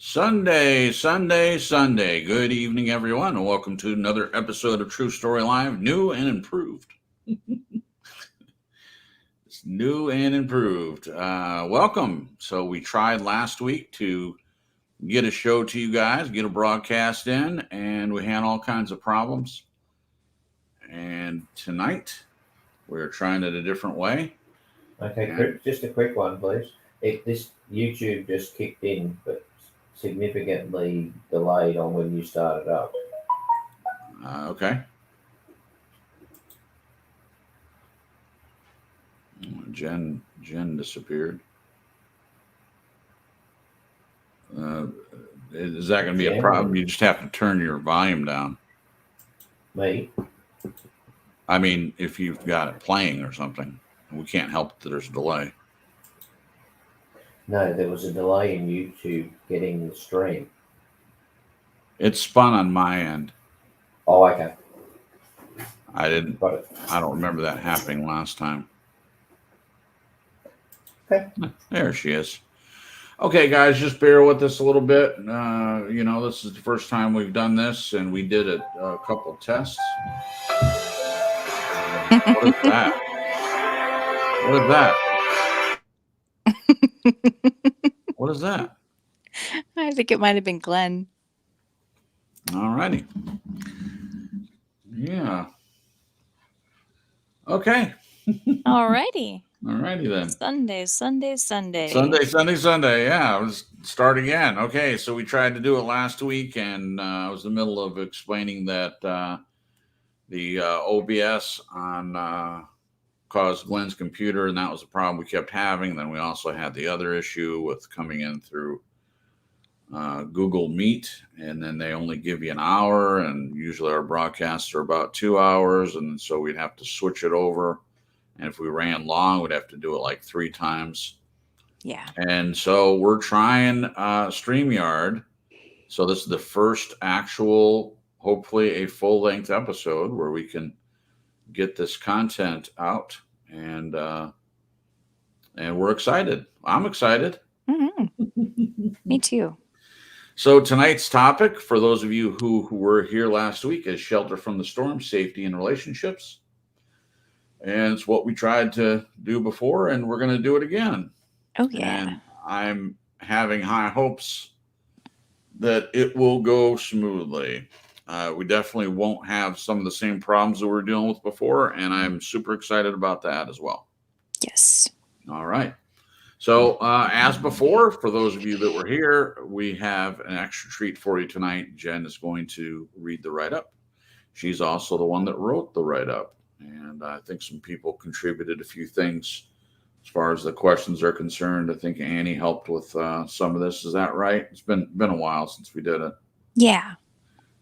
Sunday, Sunday, Sunday. Good evening, everyone, and welcome to another episode of True Story Live, new and improved. It's new and improved. Welcome. So we tried last week to get a show to you guys, get a broadcast in, and we had all kinds of problems. And tonight, we're trying it a different way. Okay, just a quick one, please. This YouTube just kicked in, but significantly delayed on when you started up. Okay. Jen disappeared. Is that going to be a problem? You just have to turn your volume down. Me? I mean, if you've got it playing or something, we can't help that there's a delay. No, there was a delay in YouTube getting the stream. It spun on my end. Oh, okay. I didn't. Got it. I don't remember that happening last time. Okay. There she is. Okay, guys, just bear with us a little bit. This is the first time we've done this, and we did a couple tests. What is that? What is that? What is that? I think it might have been Glenn. All righty. Yeah. Okay. All righty. All righty then. Sunday. Yeah, let's start again. Okay, so we tried to do it last week, and I was in the middle of explaining that the OBS on caused Glenn's computer, and that was a problem we kept having. Then we also had the other issue with coming in through Google Meet, and then they only give you an hour, and usually our broadcasts are about 2 hours, and so we'd have to switch it over. And if we ran long, we'd have to do it like 3 times. Yeah. And so we're trying StreamYard. So this is the first actual, hopefully a full-length episode where we can get this content out. And we're excited. I'm excited. Mm-hmm. Me too. So tonight's topic, for those of you who were here last week, is shelter from the storm, safety in relationships. And it's what we tried to do before, and we're going to do it again. Oh, yeah. And I'm having high hopes that it will go smoothly. We definitely won't have some of the same problems that we were dealing with before, and I'm super excited about that as well. Yes. All right. So as before, for those of you that were here, we have an extra treat for you tonight. Jen is going to read the write-up. She's also the one that wrote the write-up. And I think some people contributed a few things as far as the questions are concerned. I think Annie helped with some of this. Is that right? It's been a while since we did it. Yeah.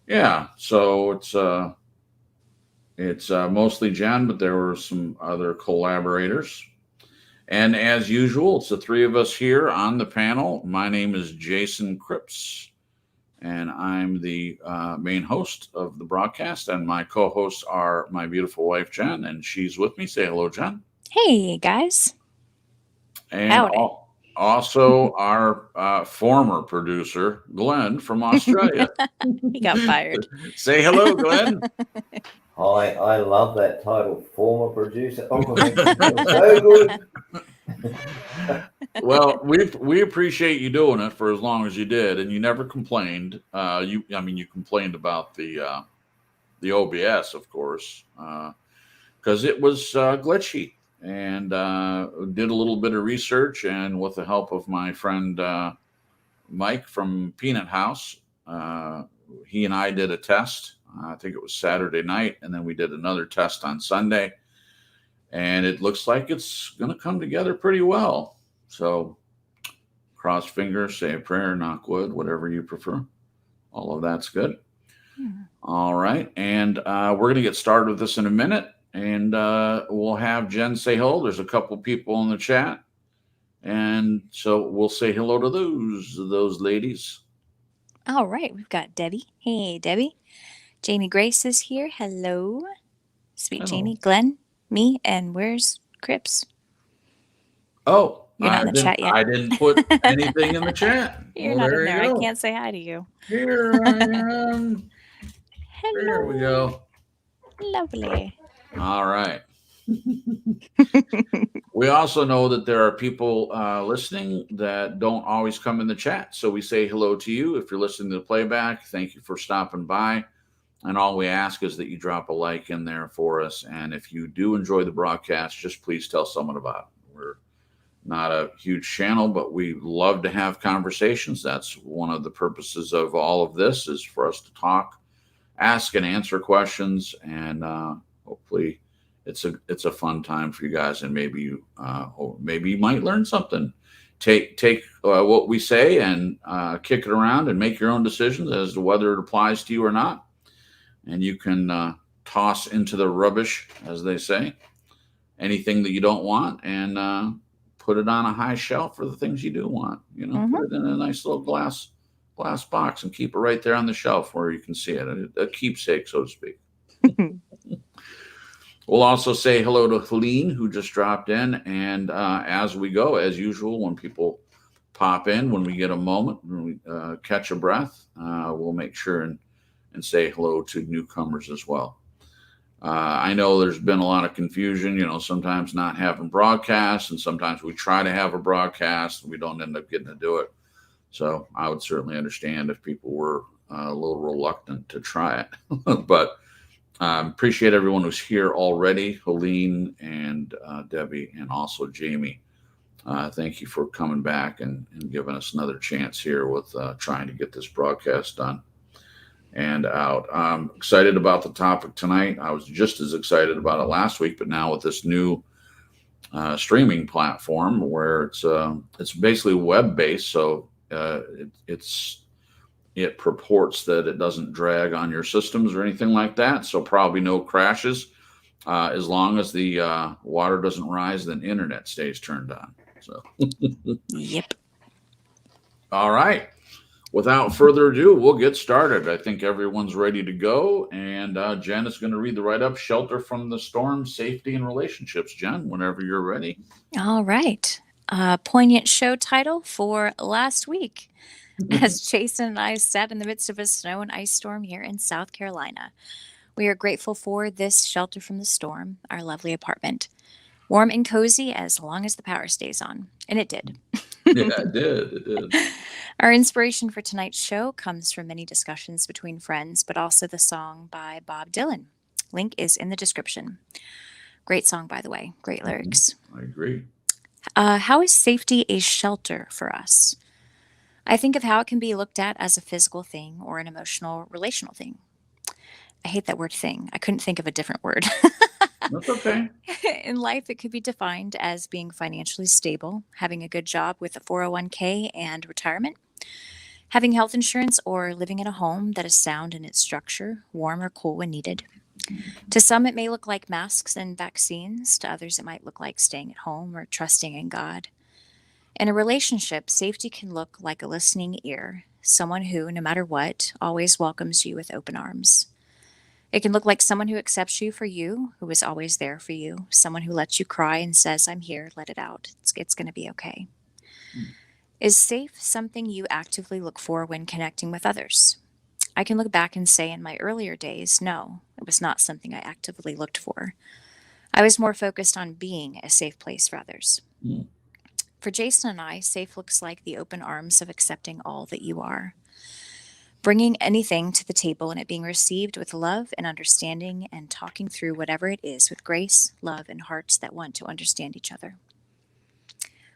Yeah. So it's mostly Jen, but there were some other collaborators. And as usual, it's the 3 of us here on the panel. My name is Jason Cripps, and I'm the main host of the broadcast, and my co-hosts are my beautiful wife, Jen, and she's with me. Say hello, Jen. Hey, guys. And also our former producer, Glenn from Australia. He got fired. Say hello, Glenn. I love that title, former producer. Oh, so good. Well, we appreciate you doing it for as long as you did, and you never complained. You complained about the OBS, of course, because it was glitchy, and did a little bit of research, and with the help of my friend Mike from Peanut House, he and I did a test. I think it was Saturday night, and then we did another test on Sunday, and it looks like it's going to come together pretty well. So cross fingers, say a prayer, knock wood, whatever you prefer. All of that's good. Hmm. All right. And we're going to get started with this in a minute, and we'll have Jen say hello. There's a couple people in the chat, and so we'll say hello to those ladies. All right. We've got Debbie. Hey, Debbie. Jamie Grace is here. Hello. Sweet Hello. Jamie. Glenn, me, and where's Cripps? Oh, You're not in the chat yet. I didn't put anything in the chat. You're Well, not there in there. you I go. can't say hi to you. Here I am. There we Hello. go. Lovely. All right. We also know that there are people listening that don't always come in the chat. So we say hello to you. If you're listening to the playback, thank you for stopping by. And all we ask is that you drop a like in there for us. And if you do enjoy the broadcast, just please tell someone about it. We're not a huge channel, but we love to have conversations. That's one of the purposes of all of this, is for us to talk, ask and answer questions, and hopefully it's a fun time for you guys, and maybe you might learn something. Take what we say and kick it around and make your own decisions as to whether it applies to you or not. And you can toss into the rubbish, as they say, anything that you don't want, and put it on a high shelf for the things you do want. Put it in a nice little glass box and keep it right there on the shelf where you can see it. A keepsake, so to speak. We'll also say hello to Helene, who just dropped in. And as we go, as usual, when people pop in, when we get a moment, when we catch a breath, we'll make sure and say hello to newcomers as well. I know there's been a lot of confusion, sometimes not having broadcasts, and sometimes we try to have a broadcast and we don't end up getting to do it. So I would certainly understand if people were a little reluctant to try it. But appreciate everyone who's here already, Helene and Debbie, and also Jamie. Thank you for coming back and giving us another chance here with trying to get this broadcast done and out. I'm excited about the topic tonight. I was just as excited about it last week, but now with this new streaming platform where it's basically web-based, so it purports that it doesn't drag on your systems or anything like that. So probably no crashes. As long as the water doesn't rise, then internet stays turned on. So Yep. All right. Without further ado, we'll get started. I think everyone's ready to go. And Jen is going to read the write-up, Shelter from the Storm, Safety and Relationships. Jen, whenever you're ready. All right. Poignant show title for last week. As Jason and I sat in the midst of a snow and ice storm here in South Carolina. We are grateful for this shelter from the storm, our lovely apartment. Warm and cozy as long as the power stays on. And it did. Yeah, it did. Our inspiration for tonight's show comes from many discussions between friends, but also the song by Bob Dylan. Link is in the description. Great song, by the way. Great lyrics. I agree. How is safety a shelter for us? I think of how it can be looked at as a physical thing or an emotional, relational thing. I hate that word thing. I couldn't think of a different word. That's okay. In life, it could be defined as being financially stable, having a good job with a 401k and retirement, having health insurance, or living in a home that is sound in its structure, warm or cool when needed. To some, it may look like masks and vaccines. To others, it might look like staying at home or trusting in God. In a relationship, safety can look like a listening ear, someone who, no matter what, always welcomes you with open arms. It can look like someone who accepts you for you, who is always there for you, someone who lets you cry and says, I'm here, let it out. It's going to be okay. Is safe something you actively look for when connecting with others? I can look back and say in my earlier days, no, it was not something I actively looked for. I was more focused on being a safe place for others. For Jason and I, safe looks like the open arms of accepting all that you are. Bringing anything to the table and it being received with love and understanding, and talking through whatever it is with grace, love, and hearts that want to understand each other.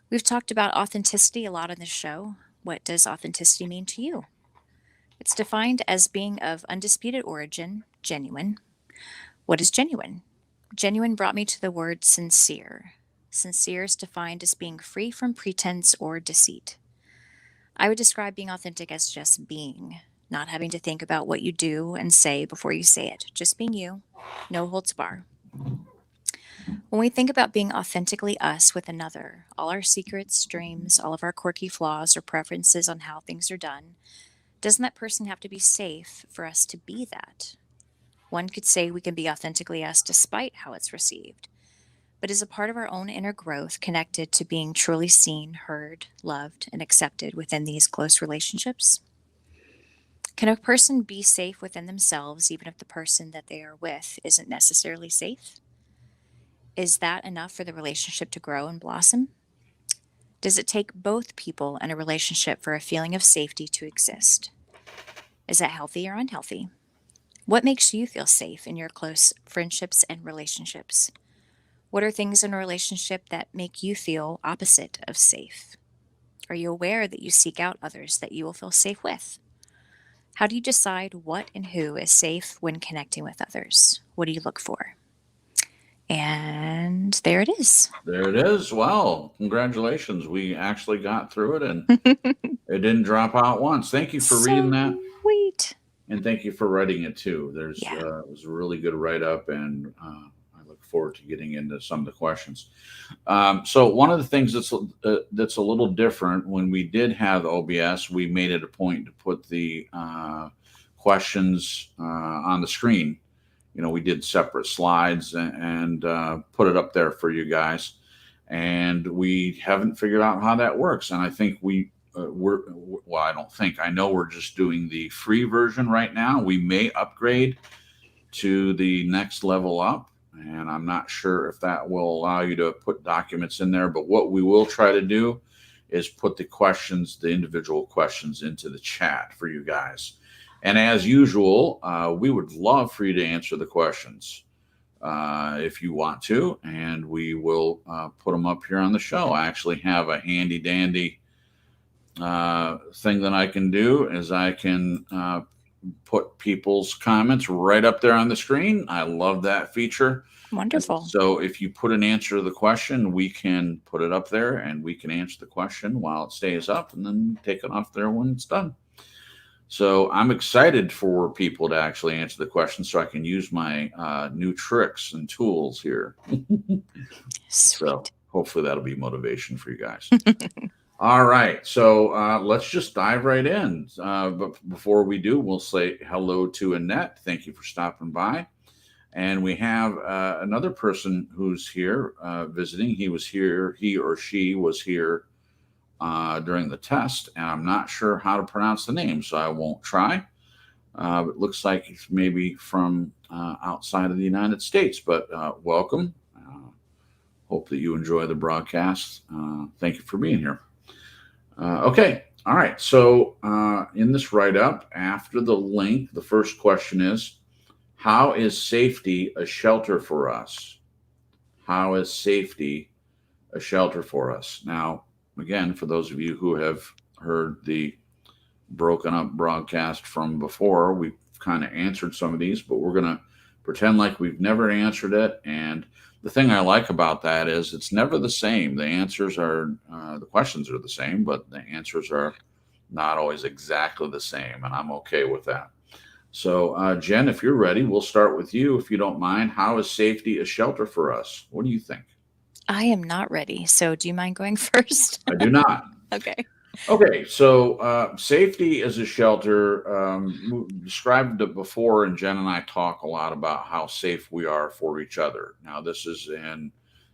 We've talked about authenticity a lot on this show. What does authenticity mean to you? It's defined as being of undisputed origin, genuine. What is genuine? Genuine brought me to the word sincere. Sincere is defined as being free from pretense or deceit. I would describe being authentic as just being, not having to think about what you do and say before you say it, just being you, no holds barred. When we think about being authentically us with another, all our secrets, dreams, all of our quirky flaws or preferences on how things are done, doesn't that person have to be safe for us to be that? One could say we can be authentically us despite how it's received. but is a part of our own inner growth connected to being truly seen, heard, loved, and accepted within these close relationships? Can a person be safe within themselves even if the person that they are with isn't necessarily safe? Is that enough for the relationship to grow and blossom? Does it take both people in a relationship for a feeling of safety to exist? Is that healthy or unhealthy? What makes you feel safe in your close friendships and relationships? What are things in a relationship that make you feel opposite of safe? Are you aware that you seek out others that you will feel safe with? How do you decide what and who is safe when connecting with others? What do you look for? And there it is. There it is. Wow. Congratulations. We actually got through it and it didn't drop out once. Thank you for reading that. Sweet. And thank you for writing it too. Yeah. It was a really good write up, and I look forward to getting into some of the questions. So one of the things that's a little different, when we did have the OBS, we made it a point to put the questions on the screen. We did separate slides and put it up there for you guys. And we haven't figured out how that works. And I think I know we're just doing the free version right now. We may upgrade to the next level up, and I'm not sure if that will allow you to put documents in there. But what we will try to do is put the individual questions into the chat for you guys. And as usual, we would love for you to answer the questions if you want to, and we will put them up here on the show. I actually have a handy dandy thing that I can do is I can put people's comments right up there on the screen. I love that feature. Wonderful. And so if you put an answer to the question, we can put it up there and we can answer the question while it stays up and then take it off there when it's done. So I'm excited for people to actually answer the question so I can use my new tricks and tools here. So hopefully that'll be motivation for you guys. All right. So let's just dive right in. But before we do, we'll say hello to Annette. Thank you for stopping by. And we have another person who's here visiting. He or she was here during the test, and I'm not sure how to pronounce the name, so I won't try. It looks like it's maybe from outside of the United States, but welcome. Hope that you enjoy the broadcast. Thank you for being here. Okay. All right. So in this write-up, after the link, the first question is, how is safety a shelter for us? How is safety a shelter for us? Now, again, for those of you who have heard the broken up broadcast from before, we've kind of answered some of these, but we're going to pretend like we've never answered it. And the thing I like about that is it's never the same. The answers are, the questions are the same, but the answers are not always exactly the same. And I'm okay with that. So, Jen, if you're ready, we'll start with you, if you don't mind. How is safety a shelter for us? What do you think? I am not ready. So do you mind going first? I do not. Okay. Okay, so safety as a shelter, described it before, and Jen and I talk a lot about how safe we are for each other. Now, this is in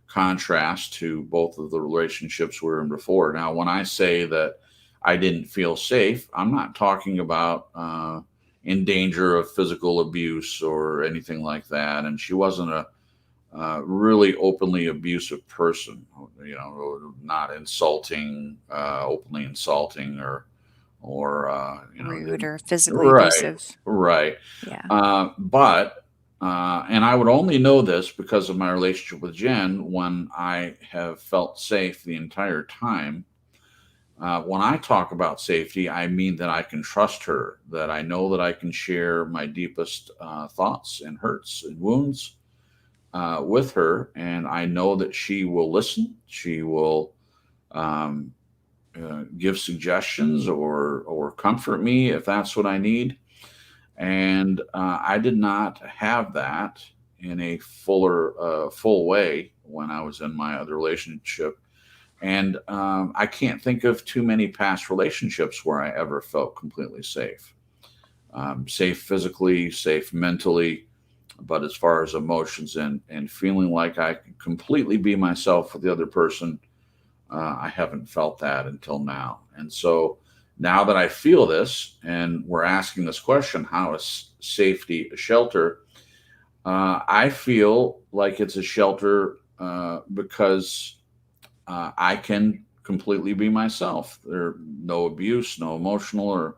contrast to both of the relationships we were in before. Now, when I say that I didn't feel safe, I'm not talking about in danger of physical abuse or anything like that. And she wasn't a really openly abusive person, not insulting, openly insulting or rude or physically abusive. Right. Yeah. But and I would only know this because of my relationship with Jen when I have felt safe the entire time. When I talk about safety, I mean that I can trust her, that I know that I can share my deepest thoughts and hurts and wounds with her, and I know that she will listen. She will give suggestions or comfort me if that's what I need. And I did not have that in a full way when I was in my other relationship. And I can't think of too many past relationships where I ever felt completely safe. Safe physically, safe mentally, But as far as emotions and feeling like I can completely be myself with the other person, I haven't felt that until now. And so now that I feel this, and we're asking this question, how is safety a shelter? I feel like it's a shelter because I can completely be myself. There no abuse, no emotional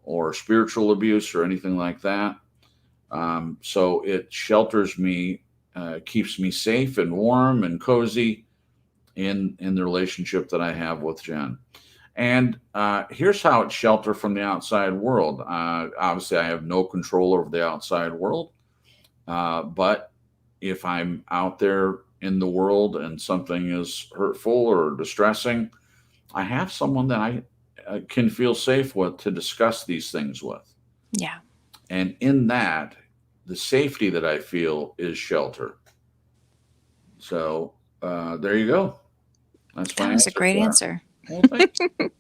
or spiritual abuse or anything like that. So it shelters me, keeps me safe and warm and cozy in the relationship that I have with Jen. And here's how it's shelter from the outside world. Obviously, I have no control over the outside world, but if I'm out there in the world and something is hurtful or distressing, I have someone that I can feel safe with to discuss these things with. Yeah. And in that, the safety that I feel is shelter. So there you go. That's my That was a answer great for that. answer. Well, thank you.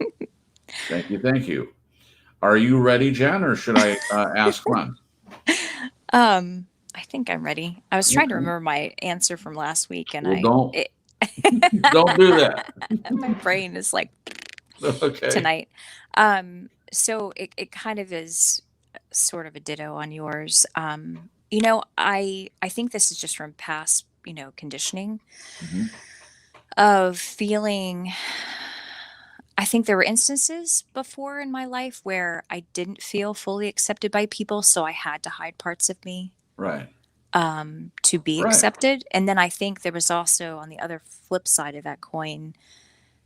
Thank you. Thank you. Are you ready, Jen, or should I ask Glenn? I think I'm ready. I was trying to remember my answer from last week, and Well, don't do that. my brain is like Okay. tonight. So it kind of is sort of a ditto on yours. I think this is just from past, conditioning Mhm. of feeling. I think there were instances before in my life where I didn't feel fully accepted by people, so I had to hide parts of me Right. to be Right. accepted. And then I think there was also on the other flip side of that coin,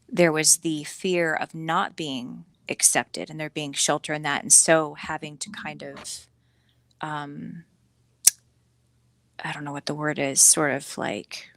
there was the fear of not being accepted and there being shelter in that. And so having to kind of, um, I don't know what the word is, sort of like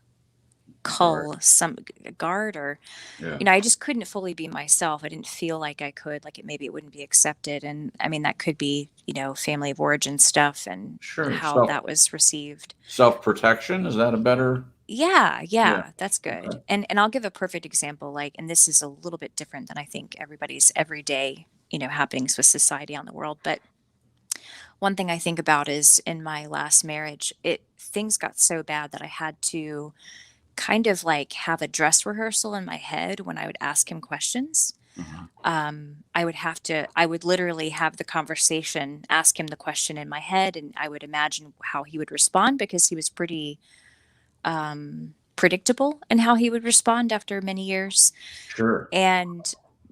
Guard. cull some guard or Yeah. I just couldn't fully be myself. I didn't feel like I could, like it wouldn't be accepted. And I mean, that could be, family of origin stuff and Sure. how that was received. Self protection, is that a better? Yeah, Yeah. that's good. Okay. And I'll give a perfect example, like, and this is a little bit different than I think everybody's everyday, happenings with society on the world. But one thing I think about is in my last marriage, things got so bad that I had to kind of like have a dress rehearsal in my head when I would ask him questions. Uh-huh. I would literally have the conversation, ask him the question in my head, and I would imagine how he would respond because he was pretty predictable in how he would respond after many years. Sure.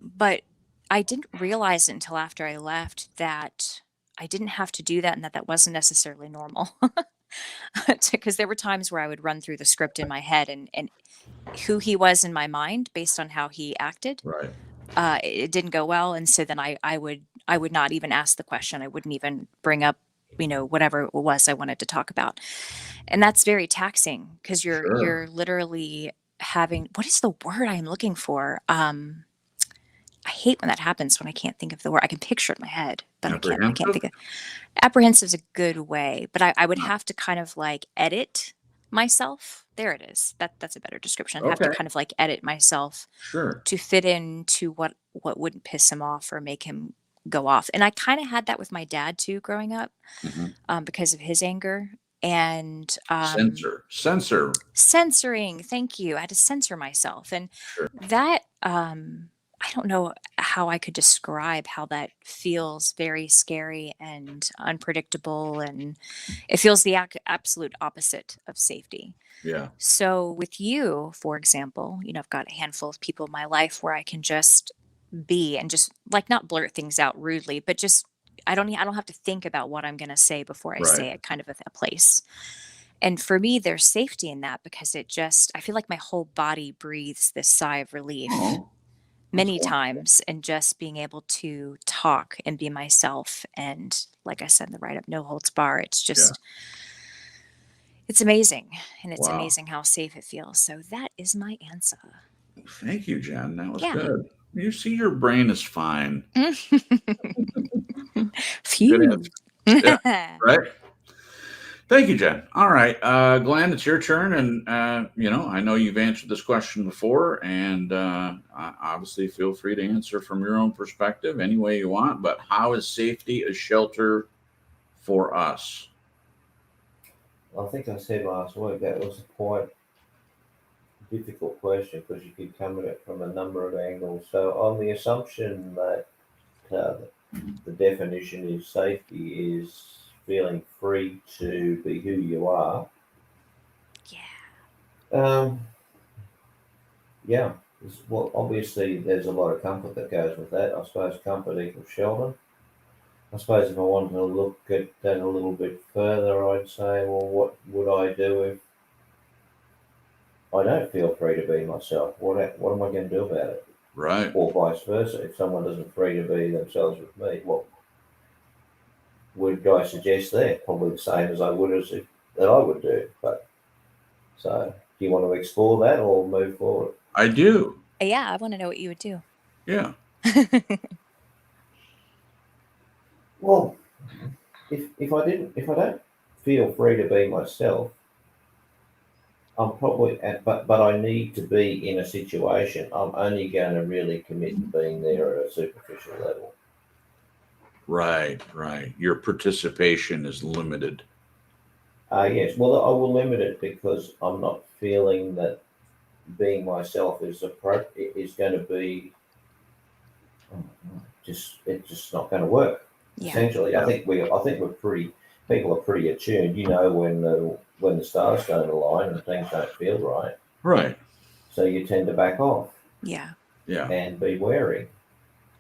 But I didn't realize it until after I left that I didn't have to do that and that wasn't necessarily normal. Because there were times where I would run through the script in my head and who he was in my mind based on how he acted. Right. It didn't go well, and so then I would not even ask the question. I wouldn't even bring up whatever it was I wanted to talk about, and that's very taxing because Sure. you're literally having, what is the word I am looking for? I hate when that happens when I can't think of the word. I can picture it in my head, but I can't Apprehensive? think of. Apprehensive is a good way, but I would have to kind of like edit myself. There it is. That's a better description. I'd have to Okay. kind of like edit myself Sure. to fit into what wouldn't piss him off or make him go off. And I kind of had that with my dad too growing up, Hmm. because of his anger and Censor. censoring. Thank you. I had to censor myself, and Sure. that I don't know how I could describe how that feels. Very scary and unpredictable, and it feels the absolute opposite of safety. Yeah. So with you, for example, I've got a handful of people in my life where I can just be and just like not blurt things out rudely, but just I don't have to think about what I'm going to say before I Right. say it, kind of a place. And for me, there's safety in that because I feel like my whole body breathes this sigh of relief Oh, that's many wonderful. times, and just being able to talk and be myself. And like I said in the write up, no holds bar. Yeah. It's amazing. And it's Wow. amazing how safe it feels. So that is my answer. Thank you, Jen. That was Yeah. good. You see, your brain is fine. Good Phew. answer. Yeah. Right. Thank you, Jen. All right, Glenn, it's your turn, and I know you've answered this question before, and obviously feel free to answer from your own perspective any way you want. But how is safety a shelter for us? I think I said last week that was a quite difficult question because you could come at it from a number of angles. So, on the assumption that uh, the definition is safety is feeling free to be who you are. Yeah. Yeah. Well, obviously, there's a lot of comfort that goes with that. I suppose comfort equals shelter. I suppose if I wanted to look at that a little bit further, I'd say, well, what would I do if I don't feel free to be myself? What am I going to do about it? Right. Or vice versa. If someone isn't free to be themselves with me, what would I suggest there? Probably the same as I would that I would do. But so, do you want to explore that or move forward? I do. Yeah, I want to know what you would do. Yeah. Well, if I don't feel free to be myself, I'm probably but I need to be in a situation. I'm only going to really commit to being there at a superficial level. Right. Your participation is limited. Yes. Well, I will limit it because I'm not feeling that being myself is going to be it's just not going to work. Yeah. Essentially, I think we're pretty people are pretty attuned. You know when the stars don't align and things don't feel right. Right. So you tend to back off. Yeah. And be wary.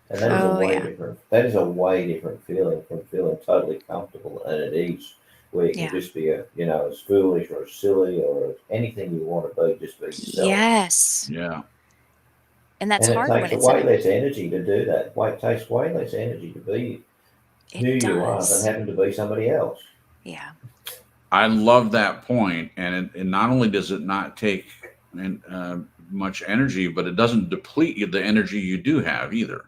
And that is a way yeah. different. That is a way different feeling from feeling totally comfortable and at ease, where you can just be as foolish or silly or anything you want to be, just be yourself. Yes. Yeah. And that's And it hard takes when it's way less energy to do that. It takes way less energy to be who you are than having to be somebody else. Yeah. I love that point, and not only does it not take much energy, but it doesn't deplete the energy you do have either.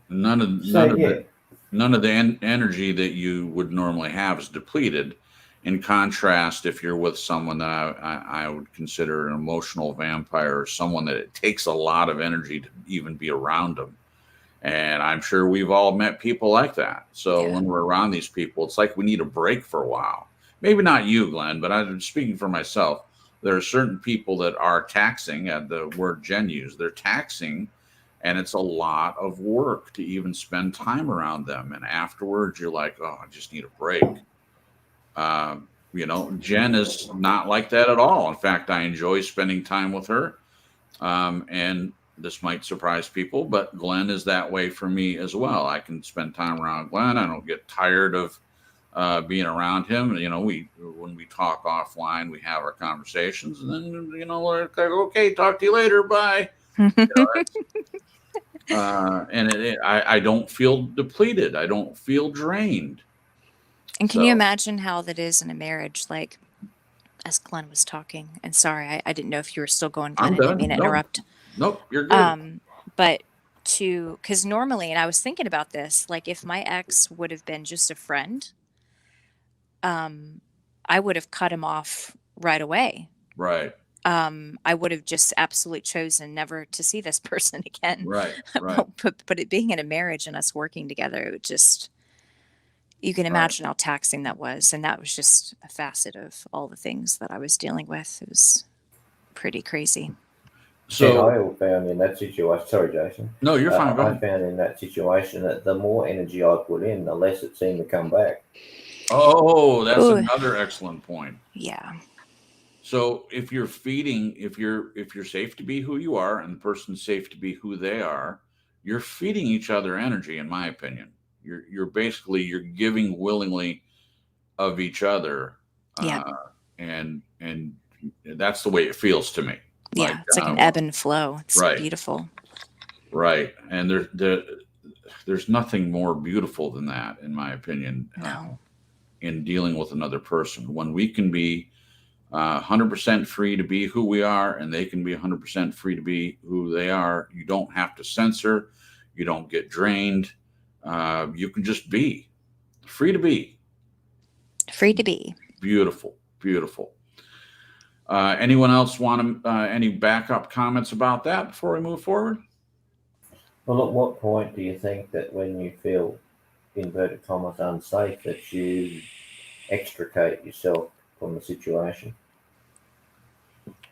None of the energy that you would normally have is depleted. In contrast, if you're with someone that I would consider an emotional vampire, or someone that it takes a lot of energy to even be around them. And I'm sure we've all met people like that. So when we're around these people, it's like we need a break for a while. Maybe not you, Glenn, but I'm speaking for myself. There are certain people that are taxing, the word Jen used, they're taxing, and it's a lot of work to even spend time around them. And afterwards, you're like, oh, I just need a break. Jen is not like that at all. In fact, I enjoy spending time with her. And this might surprise people, but Glenn is that way for me as well. I can spend time around Glenn. I don't get tired of being around him. When we talk offline, we have our conversations, and then we're like, okay, talk to you later, bye. And I don't feel depleted. I don't feel drained. And can you imagine how that is in a marriage? Like, as Glenn was talking, and sorry, I didn't know if you were still going, Glenn. I didn't mean to interrupt. Nope, you're good. But because normally, and I was thinking about this, like if my ex would have been just a friend, I would have cut him off right away. Right. I would have just absolutely chosen never to see this person again. Right. But it being in a marriage and us working together, it just, you can imagine how taxing that was. And that was just a facet of all the things that I was dealing with. It was pretty crazy. So I found in that situation, sorry, Jason. No, you're fine. I found in that situation that the more energy I put in, the less it seemed to come back. Oh, that's another excellent point. Yeah. So if you're safe to be who you are and the person's safe to be who they are, you're feeding each other energy, in my opinion. You're giving willingly of each other. Yeah. And that's the way it feels to me. Yeah, it's like an ebb and flow. It's beautiful. Right. And there's nothing more beautiful than that, in my opinion, in dealing with another person. When we can be 100% free to be who we are, and they can be 100% free to be who they are, you don't have to censor. You don't get drained. You can just be free to be. Free to be. Beautiful. Beautiful. Anyone else want any backup comments about that before we move forward? Well, at what point do you think that when you feel inverted commas, unsafe, that you extricate yourself from the situation.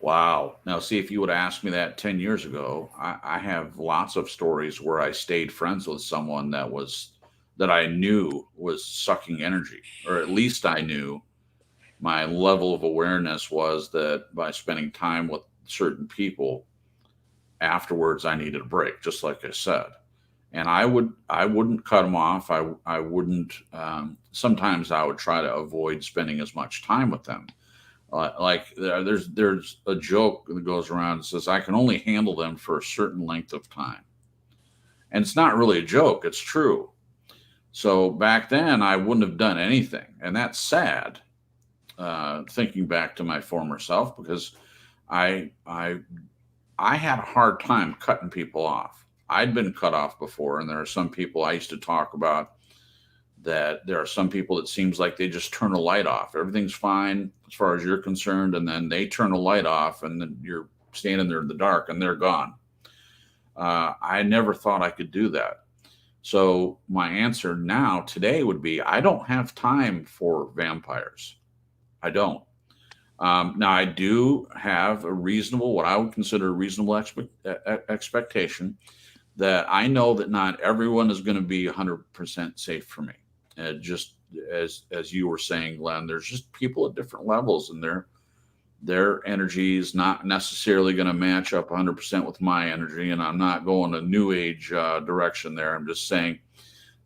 Wow. Now, see, if you would have asked me that 10 years ago, I have lots of stories where I stayed friends with someone that I knew was sucking energy, or at least I knew my level of awareness was that by spending time with certain people afterwards, I needed a break, just like I said. And I wouldn't cut them off. I wouldn't, sometimes I would try to avoid spending as much time with them. Like there's a joke that goes around that says I can only handle them for a certain length of time, and it's not really a joke. It's true. So back then I wouldn't have done anything, and that's sad. Thinking back to my former self, because I I I had a hard time cutting people off. I'd been cut off before, and there are some people I used to talk about that there are some people it seems like they just turn a light off. Everything's fine as far as you're concerned, and then they turn a light off, and then you're standing there in the dark, and they're gone. I never thought I could do that. So my answer now today would be I don't have time for vampires. I don't. Now I do have a reasonable, what I would consider a reasonable expectation that I know that not everyone is going to be 100% safe for me. Just as you were saying, Glenn, there's just people at different levels, and their energy is not necessarily going to match up 100% with my energy. And I'm not going a new age direction there. I'm just saying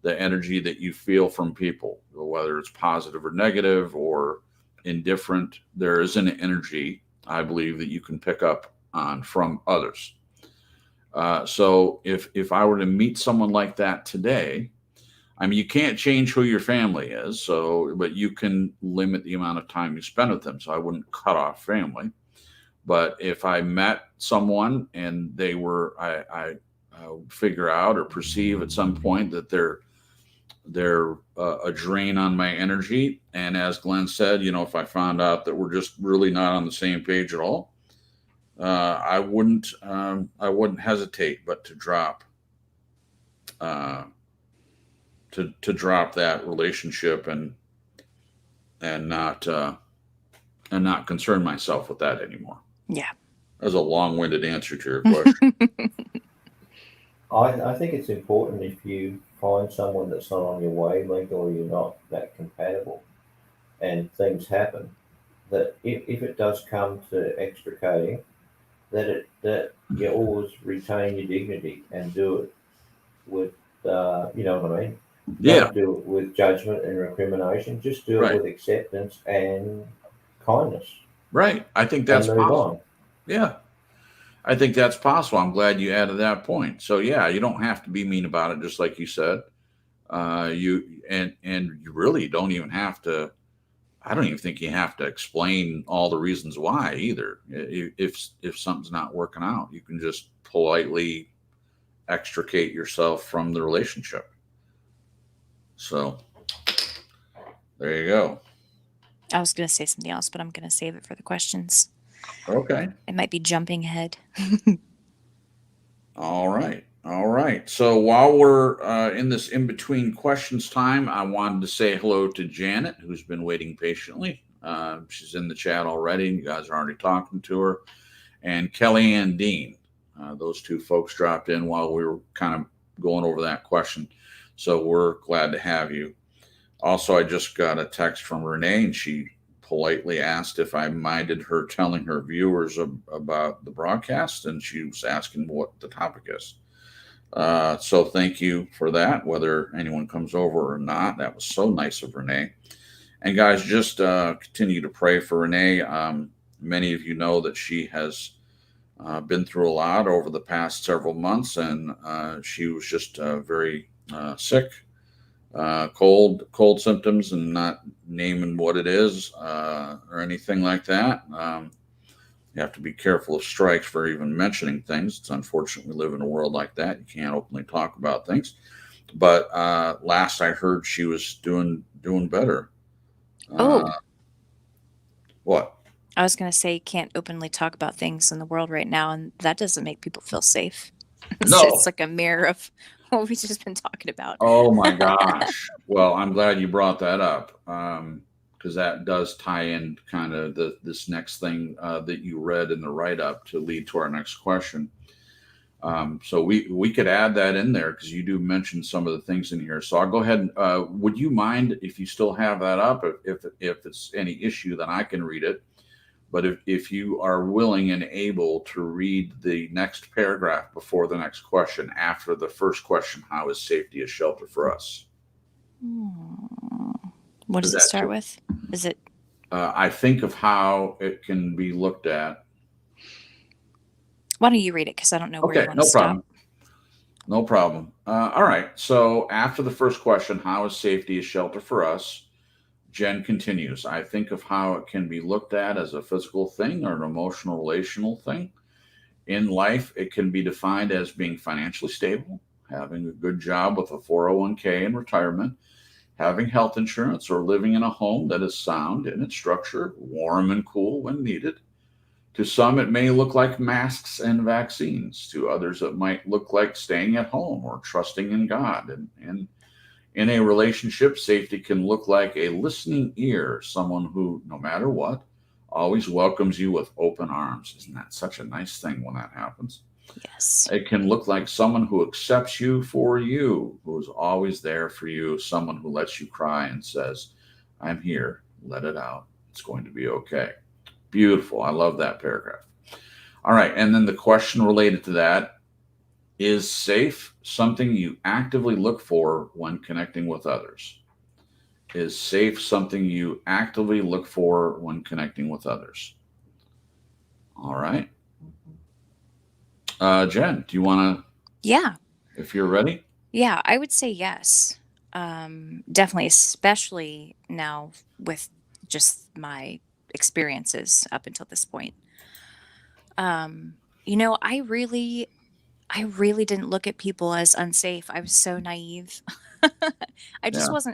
the energy that you feel from people, whether it's positive or negative or indifferent, there is an energy, I believe, that you can pick up on from others. So if I were to meet someone like that today, I mean, you can't change who your family is, so but you can limit the amount of time you spend with them. So I wouldn't cut off family. But if I met someone and I would figure out or perceive at some point that they're a drain on my energy, and as Glenn said, if I found out that we're just really not on the same page at all, I wouldn't hesitate but to drop uh, to drop that relationship and not and not concern myself with that anymore. Yeah. That's a long-winded answer to your question. I think it's important if you find someone that's not on your wavelength or you're not that compatible and things happen, that if it does come to extricating, that you always retain your dignity and do it with, you know what I mean? Yeah, Don't do it with judgment and recrimination. Just do it right, with acceptance and kindness right. I think and that's move possible. on. Yeah, I think that's possible. I'm glad you added that point. So yeah, you don't have to be mean about it, just like you said. You you really don't even have to. I don't even think you have to explain all the reasons why either. If something's not working out, you can just politely extricate yourself from the relationship. So there you go. I was going to say something else, but I'm going to save it for the questions. Okay. It might be jumping ahead. All right. All right. So while we're in this in between questions time, I wanted to say hello to Janet, who's been waiting patiently. She's in the chat already. You guys are already talking to her. And Kelly and Dean. Those two folks dropped in while we were kind of going over that question. So we're glad to have you. Also, I just got a text from Renee, and she politely asked if I minded her telling her viewers about the broadcast, and she was asking what the topic is. So thank you for that, whether anyone comes over or not. That was so nice of Renee. And guys, just continue to pray for Renee. Many of you know that she has been through a lot over the past several months, and she was just very sick, cold symptoms, and not naming what it is or anything like that. You have to be careful of strikes for even mentioning things. It's unfortunate we live in a world like that. You can't openly talk about things. But last I heard, she was doing better. Oh, What? I was going to say you can't openly talk about things in the world right now, and that doesn't make people feel safe. It's No, like a mirror of what we've just been talking about. Oh my gosh. Well, I'm glad you brought that up, because that does tie in kind of this next thing that you read in the write up to lead to our next question. So we could add that in there because you do mention some of the things in here. So I'll go ahead and would you mind if you still have that up? If it's any issue, then I can read it. But if you are willing and able to read the next paragraph before the next question, after the first question, how is safety a shelter for us? What does Is it that start too- with? Is it? I think of how it can be looked at. Why don't you read it? Because I don't know where you Okay, want no to stop. problem. No problem. All right. So after the first question, how is safety a shelter for us? Jen continues, I think of how it can be looked at as a physical thing or an emotional, relational thing. In life, it can be defined as being financially stable, having a good job with a 401k and retirement, having health insurance, or living in a home that is sound in its structure, warm and cool when needed. To some, it may look like masks and vaccines. To others, it might look like staying at home or trusting in God. And in a relationship, safety can look like a listening ear, someone who, no matter what, always welcomes you with open arms. Isn't that such a nice thing when that happens? Yes. It can look like someone who accepts you for you, who is always there for you, someone who lets you cry and says, I'm here, let it out. It's going to be okay. Beautiful. I love that paragraph. All right. And then the question related to that is safe something you actively look for when connecting with others? Is safe something you actively look for when connecting with others? All right. Jen, do you want to, Yeah. if you're ready? Yeah, I would say yes. Definitely, especially now with just my experiences up until this point. Um, I really didn't look at people as unsafe. I was so naive. Yeah.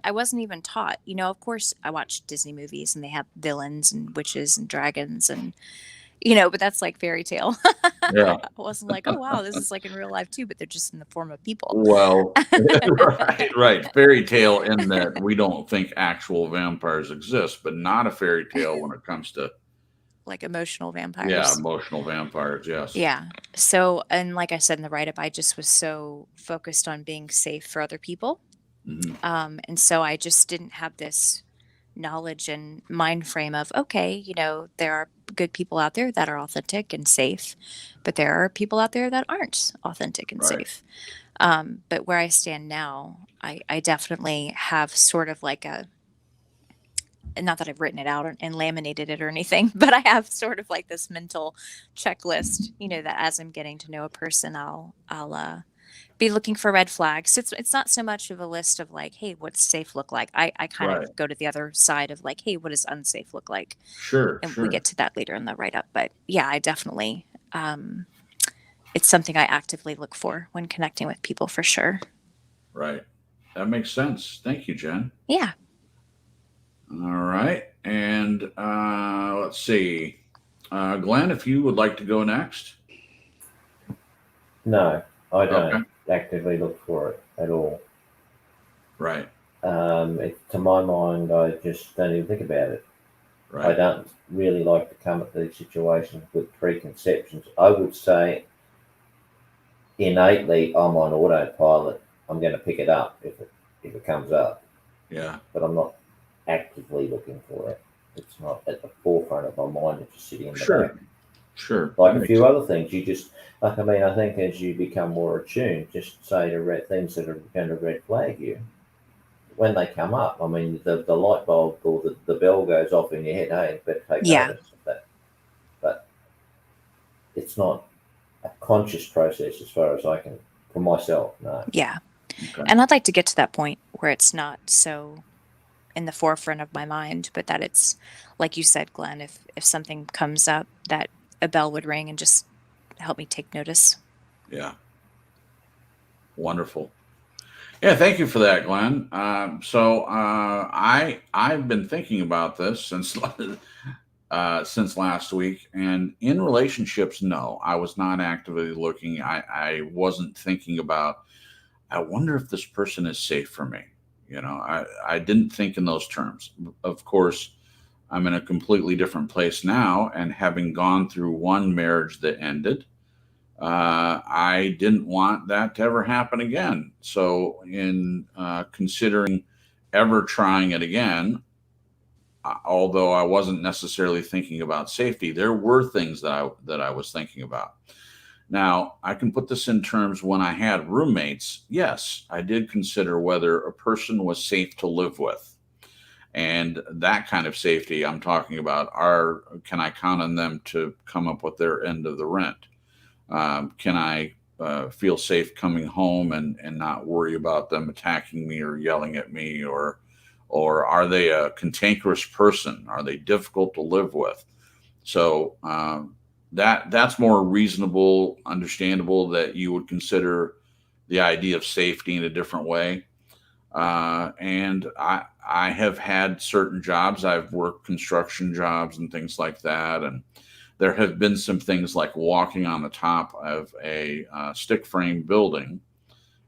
I wasn't even taught. Of course I watched Disney movies and they have villains and witches and dragons and but that's like fairy tale. Yeah. I wasn't like, oh wow, this is like in real life too, but they're just in the form of people. Well, right. Fairy tale in that we don't think actual vampires exist, but not a fairy tale when it comes to, Like emotional yeah, vampires. emotional vampires. Yes. Yeah. So, and like I said in the write up, I just was so focused on being safe for other people. Hmm. And so I just didn't have this knowledge and mind frame of, okay, there are good people out there that are authentic and safe, but there are people out there that aren't authentic and Right. safe. But where I stand now, I definitely have sort of like not that I've written it out and laminated it or anything, but I have sort of like this mental checklist, that as I'm getting to know a person, I'll be looking for red flags. It's not so much of a list of like, hey, what's safe look like? I kind Right. of go to the other side of like, hey, what does unsafe look like? Sure. And we Sure. get to that later in the write up. But yeah, I definitely, it's something I actively look for when connecting with people for sure. Right. That makes sense. Thank you, Jen. Yeah. All right. And let's see. Glenn, if you would like to go next. No, I Okay. don't actively look for it at all. Right. To my mind, I just don't even think about it. I Right. don't really like to come at these situations with preconceptions. I would say innately I'm on autopilot. I'm going to pick it up if it comes up, Yeah. but I'm not actively looking for it. It's not at the forefront of my mind. It's just sitting in the Sure. back. Sure. Like That a makes few sense. other things, you just like. I mean, I think as you become more attuned, just say to things that are going to red flag you when they come up. I mean, the light bulb or the bell goes off in your head. Hey, better take Yeah. notice of that. But it's not a conscious process as far as I can for myself. No. Yeah. Okay. And I'd like to get to that point where it's not so in the forefront of my mind, but that it's like you said, Glenn, if something comes up, that a bell would ring and just help me take notice. Yeah. Wonderful. Yeah, thank you for that, Glenn. I've been thinking about this since last week, and in relationships, no, I was not actively looking. I wasn't thinking about I wonder if this person is safe for me. I didn't think in those terms. Of course, I'm in a completely different place now, and having gone through one marriage that ended, I didn't want that to ever happen again. So, in considering ever trying it again, although I wasn't necessarily thinking about safety, there were things that I was thinking about. Now, I can put this in terms when I had roommates. Yes, I did consider whether a person was safe to live with. And that kind of safety I'm talking about can I count on them to come up with their end of the rent? Can I feel safe coming home and not worry about them attacking me or yelling at me, or are they a cantankerous person? Are they difficult to live with? So that's more reasonable, understandable that you would consider the idea of safety in a different way. And I have had certain jobs. I've worked construction jobs and things like that, and there have been some things like walking on the top of a stick frame building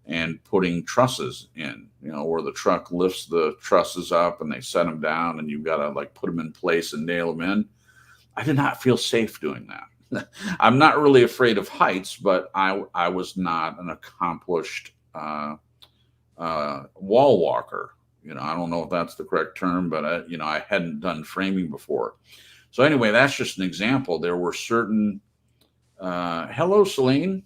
and putting trusses in, where the truck lifts the trusses up and they set them down, and you've got to like put them in place and nail them in. I did not feel safe doing that. I'm not really afraid of heights, but I was not an accomplished wall walker. I don't know if that's the correct term, but I hadn't done framing before. So anyway, that's just an example. There were certain. Hello, Celine.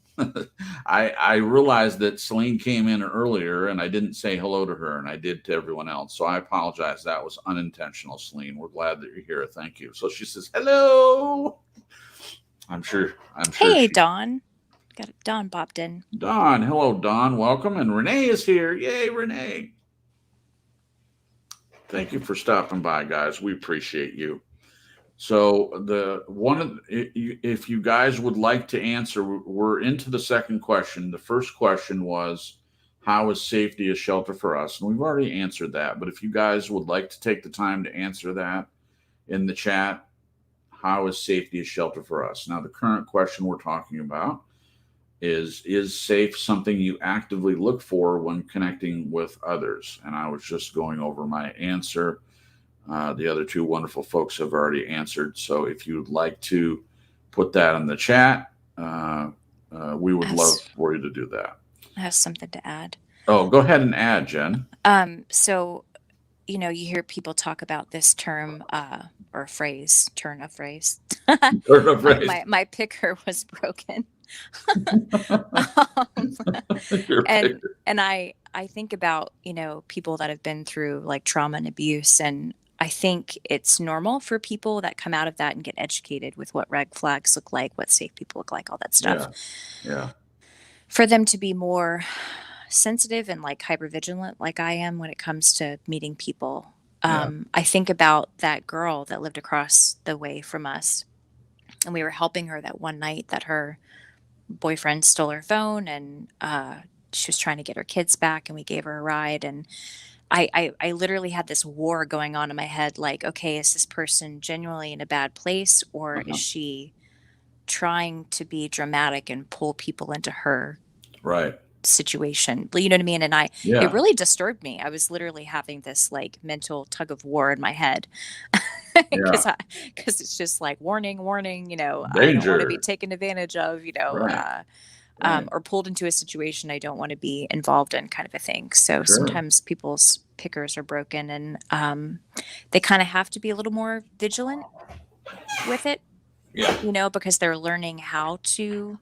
I realized that Celine came in earlier, and I didn't say hello to her, and I did to everyone else. So I apologize. That was unintentional, Celine. We're glad that you're here. Thank you. So she says hello. I'm sure. Hey, Dawn. Got it. Dawn popped in. Dawn. Hello, Dawn. Welcome. And Renee is here. Yay, Renee. Thank you for stopping by, guys. We appreciate you. So if you guys would like to answer, we're into the second question. The first question was, how is safety a shelter for us? And we've already answered that. But if you guys would like to take the time to answer that in the chat, how is safety a shelter for us? Now, the current question we're talking about is safe something you actively look for when connecting with others? And I was just going over my answer. The other two wonderful folks have already answered. So if you'd like to put that in the chat, we would love for you to do that. I have something to add. Oh, go ahead and add, Jen. So, you hear people talk about this term or phrase, turn of phrase. Turn of phrase. My picker was broken. And I think about, people that have been through like trauma and abuse, and I think it's normal for people that come out of that and get educated with what red flags look like, what safe people look like, all that stuff. Yeah. For them to be more sensitive and like hypervigilant like I am when it comes to meeting people. I think about that girl that lived across the way from us, and we were helping her that one night that her boyfriend stole her phone, and she was trying to get her kids back, and we gave her a ride. And I literally had this war going on in my head, like, okay, is this person genuinely in a bad place, or is she trying to be dramatic and pull people into her situation? You know what I mean? And it really disturbed me. I was literally having this like mental tug of war in my head. Because it's just like warning, Danger. I don't want to be taken advantage of, or pulled into a situation I don't want to be involved in, kind of a thing. So sometimes people's pickers are broken, and they kind of have to be a little more vigilant with it, because they're learning how to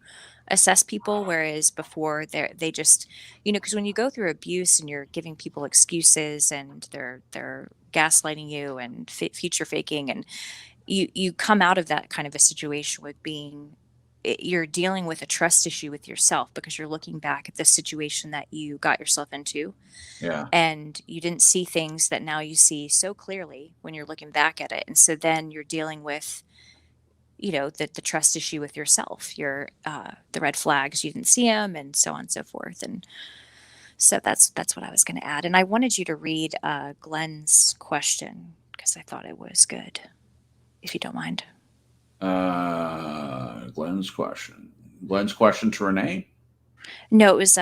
assess people, whereas before they just, because when you go through abuse and you're giving people excuses and they're gaslighting you and future faking, and you come out of that kind of a situation with you're dealing with a trust issue with yourself, because you're looking back at the situation that you got yourself into, and you didn't see things that now you see so clearly when you're looking back at it. And so then you're dealing with the trust issue with yourself, the red flags, you didn't see them, and so on and so forth. And so that's what I was going to add. And I wanted you to read Glenn's question, because I thought it was good, if you don't mind. Glenn's question to Renee. No, it was,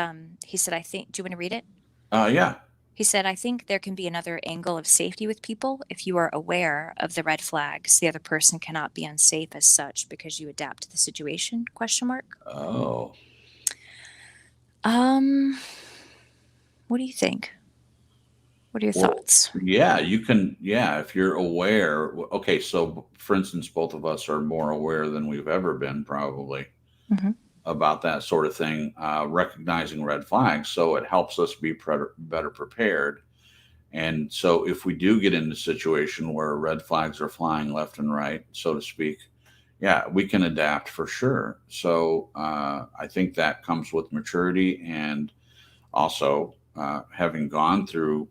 he said, I think, do you want to read it? Yeah. He said, I think there can be another angle of safety with people. If you are aware of the red flags, the other person cannot be unsafe as such because you adapt to the situation, question mark. Oh. Um, what do you think? What are your Well, thoughts? yeah, you can. Yeah, if you're aware. Okay, so for instance, both of us are more aware than we've ever been, probably, Hmm. about that sort of thing, recognizing red flags. So it helps us be better prepared. And so if we do get in a situation where red flags are flying left and right, so to speak, yeah, we can adapt for sure. So I think that comes with maturity, and also having gone through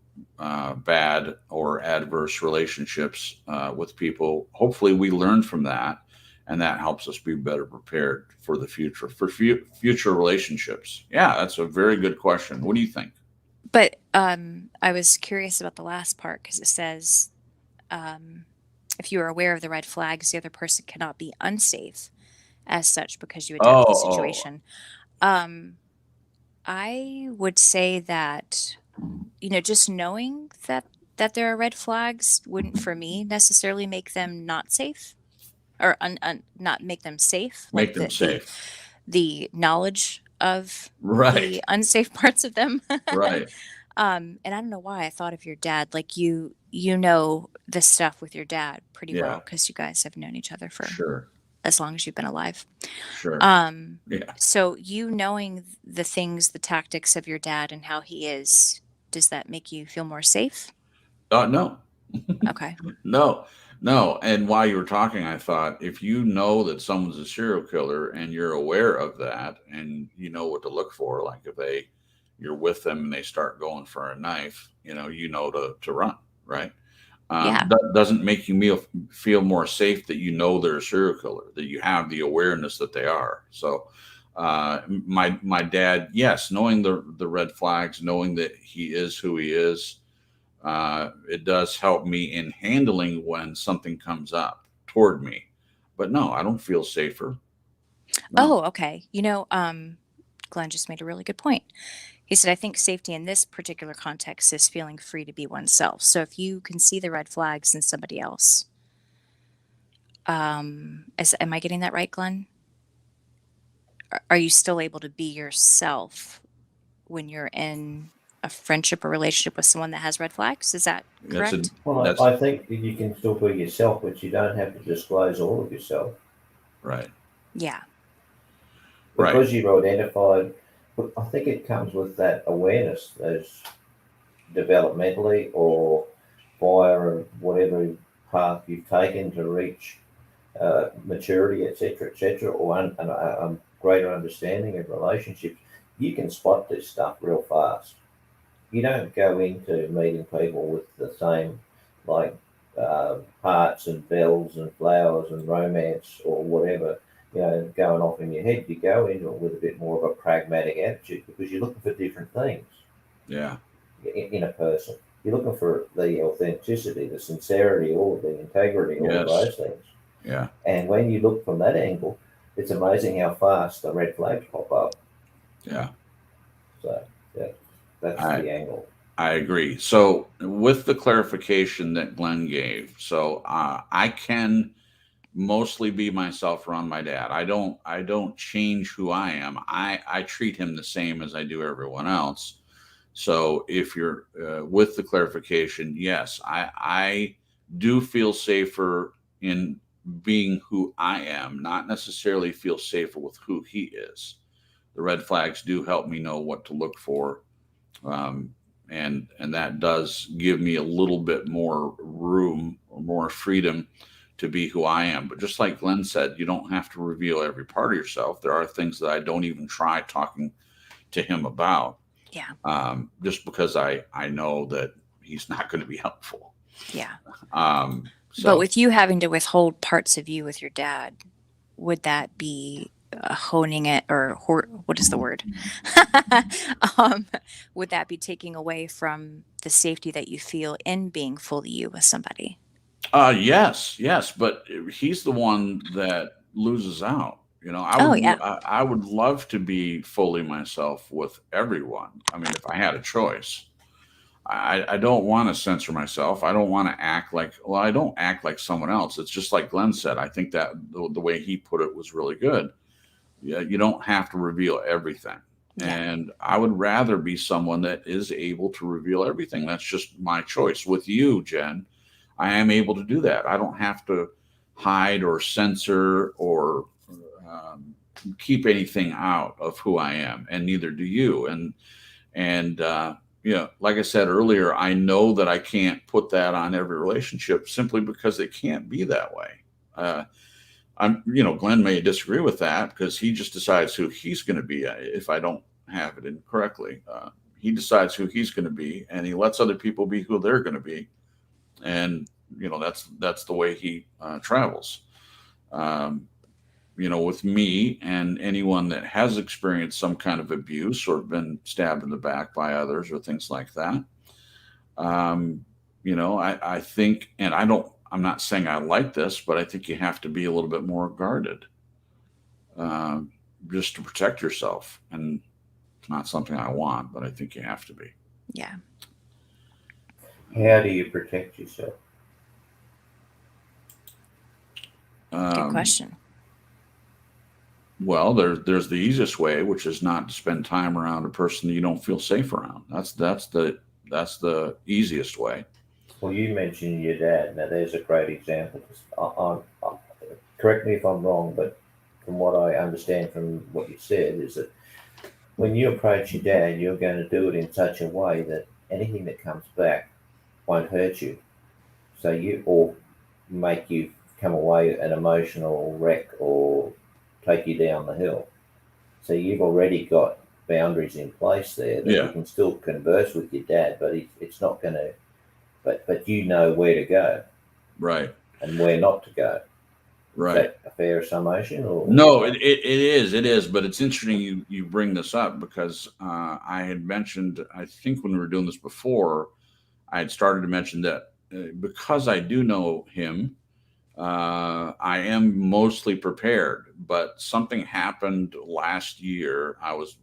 bad or adverse relationships with people. Hopefully we learn from that, and that helps us be better prepared for the future, for future relationships. Yeah, that's a very good question. What do you think? But I was curious about the last part because it says, um, if you are aware of the red flags, the other person cannot be unsafe as such because you adapt to the Oh, situation. Um, I would say that, just knowing that there are red flags wouldn't for me necessarily make them not safe or not make them safe, make like them the safe. the knowledge of Right, the unsafe parts of them. right. And I don't know why I thought of your dad. Like you know this stuff with your dad pretty Yeah, well because you guys have known each other for sure, as long as you've been alive. sure. Um, Yeah. so you knowing the things, the tactics of your dad and how he is, does that make you feel more safe? No. Okay. No, no. And while you were talking, I thought if you know that someone's a serial killer and you're aware of that and you know what to look for, like if you're with them and they start going for a knife, to run, right? Yeah. That doesn't make you feel more safe that you know they're a serial killer, that you have the awareness that they are. So, my dad, yes, knowing the red flags, knowing that he is who he is, it does help me in handling when something comes up toward me. But no, I don't feel safer. No. Oh, okay. Glenn just made a really good point. He said, I think safety in this particular context is feeling free to be oneself. So if you can see the red flags in somebody else, am I getting that right, Glenn? Are you still able to be yourself when you're in a friendship or relationship with someone that has red flags? Is that That's a correct? Well, that's I think that you can still be yourself, but you don't have to disclose all of yourself right. Yeah. Right. because you've identified. But I think it comes with that awareness, as developmentally or via whatever path you've taken to reach maturity, etc., or greater understanding of relationships. You can spot this stuff real fast. You don't go into meeting people with the same like hearts and bells and flowers and romance or whatever going off in your head. You go into it with a bit more of a pragmatic attitude because you're looking for different things Yeah. in a person. You're looking for the authenticity, the sincerity, all of the integrity, all of Yes. those things. Yeah. And when you look from that angle, it's amazing how fast the red flags pop up. Yeah. So yeah, that's I the angle. I agree. So with the clarification that Glenn gave, so I can mostly be myself around my dad. I don't change who I am. I treat him the same as I do everyone else. So if you're with the clarification, yes, I do feel safer in being who I am, not necessarily feel safer with who he is. The red flags do help me know what to look for, um, and that does give me a little bit more room or more freedom to be who I am. But just like Glenn said, you don't have to reveal every part of yourself. There are things that I don't even try talking to him about, Yeah. just because I know that he's not going to be helpful. Yeah. But So with you having to withhold parts of you with your dad, would that be honing it or what is the word? um, would that be taking away from the safety that you feel in being fully you with somebody? yes, yes, but he's the one that loses out. Oh, yeah. I would love to be fully myself with everyone. I mean, if I had a choice, I don't want to censor myself. I don't want to act like, well, I don't act like someone else. It's just like Glenn said. I think that the way he put it was really good. Yeah, you don't have to reveal everything. Yeah. And I would rather be someone that is able to reveal everything. That's just my choice. With you, Jen, I am able to do that. I don't have to hide or censor or um, keep anything out of who I am, and neither do you. And like I said earlier, I know that I can't put that on every relationship simply because it can't be that way. Uh, Glenn may disagree with that because he just decides who he's going to be. If I don't have it incorrectly, he decides who he's going to be, and he lets other people be who they're going to be, and that's the way he travels. Um, with me and anyone that has experienced some kind of abuse or been stabbed in the back by others or things like that, I think, and I'm not saying I like this, but I think you have to be a little bit more guarded, um, just to protect yourself. And it's not something I want, but I think you have to be. Yeah. How do you protect yourself? Good question. Well, there's the easiest way, which is not to spend time around a person that you don't feel safe around. That's the easiest way. Well, you mentioned your dad. Now, there's a great example. Correct me if I'm wrong, but from what I understand from what you said, is that when you approach your dad, you're going to do it in such a way that anything that comes back won't hurt you. So or make you come away an emotional wreck or take you down the hill. So you've already got boundaries in place there that you can still converse with your dad, but it's not going to. But you know where to go, right, and where not to go. Right. Is that a fair summation? Or no, it is, but it's interesting you bring this up because I had mentioned, I think when we were doing this before, I had started to mention that because I do know him, I am mostly prepared. But something happened last year. I was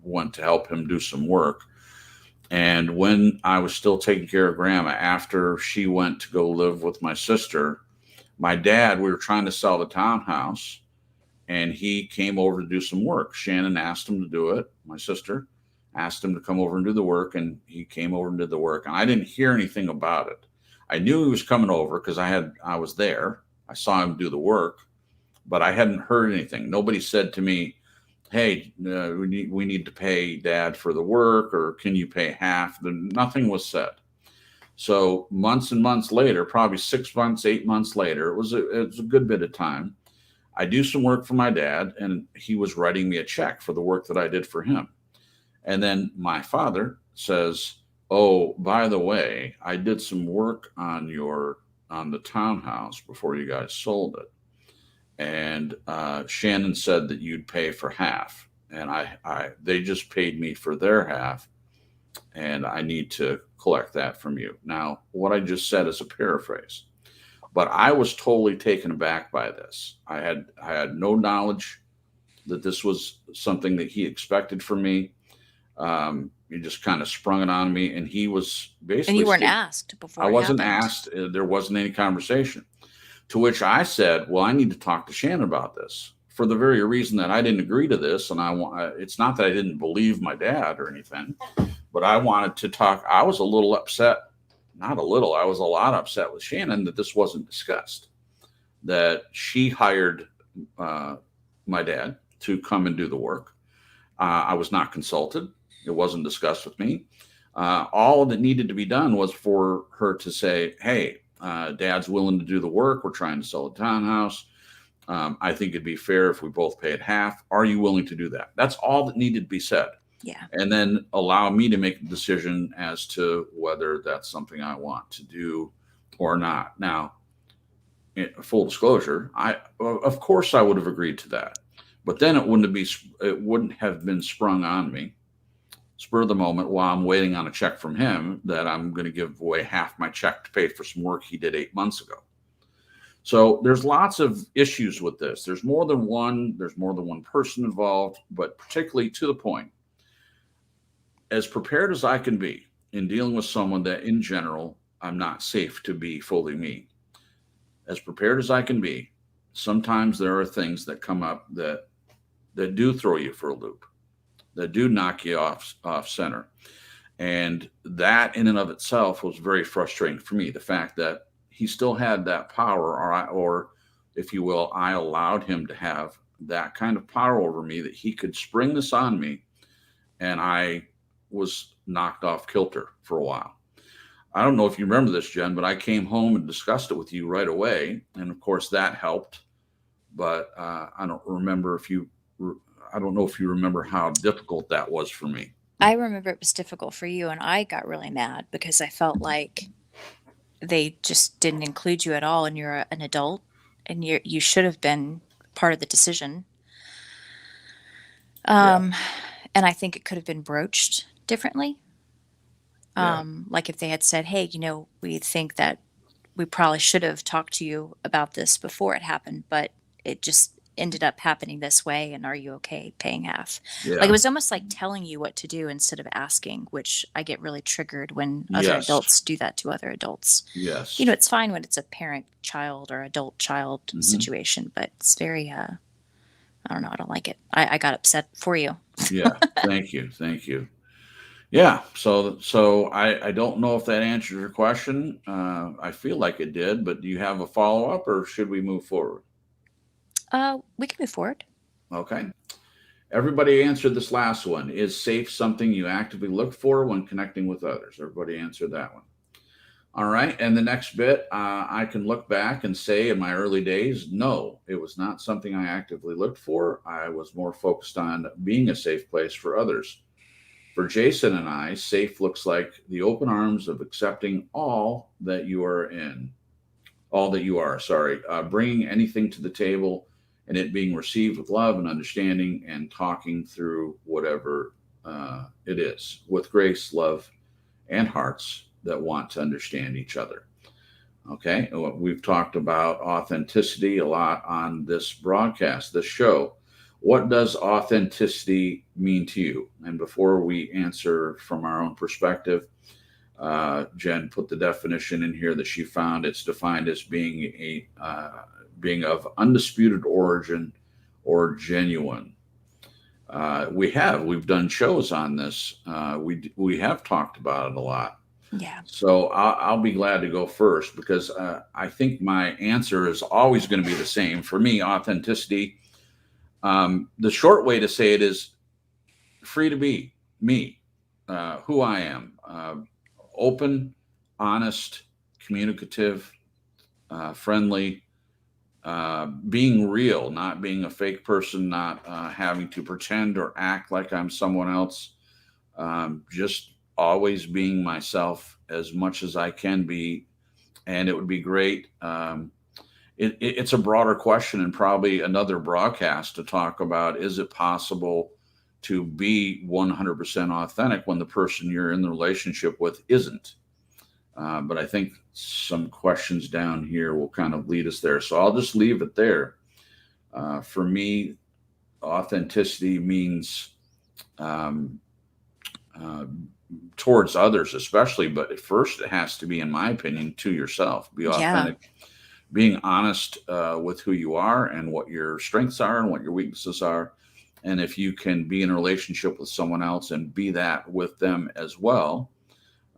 went to help him do some work. And when I was still taking care of grandma after she went to go live with my sister, my dad, we were trying to sell the townhouse and he came over to do some work. Shannon asked him to do it. My sister asked him to come over and do the work, and he came over and did the work. And I didn't hear anything about it. I knew he was coming over because I was there. I saw him do the work, but I hadn't heard anything. Nobody said to me, "Hey, we need to pay Dad for the work," or "Can you pay half?" Nothing was said. So months and months later, probably 6 months, 8 months later, it was a good bit of time. I do some work for my dad, and he was writing me a check for the work that I did for him. And then my father says, "Oh, by the way, I did some work on the townhouse before you guys sold it, and Shannon said that you'd pay for half, and they just paid me for their half, and I need to collect that from you." Now, what I just said is a paraphrase, but I was totally taken aback by this. I had no knowledge that this was something that he expected from me. He just kind of sprung it on me, and he was basically. And you weren't asked before. I wasn't happened. asked. There wasn't any conversation. To which I said, "Well, I need to talk to Shannon about this for the very reason that I didn't agree to this, and I want. It's not that I didn't believe my dad or anything, but I wanted to talk. I was a little upset. Not a little. I was a lot upset with Shannon that this wasn't discussed. That she hired my dad to come and do the work. I was not consulted. It wasn't discussed with me. All that needed to be done was for her to say, "Hey, Dad's willing to do the work. We're trying to sell a townhouse. I think it'd be fair if we both paid half. Are you willing to do that?" That's all that needed to be said. Yeah. And then allow me to make a decision as to whether that's something I want to do or not. Now, full disclosure, of course I would have agreed to that, but then it wouldn't have been sprung on me, spur of the moment, while I'm waiting on a check from him that I'm going to give away half my check to pay for some work he did 8 months ago. So there's lots of issues with this. There's more than one. There's more than one person involved, but particularly to the point, as prepared as I can be in dealing with someone that in general I'm not safe to be fully me, as prepared as I can be, sometimes there are things that come up that do throw you for a loop, that do knock you off center. And that in and of itself was very frustrating for me. The fact that he still had that power, or if you will, I allowed him to have that kind of power over me, that he could spring this on me, and I was knocked off kilter for a while. I don't know if you remember this, Jen, but I came home and discussed it with you right away, and of course that helped. But I don't remember if you. I don't know if you remember how difficult that was for me. I remember it was difficult for you, and I got really mad because I felt like they just didn't include you at all, and you're an adult, and you should have been part of the decision. Yeah, And I think it could have been broached differently. yeah, Like if they had said, "Hey, we think that we probably should have talked to you about this before it happened, but it just ended up happening this way. And are you okay paying half?" Like it yeah, was almost like telling you what to do instead of asking, which I get really triggered when other yes, adults do that to other adults. yes. It's fine when it's a parent child or adult child Hmm. situation, but it's very, I don't know, I don't like it. I got upset for you. Yeah. Thank you. Thank you. Yeah. So I don't know if that answers your question. I feel like it did, but do you have a follow up, or should we move forward? We can move forward. Okay. Everybody answered this last one. Is safe something you actively look for when connecting with others? Everybody answered that one. All right. And the next bit, I can look back and say in my early days, no, it was not something I actively looked for. I was more focused on being a safe place for others. For Jason and I, safe looks like the open arms of accepting all that you are, sorry, bringing anything to the table and it being received with love and understanding, and talking through whatever it is with grace, love, and hearts that want to understand each other. Okay, we've talked about authenticity a lot on this broadcast, this show. What does authenticity mean to you? And before we answer from our own perspective, Jen put the definition in here that she found. It's defined as being of undisputed origin or genuine. We've done shows on this. We have talked about it a lot. Yeah. So I'll be glad to go first, because I think my answer is always going to be the same. For me, authenticity, the short way to say it is free to be me, who I am, open, honest, communicative, friendly, being real, not being a fake person, not having to pretend or act like I'm someone else, just always being myself as much as I can be. And it would be great. It's a broader question, and probably another broadcast to talk about, is it possible to be 100% authentic when the person you're in the relationship with isn't? But I think some questions down here will kind of lead us there. So I'll just leave it there. For me, authenticity means um, uh, towards others, especially, but at first it has to be, in my opinion, to yourself. Be Yeah. authentic, being honest with who you are and what your strengths are and what your weaknesses are. And if you can be in a relationship with someone else and be that with them as well,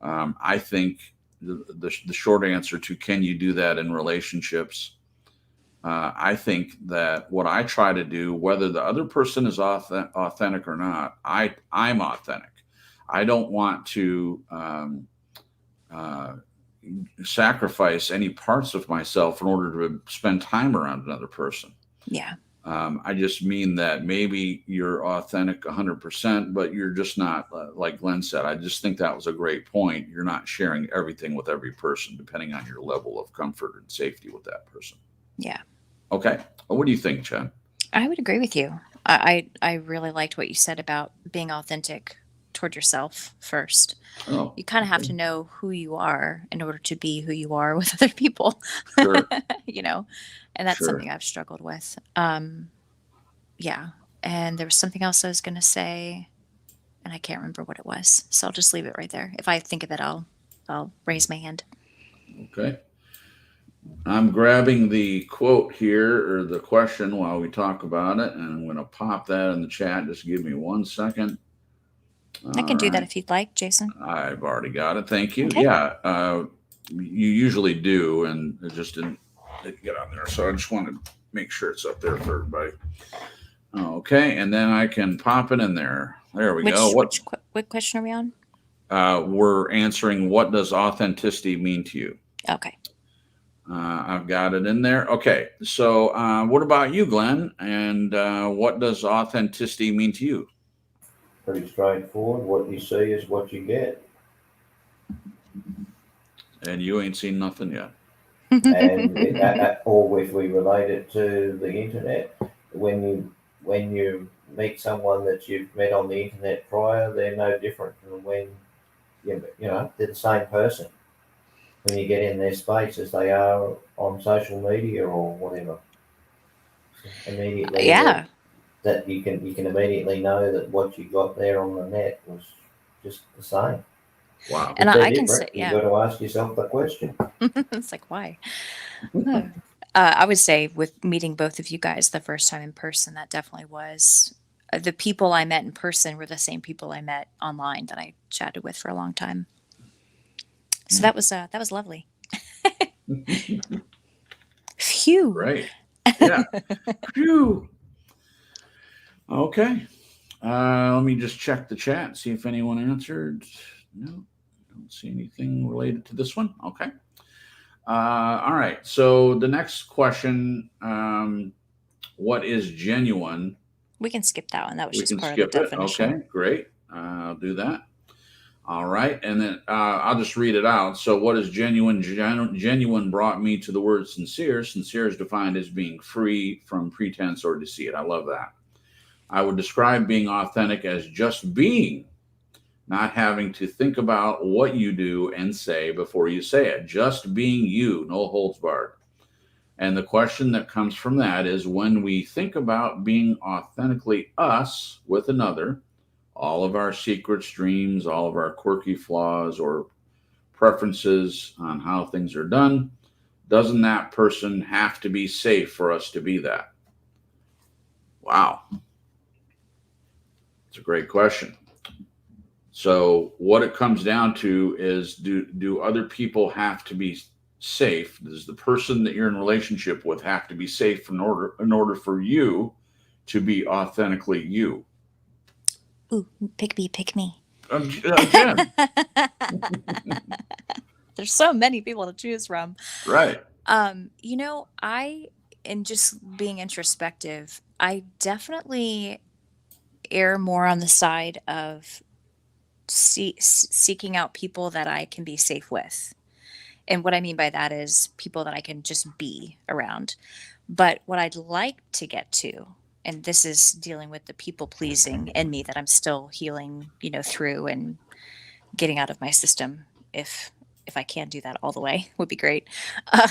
I think the short answer to can you do that in relationships? I think that what I try to do, whether the other person is authentic or not, I'm authentic. I don't want to uh, sacrifice any parts of myself in order to spend time around another person. Yeah. I just mean that maybe you're authentic 100%, but you're just not, like Glenn said. I just think that was a great point. You're not sharing everything with every person, depending on your level of comfort and safety with that person. Yeah. Okay. Well, what do you think, Jen? I would agree with you. I really liked what you said about being authentic toward yourself first. Oh, You kind of have okay. to know who you are in order to be who you are with other people, Sure, you know, and that's sure. something I've struggled with. Yeah. And there was something else I was going to say, and I can't remember what it was. So I'll just leave it right there. If I think of it, I'll raise my hand. Okay. I'm grabbing the quote here or the question while we talk about it, and I'm going to pop that in the chat. Just give me 1 second. I All can do that right. if you'd like, Jason. I've already got it. Thank you. Okay. Yeah. You usually do, and it just didn't get on there. So I just wanted to make sure it's up there for everybody. Okay. And then I can pop it in there. There we go. What question are we on? We're answering, what does authenticity mean to you? Okay. I've got it in there. Okay. So what about you, Glenn? And what does authenticity mean to you? Pretty straightforward. What you see is what you get. And you ain't seen nothing yet. And or if we relate it to the internet, when you meet someone that you've met on the internet prior, they're no different than when they're the same person when you get in their space as they are on social media or whatever. So immediately, Yeah. that you can immediately know that what you got there on the net was just the same. Wow. And If they're I can say, different, you've got to ask yourself the question. it's like, why? I would say with meeting both of you guys the first time in person, that definitely was the people I met in person were the same people I met online that I chatted with for a long time. So that was lovely. Phew. Right. Yeah. Phew. Okay. Let me just check the chat, see if anyone answered. No, don't see anything related to this one. Okay. All right. So the next question, what is genuine? We can skip that one. That was We just can part of the skip it. definition. Okay, great. I'll do that. All right. And then I'll just read it out. So what is genuine? Genuine brought me to the word sincere. Sincere is defined as being free from pretense or deceit. I love that. I would describe being authentic as just being, not having to think about what you do and say before you say it. Just being you, no holds barred. And the question that comes from that is, when we think about being authentically us with another, all of our secrets, dreams, all of our quirky flaws or preferences on how things are done, doesn't that person have to be safe for us to be that? Wow. It's a great question. So what it comes down to is, do other people have to be safe? Does the person that you're in relationship with have to be safe in order for you to be authentically you? Ooh, pick me. Again, There's so many people to choose from. right. I in just being introspective, I definitely err more on the side of seeking out people that I can be safe with. And what I mean by that is people that I can just be around. But what I'd like to get to, and this is dealing with the people pleasing in me that I'm still healing, through and getting out of my system. If I can do that all the way, would be great. Uh,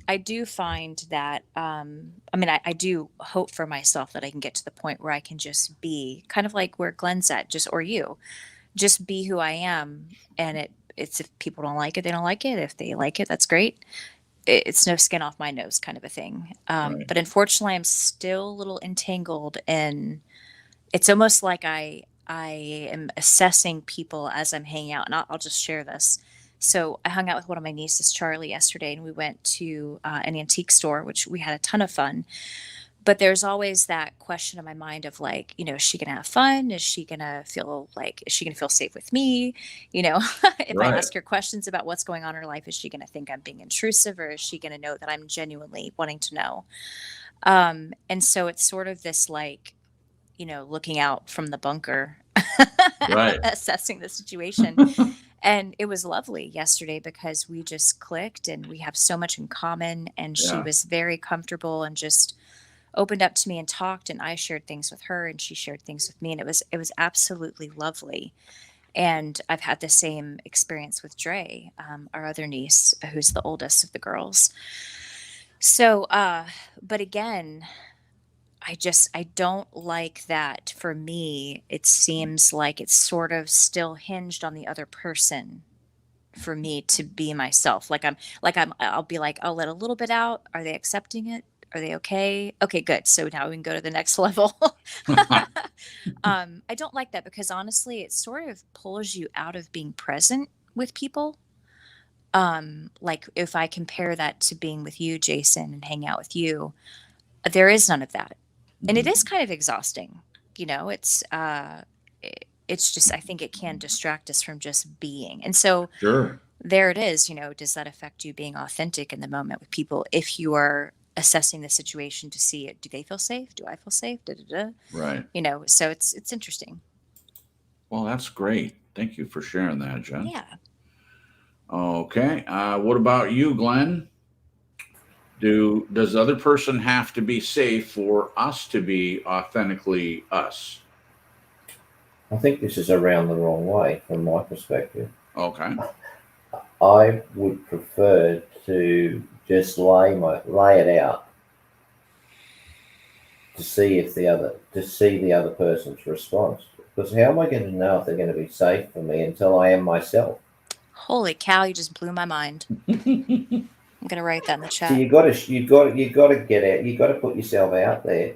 I do find that I do hope for myself that I can get to the point where I can just be kind of like where Glenn's at, or you, just be who I am, and it's if people don't like it, they don't like it. If they like it, that's great. It's no skin off my nose kind of a thing. Right. But unfortunately, I'm still a little entangled in. It's almost like I am assessing people as I'm hanging out, and I'll just share this. So I hung out with one of my nieces, Charlie, yesterday, and we went to an antique store, which we had a ton of fun. But there's always that question in my mind of like, is she gonna have fun? Is she gonna feel safe with me? If I Right. ask her questions about what's going on in her life, is she gonna think I'm being intrusive, or is she gonna know that I'm genuinely wanting to know? And so it's sort of this like, looking out from the bunker, Right. assessing the situation. And it was lovely yesterday because we just clicked and we have so much in common. And she Yeah. was very comfortable and just opened up to me and talked, and I shared things with her and she shared things with me, and it was absolutely lovely. And I've had the same experience with Dre, our other niece, who's the oldest of the girls. So, but again, I don't like that. For me, it seems like it's sort of still hinged on the other person for me to be myself. I'll be like, I'll let a little bit out. Are they accepting it? Are they okay? Okay, good. So now we can go to the next level. I don't like that because honestly, it sort of pulls you out of being present with people. Like if I compare that to being with you, Jason, and hang out with you, there is none of that. And it is kind of exhausting. It's just, I think it can distract us from just being. And so Sure. there it is. Does that affect you being authentic in the moment with people if you are assessing the situation to see it? Do they feel safe? Do I feel safe? Da, da, da. Right. So it's interesting. Well, that's great. Thank you for sharing that, Jen. Yeah. Okay. What about you, Glenn? Does the other person have to be safe for us to be authentically us? I think this is around the wrong way from my perspective. Okay. I would prefer to just lay it out to see the other person's response. Because how am I going to know if they're going to be safe for me until I am myself? Holy cow, you just blew my mind. I'm going to write that in the So chat. you got to get out. You got to put yourself out there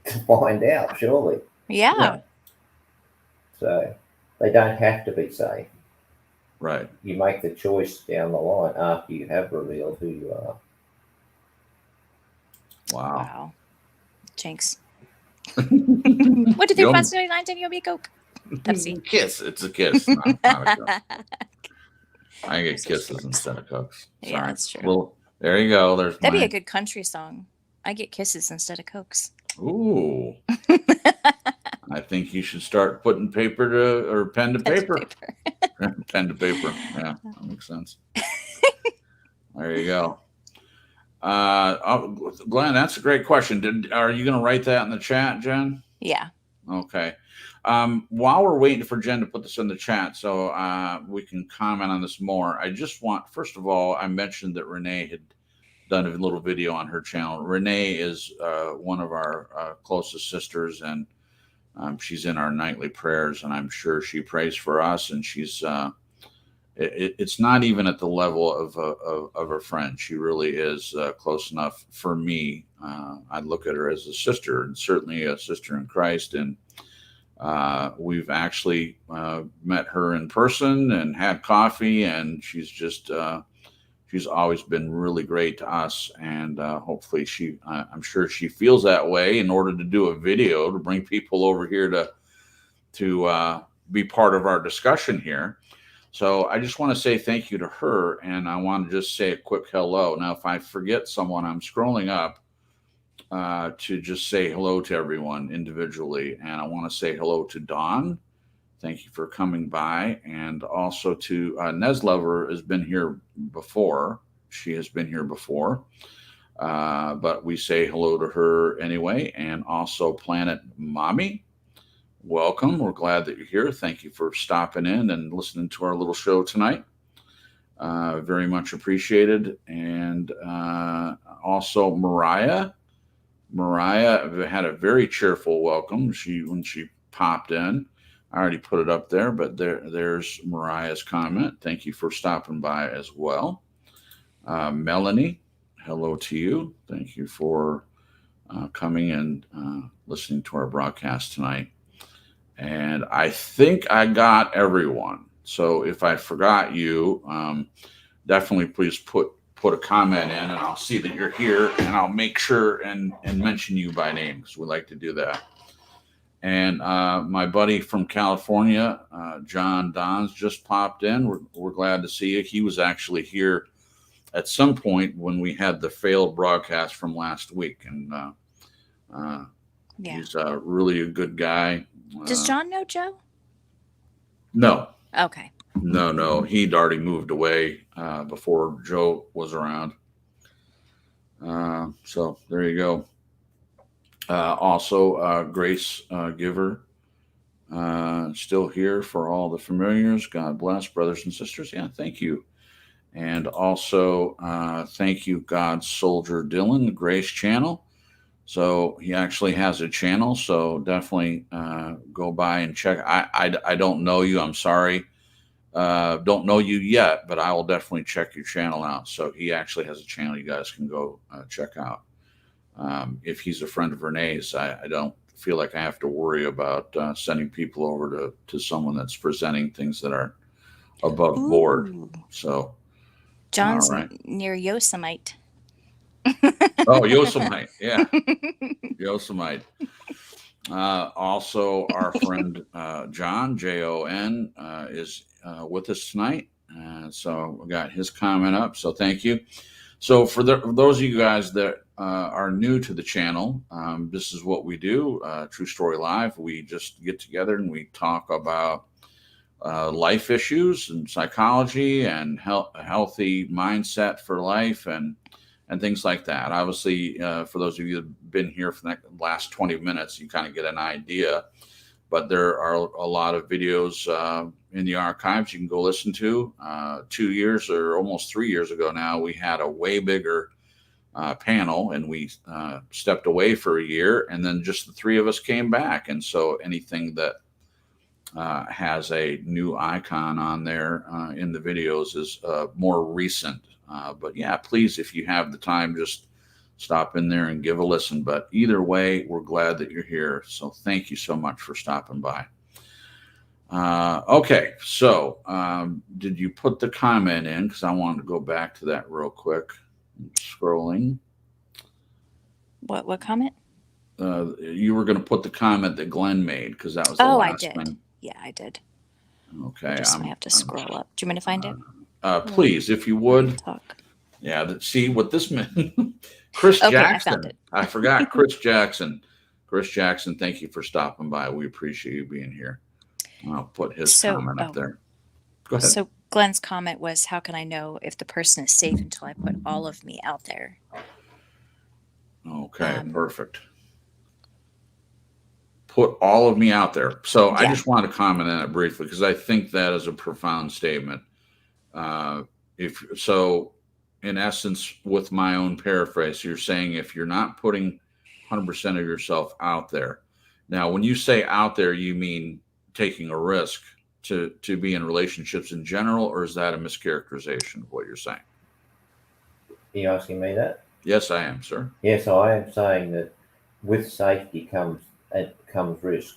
to find out. Surely. Yeah. So they don't have to be safe. Right. You make the choice down the line after you have revealed who you are. Wow. Jinx. What do you think about 19 you'll be a Coke? Pepsi. Kiss. It's a kiss. Not a Coke. I get kisses instead of Cokes. Sorry. Yeah, that's true. Well, there you go. That'd be a good country song. I get kisses instead of Cokes. Ooh. I think you should start putting pen to paper. Pen to paper. Yeah, that makes sense. There you go. Glenn, that's a great question. Are you going to write that in the chat, Jen? Yeah. Okay. While we're waiting for Jen to put this in the chat so we can comment on this more, I just want, first of all, I mentioned that Renee had done a little video on her channel. Renee is one of our closest sisters, and she's in our nightly prayers, and I'm sure she prays for us, and she's it's not even at the level of a friend. She really is close enough for me. I look at her as a sister, and certainly a sister in Christ, and we've actually met her in person and had coffee, and she's always been really great to us, and hopefully I'm sure she feels that way in order to do a video to bring people over here to be part of our discussion here. So I just want to say thank you to her, and I want to just say a quick hello. Now, if I forget someone, I'm scrolling up to just say hello to everyone individually, and I want to say hello to Dawn. Thank you for coming by, and also to Neslover has been here before. She has been here before, but we say hello to her anyway, and also Planet Mommy. Welcome. We're glad that you're here. Thank you for stopping in and listening to our little show tonight. Very much appreciated. And also Mariah. Mariah had a very cheerful welcome when she popped in. I already put it up there, but there's Mariah's comment. Thank you for stopping by as well. Melanie, hello to you. Thank you for coming and listening to our broadcast tonight. And I think I got everyone. So if I forgot you, definitely please put a comment in, and I'll see that you're here, and I'll make sure and mention you by name, because we like to do that. And my buddy from California, John Dons, just popped in. We're glad to see you. He was actually here at some point when we had the failed broadcast from last week, and he's really a good guy. Does John know Joe? No. Okay. No. He'd already moved away before Joe was around. So there you go. Also, Grace Giver, still here for all the familiars. God bless, brothers and sisters. Yeah, thank you. And also, thank you, God Soldier Dylan, the Grace channel. So he actually has a channel. So definitely go by and check. I don't know you. I'm sorry. Don't know you yet, but I will definitely check your channel out. So he actually has a channel you guys can go check out. If he's a friend of Renee's, I don't feel like I have to worry about sending people over to someone that's presenting things that are above board. Ooh. So, all John's right. near Yosemite. Oh, Yosemite. Yeah, Yosemite. Also, our friend John, Jon, is with us tonight. So we got his comment up. So thank you. So for those of you guys that are new to the channel, this is what we do, True Story Live. We just get together and we talk about life issues and psychology and a healthy mindset for life and things like that. Obviously, for those of you that have been here for the last 20 minutes, you kind of get an idea. But there are a lot of videos in the archives you can go listen to. 2 years or almost 3 years ago now, we had a way bigger panel and we stepped away for a year, and then just the three of us came back. And so anything that has a new icon on there in the videos is more recent. But yeah, please, if you have the time, just stop in there and give a listen. But either way, we're glad that you're here. So thank you so much for stopping by. Okay, so did you put the comment in? Because I wanted to go back to that real quick. Scrolling. What comment? You were going to put the comment that Glenn made because that was the I last did. thing. Yeah, I did. Okay, I just might have to scroll up. Do you want me to find it? Please, if you While we would. talk. Yeah, see what this meant. Chris Okay, Jackson. I found it. I forgot Chris Jackson. Chris Jackson, thank you for stopping by. We appreciate you being here. I'll put his comment up there. Go ahead. So Glenn's comment was, how can I know if the person is safe until I put all of me out there? Okay, perfect. Put all of me out there. So I just want to comment on it briefly because I think that is a profound statement. If so, in essence, with my own paraphrase, you're saying if you're not putting 100% of yourself out there. Now, when you say out there, you mean taking a risk to be in relationships in general, or is that a mischaracterization of what you're saying? Are you asking me that? Yes, I am, sir. Yes, I am saying that with safety comes risk.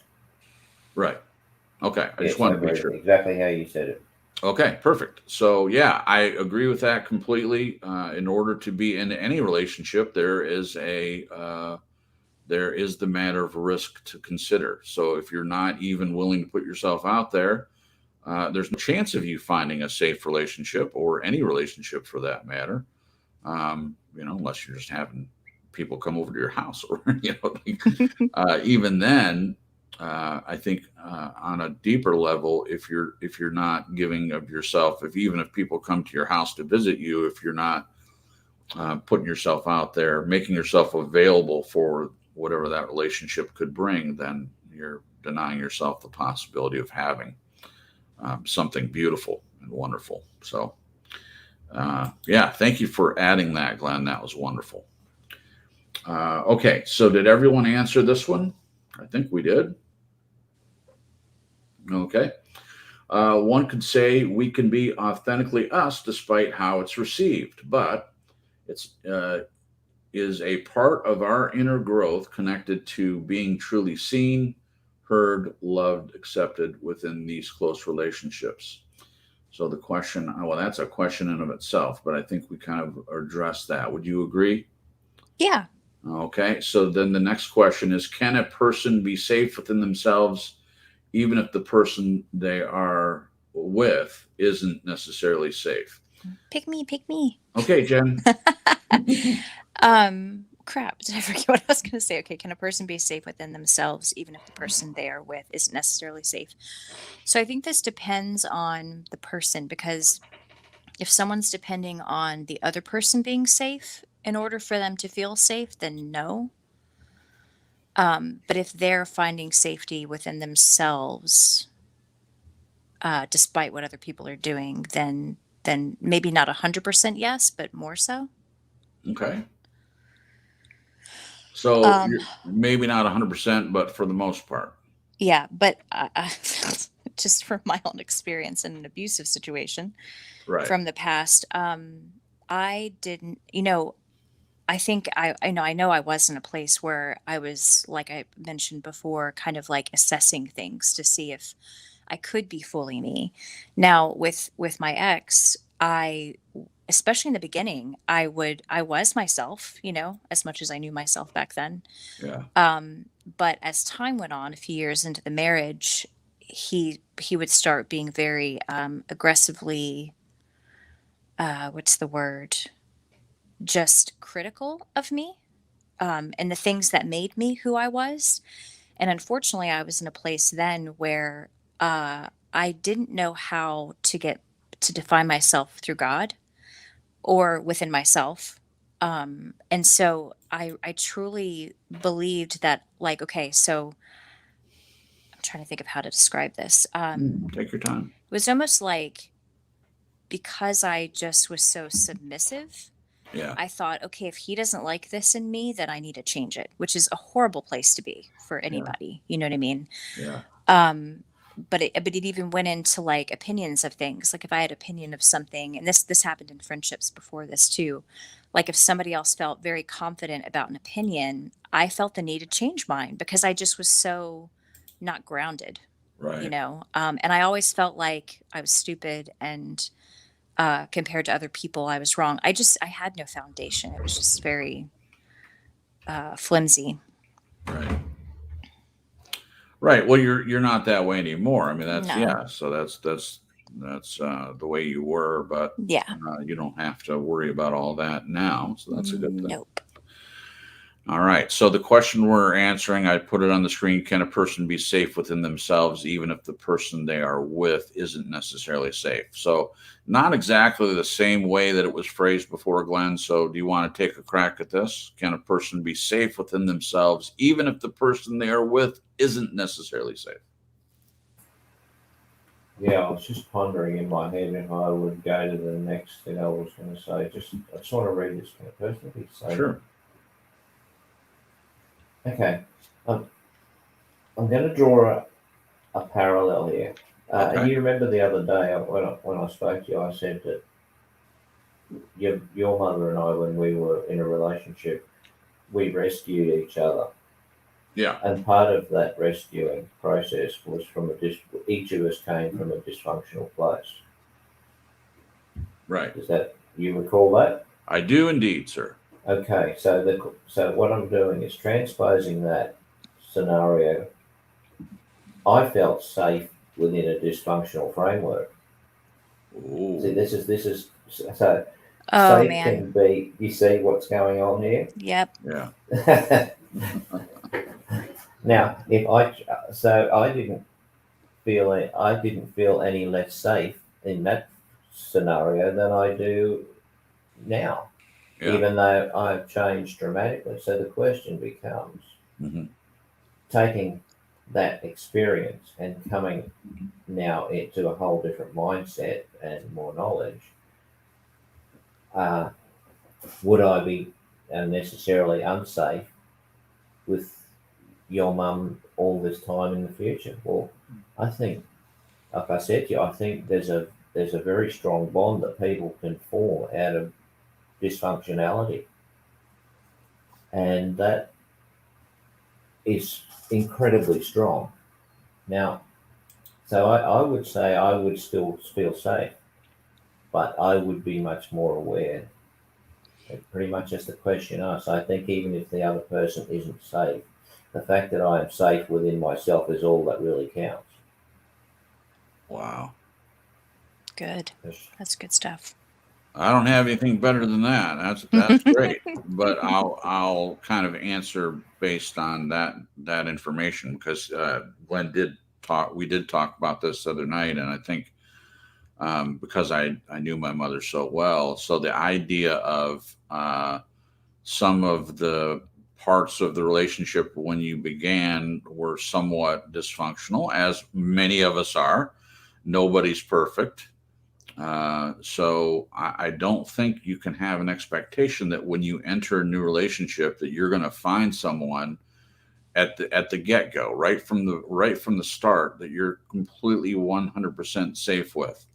Right. Okay. I just wanted to be sure. Exactly how you said it. Okay, perfect. So yeah, I agree with that completely. In order to be in any relationship, there is the matter of risk to consider. So if you're not even willing to put yourself out there, there's no chance of you finding a safe relationship or any relationship for that matter. Unless you're just having people come over to your house or even then. I think on a deeper level, if you're not giving of yourself, even if people come to your house to visit you, if you're not putting yourself out there, making yourself available for whatever that relationship could bring, then you're denying yourself the possibility of having something beautiful and wonderful. So, thank you for adding that, Glenn. That was wonderful. Okay, so did everyone answer this one? I think we did. Okay. One could say we can be authentically us despite how it's received, but it's is a part of our inner growth connected to being truly seen, heard, loved, accepted within these close relationships. So the question, well, that's a question in of itself, but I think we kind of addressed that. Would you agree? Yeah. Okay. So then the next question is, can a person be safe within themselves even if the person they are with isn't necessarily safe? Pick me. Okay, Jen. Crap. Did I forget what I was going to say? Okay. Can a person be safe within themselves, even if the person they are with isn't necessarily safe? So I think this depends on the person, because if someone's depending on the other person being safe in order for them to feel safe, then no. But if they're finding safety within themselves, despite what other people are doing, then maybe not 100% yes, but more so. Okay. So Um, you're maybe not 100%, but for the most part. yeah, but just from my own experience in an abusive situation Right. from the past, I didn't, I think I know I was in a place where I was, like I mentioned before, kind of like assessing things to see if I could be fully me. Now with my ex, especially in the beginning, I was myself, as much as I knew myself back then. Yeah. But as time went on, a few years into the marriage, he would start being very aggressively, what's the word? Just critical of me, and the things that made me who I was. And unfortunately, I was in a place then where I didn't know how to define myself through God or within myself. And so I truly believed that, like, okay, so I'm trying to think of how to describe this. Take your time. It was almost like, because I just was so submissive, Yeah. I thought, okay, if he doesn't like this in me, then I need to change it, which is a horrible place to be for Yeah. anybody. You know what I mean? Yeah. Um, but it even went into like opinions of things. Like if I had opinion of something, and this happened in friendships before this too. Like if somebody else felt very confident about an opinion, I felt the need to change mine because I just was so not grounded, Right. and I always felt like I was stupid, and compared to other people, I was wrong. I had no foundation. It was just very flimsy. Right. Right. Well, you're not that way anymore. I mean, that's No. yeah. So that's the way you were, but Yeah. you don't have to worry about all that now. So that's a good thing. Nope. All right. So the question we're answering, I put it on the screen. Can a person be safe within themselves, even if the person they are with isn't necessarily safe? So not exactly the same way that it was phrased before, Glenn. So do you want to take a crack at this? Can a person be safe within themselves, even if the person they are with isn't necessarily safe? Yeah, I was just pondering in my head if I would go to the next thing I was going to say. I just want to read this. Can a person be safe? Sure. Okay. Um, I'm going to draw a parallel here. Okay. You remember the other day when I spoke to you, I said that your mother and I, when we were in a relationship, we rescued each other. Yeah. And part of that rescuing process was each of us came from a dysfunctional place. Right. Does that you recall that? I do indeed, sir. Okay, so what I'm doing is transposing that scenario. I felt safe within a dysfunctional framework. See, Ooh. this is so Oh safe man. can be. You see what's going on here? Yep. Yeah. Now, if I so I didn't feel any less safe in that scenario than I do now, Yeah. even though I've changed dramatically. So the question becomes, Hmm. taking that experience and coming now into a whole different mindset and more knowledge, uh, would I be necessarily unsafe with your mum all this time in the future? Well, I think, like I said to you, I think there's a very strong bond that people can form out of dysfunctionality, and that is incredibly strong. Now, so I would say I would still feel safe, but I would be much more aware. Pretty much as the question asks, I think even if the other person isn't safe, the fact that I am safe within myself is all that really counts. Wow. Good. Yes. That's good stuff. I don't have anything better than that. That's great. But I'll kind of answer based on that information because Glenn did talk. We did talk about this the other night, and I think because I knew my mother so well, so the idea of some of the parts of the relationship when you began were somewhat dysfunctional, as many of us are. Nobody's perfect. So I don't think you can have an expectation that when you enter a new relationship that you're going to find someone at the get-go, right from the start, that you're completely 100% safe with.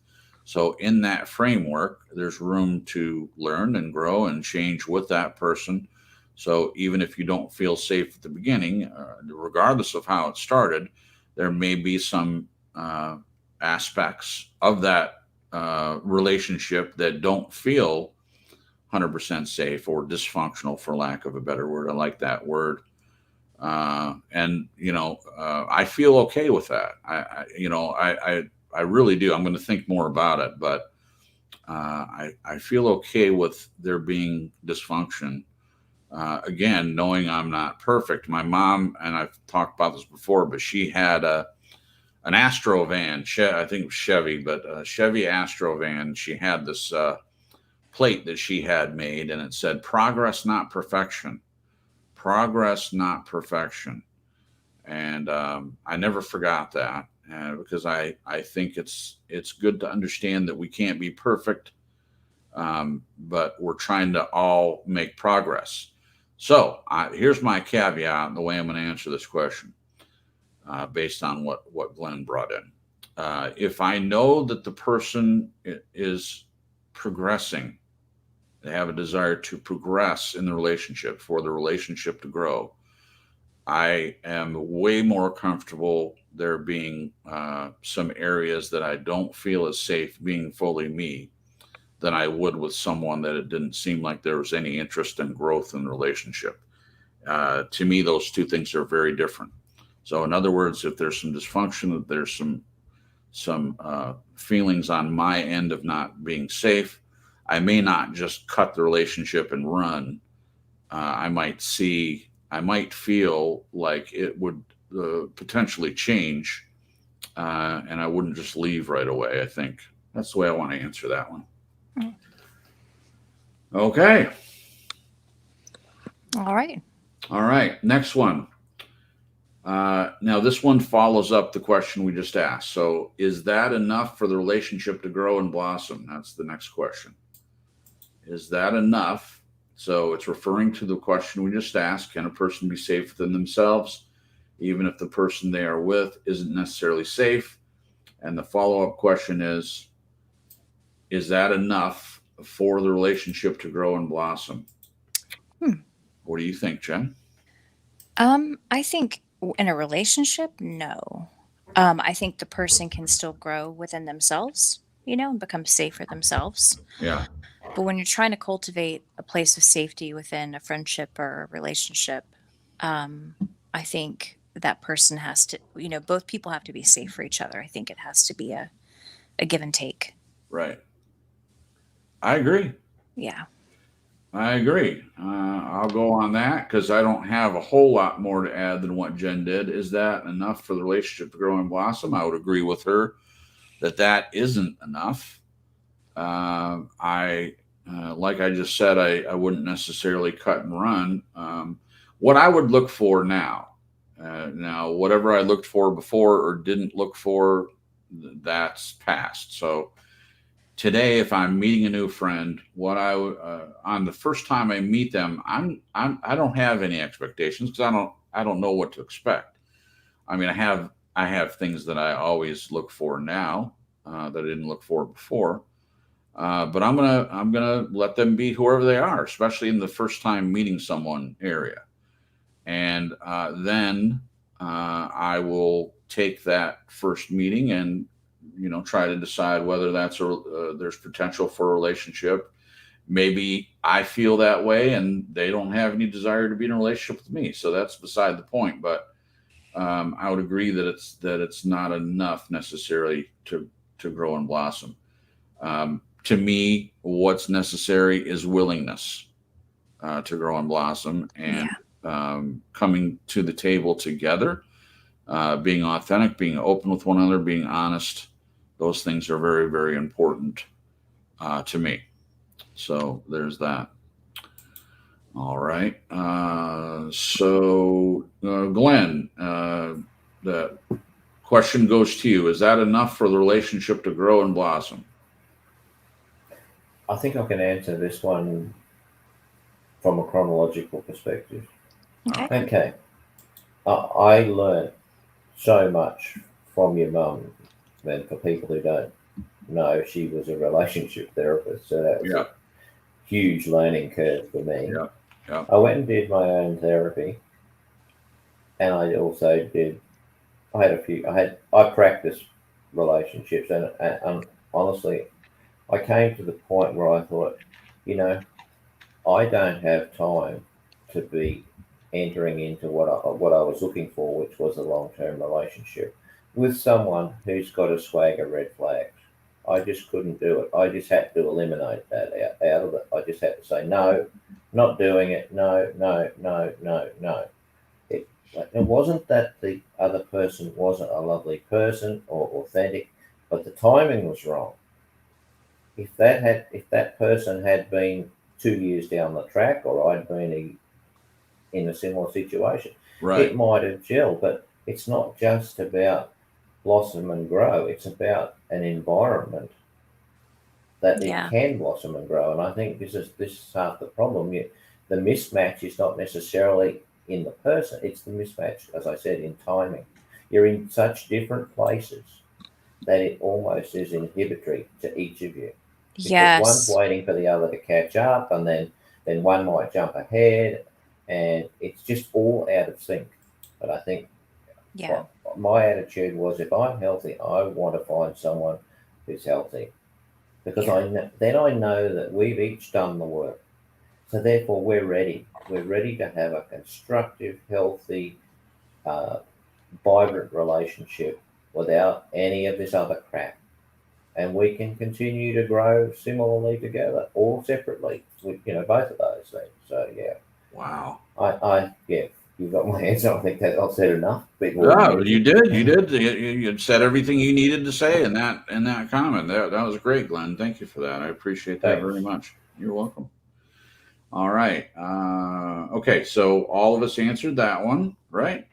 So in that framework, there's room to learn and grow and change with that person. So even if you don't feel safe at the beginning, regardless of how it started, there may be some aspects of that relationship that don't feel 100% safe or dysfunctional, for lack of a better word. I like that word. And I feel okay with that. I really do. I'm going to think more about it, but I feel okay with there being dysfunction. Again, knowing I'm not perfect. My mom, and I've talked about this before, but she had an Astro van. I think it was Chevy, but a Chevy Astro van. She had this plate that she had made, and it said "Progress, not perfection." Progress, not perfection. And I never forgot that, because I think it's good to understand that we can't be perfect, but we're trying to all make progress. So here's my caveat and the way I'm going to answer this question, based on what Glenn brought in. If I know that the person is progressing, they have a desire to progress in the relationship, for the relationship to grow, I am way more comfortable there being some areas that I don't feel as safe being fully me than I would with someone that it didn't seem like there was any interest in growth in the relationship. To me, those two things are very different. So in other words, if there's some dysfunction, if there's some feelings on my end of not being safe, I may not just cut the relationship and run. I might feel like it would potentially change, and I wouldn't just leave right away. I think that's the way I want to answer that one. Okay. All right. All right. Next one. Now, this one follows up the question we just asked. So, is that enough for the relationship to grow and blossom? That's the next question. Is that enough? So, it's referring to the question we just asked. Can a person be safe within themselves, even if the person they are with isn't necessarily safe? And the follow-up question is that enough for the relationship to grow and blossom? What do you think, Jen? I think in a relationship, no. I think the person can still grow within themselves, and become safe for themselves. Yeah. But when you're trying to cultivate a place of safety within a friendship or a relationship, I think that person has to, both people have to be safe for each other. I think it has to be a give and take. Right. I agree. Yeah. I agree. I'll go on that because I don't have a whole lot more to add than what Jen did. Is that enough for the relationship to grow and blossom? I would agree with her that isn't enough. Like I just said, I wouldn't necessarily cut and run. What I would look for now, whatever I looked for before or didn't look for, that's past. So today, if I'm meeting a new friend, on the first time I meet them, I don't have any expectations because I don't know what to expect. I mean, I have things that I always look for now that I didn't look for before. But I'm gonna let them be whoever they are, especially in the first time meeting someone area, and then I will take that first meeting and try to decide whether there's potential for a relationship. Maybe I feel that way and they don't have any desire to be in a relationship with me, so that's beside the point. But I would agree that it's not enough necessarily to grow and blossom. To me, what's necessary is willingness to grow and blossom, and coming to the table together, being authentic, being open with one another, being honest. Those things are very, very important to me. So there's that. All right. Glenn, the question goes to you. Is that enough for the relationship to grow and blossom? I think I can answer this one from a chronological perspective. All Okay. right. Okay, I learned so much from your mum. And for people who don't know, she was a relationship therapist, so that was Yeah. a huge learning curve for me. Yeah. Yeah. I went and did my own therapy, and I also did. I had a few. I practiced relationships, and honestly, I came to the point where I thought, you know, I don't have time to be entering into what I was looking for, which was a long term relationship with someone who's got a swag of red flags. I just couldn't do it. I just had to eliminate that out of it. I just had to say no, not doing it. No, no, no, no, no. It wasn't that the other person wasn't a lovely person or authentic, but the timing was wrong. If that person had been 2 years down the track, or I'd been in a similar situation, it Right. might have gelled. But it's not just about blossom and grow. It's about an environment that it Yeah. can blossom and grow. And I think this is half the problem. The mismatch is not necessarily in the person; it's the mismatch, as I said, in timing. You're in such different places that it almost is inhibitory to each of you, because one's Yes. waiting for the other to catch up, and then one might jump ahead, and it's just all out of sync. But I think Yeah. what my attitude was, if I'm healthy, I want to find someone who's healthy, because Yeah. then I know that we've each done the work, so therefore we're ready. We're ready to have a constructive, healthy, uh, vibrant relationship without any of this other crap, and we can continue to grow similarly together or separately with both of those things. So yeah, Wow. yeah, you've got my answer. I think that I've said enough, a bit more than Yeah, you usual. did. You did. You said everything you needed to say in that comment. That was great, Glenn. Thank you for that. I appreciate that Thanks. very much. You're welcome. All right. Okay. So all of us answered that one, right?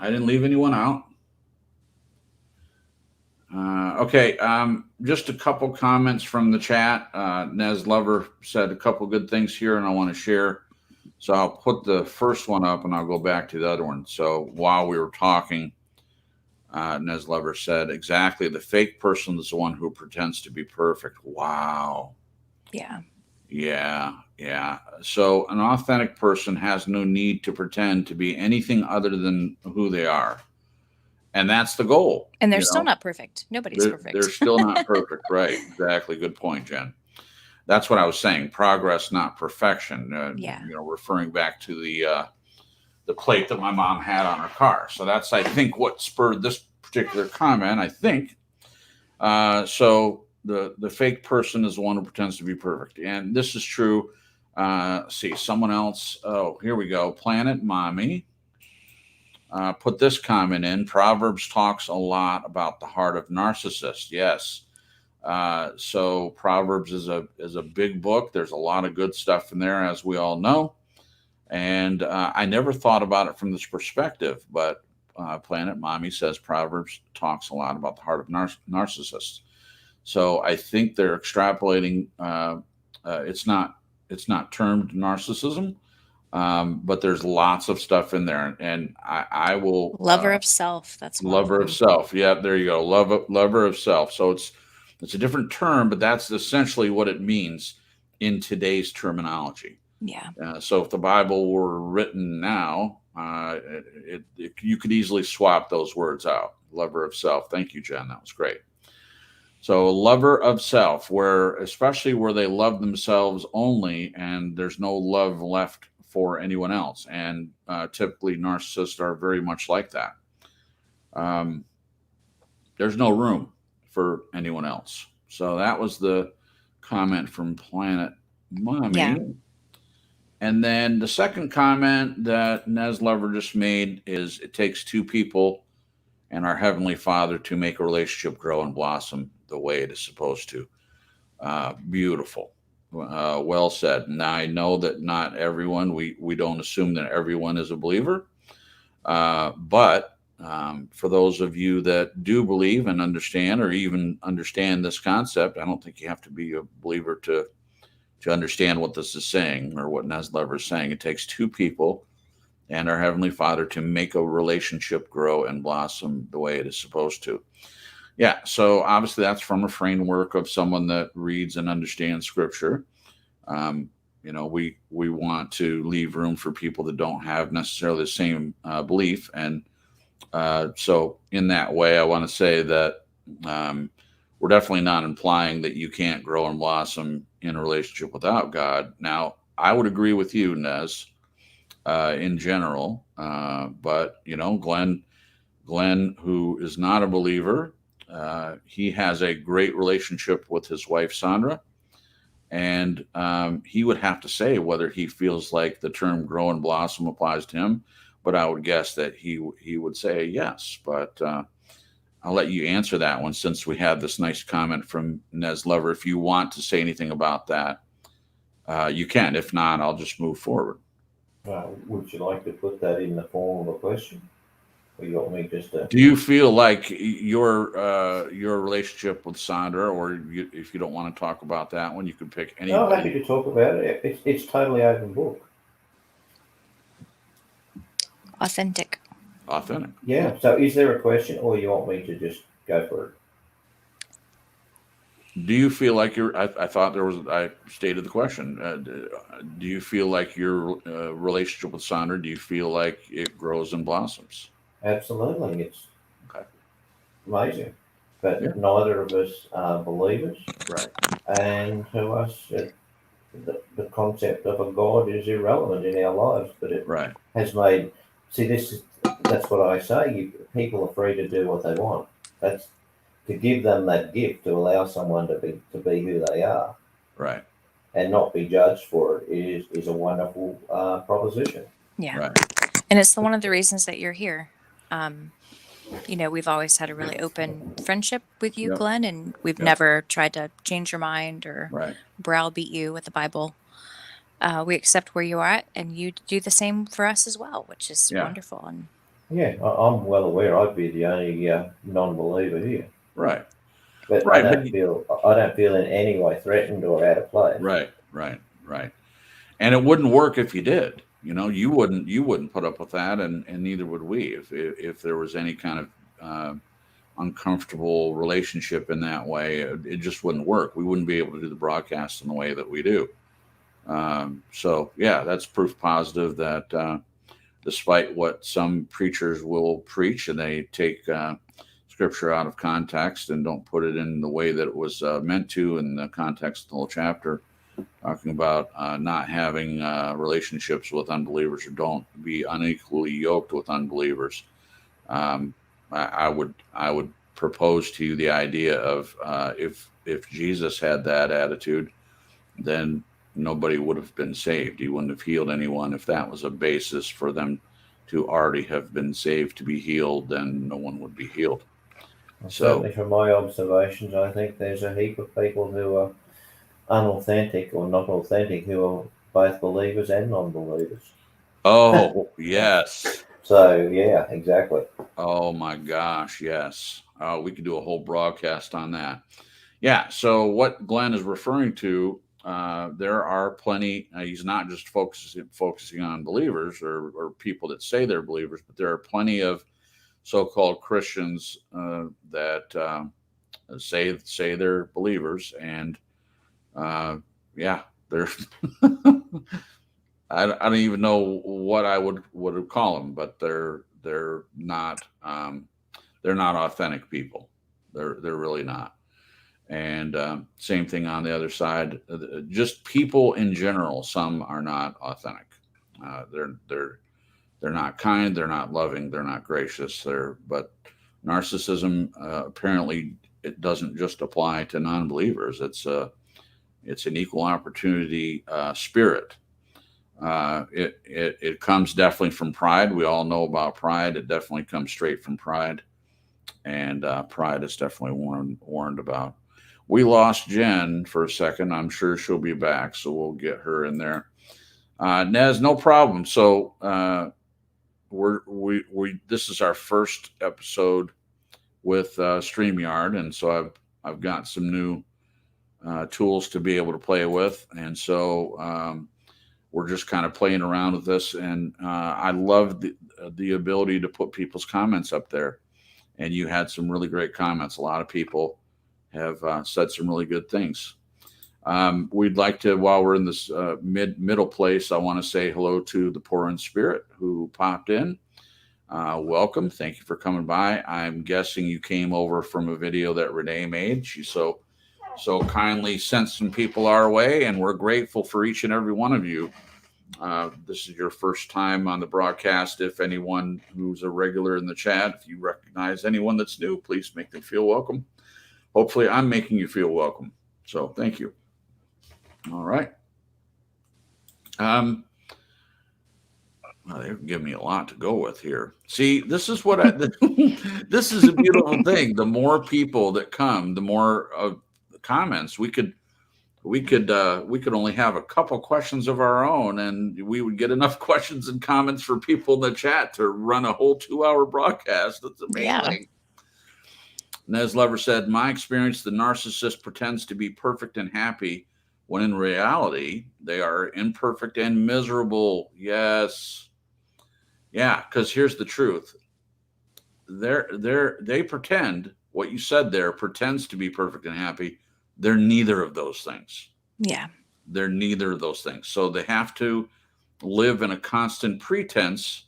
I didn't leave anyone out. Okay. Just a couple comments from the chat. Nez Lover said a couple good things here, and I want to share. So I'll put the first one up, and I'll go back to the other one. So while we were talking, Nez Lover said, exactly. The fake person is the one who pretends to be perfect. Wow. Yeah. Yeah. Yeah. So an authentic person has no need to pretend to be anything other than who they are. And that's the goal. And they're You still know, not perfect. Nobody's they're perfect. still not perfect. Right. Exactly. Good point, Jen. That's what I was saying. Progress, not perfection. Yeah. Referring back to the plate that my mom had on her car. So that's, I think, what spurred this particular comment. I think so the fake person is the one who pretends to be perfect, and this is true. See someone else. Oh, here we go. Planet Mommy put this comment in. Proverbs talks a lot about the heart of narcissists. Yes. So Proverbs is a big book. There's a lot of good stuff in there, as we all know. And I never thought about it from this perspective, but Planet Mommy says Proverbs talks a lot about the heart of narcissists. So I think they're extrapolating. It's not termed narcissism, but there's lots of stuff in there, and I will Lover of self. That's one of lover of them. self. Yeah, there you go. Lover of self. So it's a different term, but that's essentially what it means in today's terminology. Yeah. So if the Bible were written now, you could easily swap those words out. Lover of self. Thank you, Jen. That was great. So lover of self, where especially where they love themselves only, and there's no love left for anyone else. And typically, narcissists are very much like that. Um, there's no room for anyone else. So that was the comment from Planet Yeah. Mommy. And then the second comment that Nez Lover just made is it takes two people and our Heavenly Father to make a relationship grow and blossom the way it is supposed to. Beautiful. Well said. Now I know that not everyone. We don't assume that everyone is a believer, but for those of you that do believe and understand, or even understand this concept, I don't think you have to be a believer to understand what this is saying or what Neslever is saying. It takes two people and our Heavenly Father to make a relationship grow and blossom the way it is supposed to. Yeah, so obviously that's from a framework of someone that reads and understands Scripture. Um, we want to leave room for people that don't have necessarily the same belief, and so in that way, I want to say that we're definitely not implying that you can't grow and blossom in a relationship without God. Now, I would agree with you, Nez, in general, but Glenn, who is not a believer, he has a great relationship with his wife, Sandra. And he would have to say whether he feels like the term grow and blossom applies to him. But I would guess that he would say yes. But I'll let you answer that one since we had this nice comment from Neslever. If you want to say anything about that, you can. If not, I'll just move forward. Would you like to put that in the form of a question? Or you want me just to... Do you feel like your relationship with Sandra, or if you don't want to talk about that one, you could pick any? No, I'm happy to talk about it. It's totally open book. Authentic. Yeah. So is there a question, or you want me to just go for it? Do you feel like I thought I stated the question. Do you feel like your relationship with Sandra, do you feel like it grows and blossoms? Absolutely. It's Okay. amazing. But Yeah. neither of us are believers. Right. And to us, the concept of a God is irrelevant in our lives. But it Right. has made... See, that's what I say. People are free to do what they want. That's to give them that gift, to allow someone to be who they are. Right. And not be judged for it is a wonderful proposition. Yeah. Right. And it's one of the reasons that you're here. We've always had a really open friendship with you, Yep. Glenn, and we've Yep. never tried to change your mind or Right. browbeat you with the Bible. We accept where you are at, and you do the same for us as well, which is wonderful. And yeah, I'm well aware I'd be the only non-believer here. Right. But Right. I don't feel in any way threatened or out of place. Right. And it wouldn't work if you did. You wouldn't put up with that, and neither would we if there was any kind of uncomfortable relationship in that way. It just wouldn't work. We wouldn't be able to do the broadcast in the way that we do. So yeah, that's proof positive that despite what some preachers will preach, and they take Scripture out of context and don't put it in the way that it was meant to in the context of the whole chapter, talking about not having relationships with unbelievers, or don't be unequally yoked with unbelievers. I would propose to you the idea of if Jesus had that attitude, then nobody would have been saved. He wouldn't have healed anyone. If that was a basis for them to already have been saved to be healed, then no one would be healed. Certainly from my observations, I think there's a heap of people who are unauthentic or not authentic who are both believers and non-believers. Oh, yes. So, yeah, exactly. Oh, my gosh, yes. We could do a whole broadcast on that. Yeah, so what Glenn is referring to, there are plenty, he's not just focusing on believers or people that say they're believers, but there are plenty of so-called Christians that say they're believers, and they're I don't even know what I would call them, but they're not authentic people. They're really not. And same thing on the other side. Just people in general, some are not authentic. They're not kind. They're not loving. They're not gracious. But narcissism apparently it doesn't just apply to non-believers. It's an equal opportunity spirit. It comes definitely from pride. We all know about pride. It definitely comes straight from pride, and pride is definitely warned about. We lost Jen for a second. I'm sure she'll be back, so we'll get her in there. Nez, no problem. So we this is our first episode with StreamYard, and so I've got some new tools to be able to play with, and so we're just kind of playing around with this, and I love the ability to put people's comments up there. And you had some really great comments. A lot of people have said some really good things. We'd like to, while we're in this middle place, I want to say hello to the Poor in Spirit who popped in. Welcome. Thank you for coming by. I'm guessing you came over from a video that Renee made. She so kindly sent some people our way, and we're grateful for each and every one of you. This is your first time on the broadcast. If anyone who's a regular in the chat, if you recognize anyone that's new, please make them feel welcome. Hopefully I'm making you feel welcome. So thank you. All right. Well, they've given me a lot to go with here. See, this is what this is a beautiful thing. The more people that come, the more comments we could only have a couple questions of our own, and we would get enough questions and comments for people in the chat to run a whole 2-hour broadcast. That's amazing. Yeah. Nez Lever said, my experience, the narcissist pretends to be perfect and happy when in reality they are imperfect and miserable. Yes. Yeah, because here's the truth. They pretend, what you said there pretends to be perfect and happy. They're neither of those things. Yeah. They're neither of those things. So they have to live in a constant pretense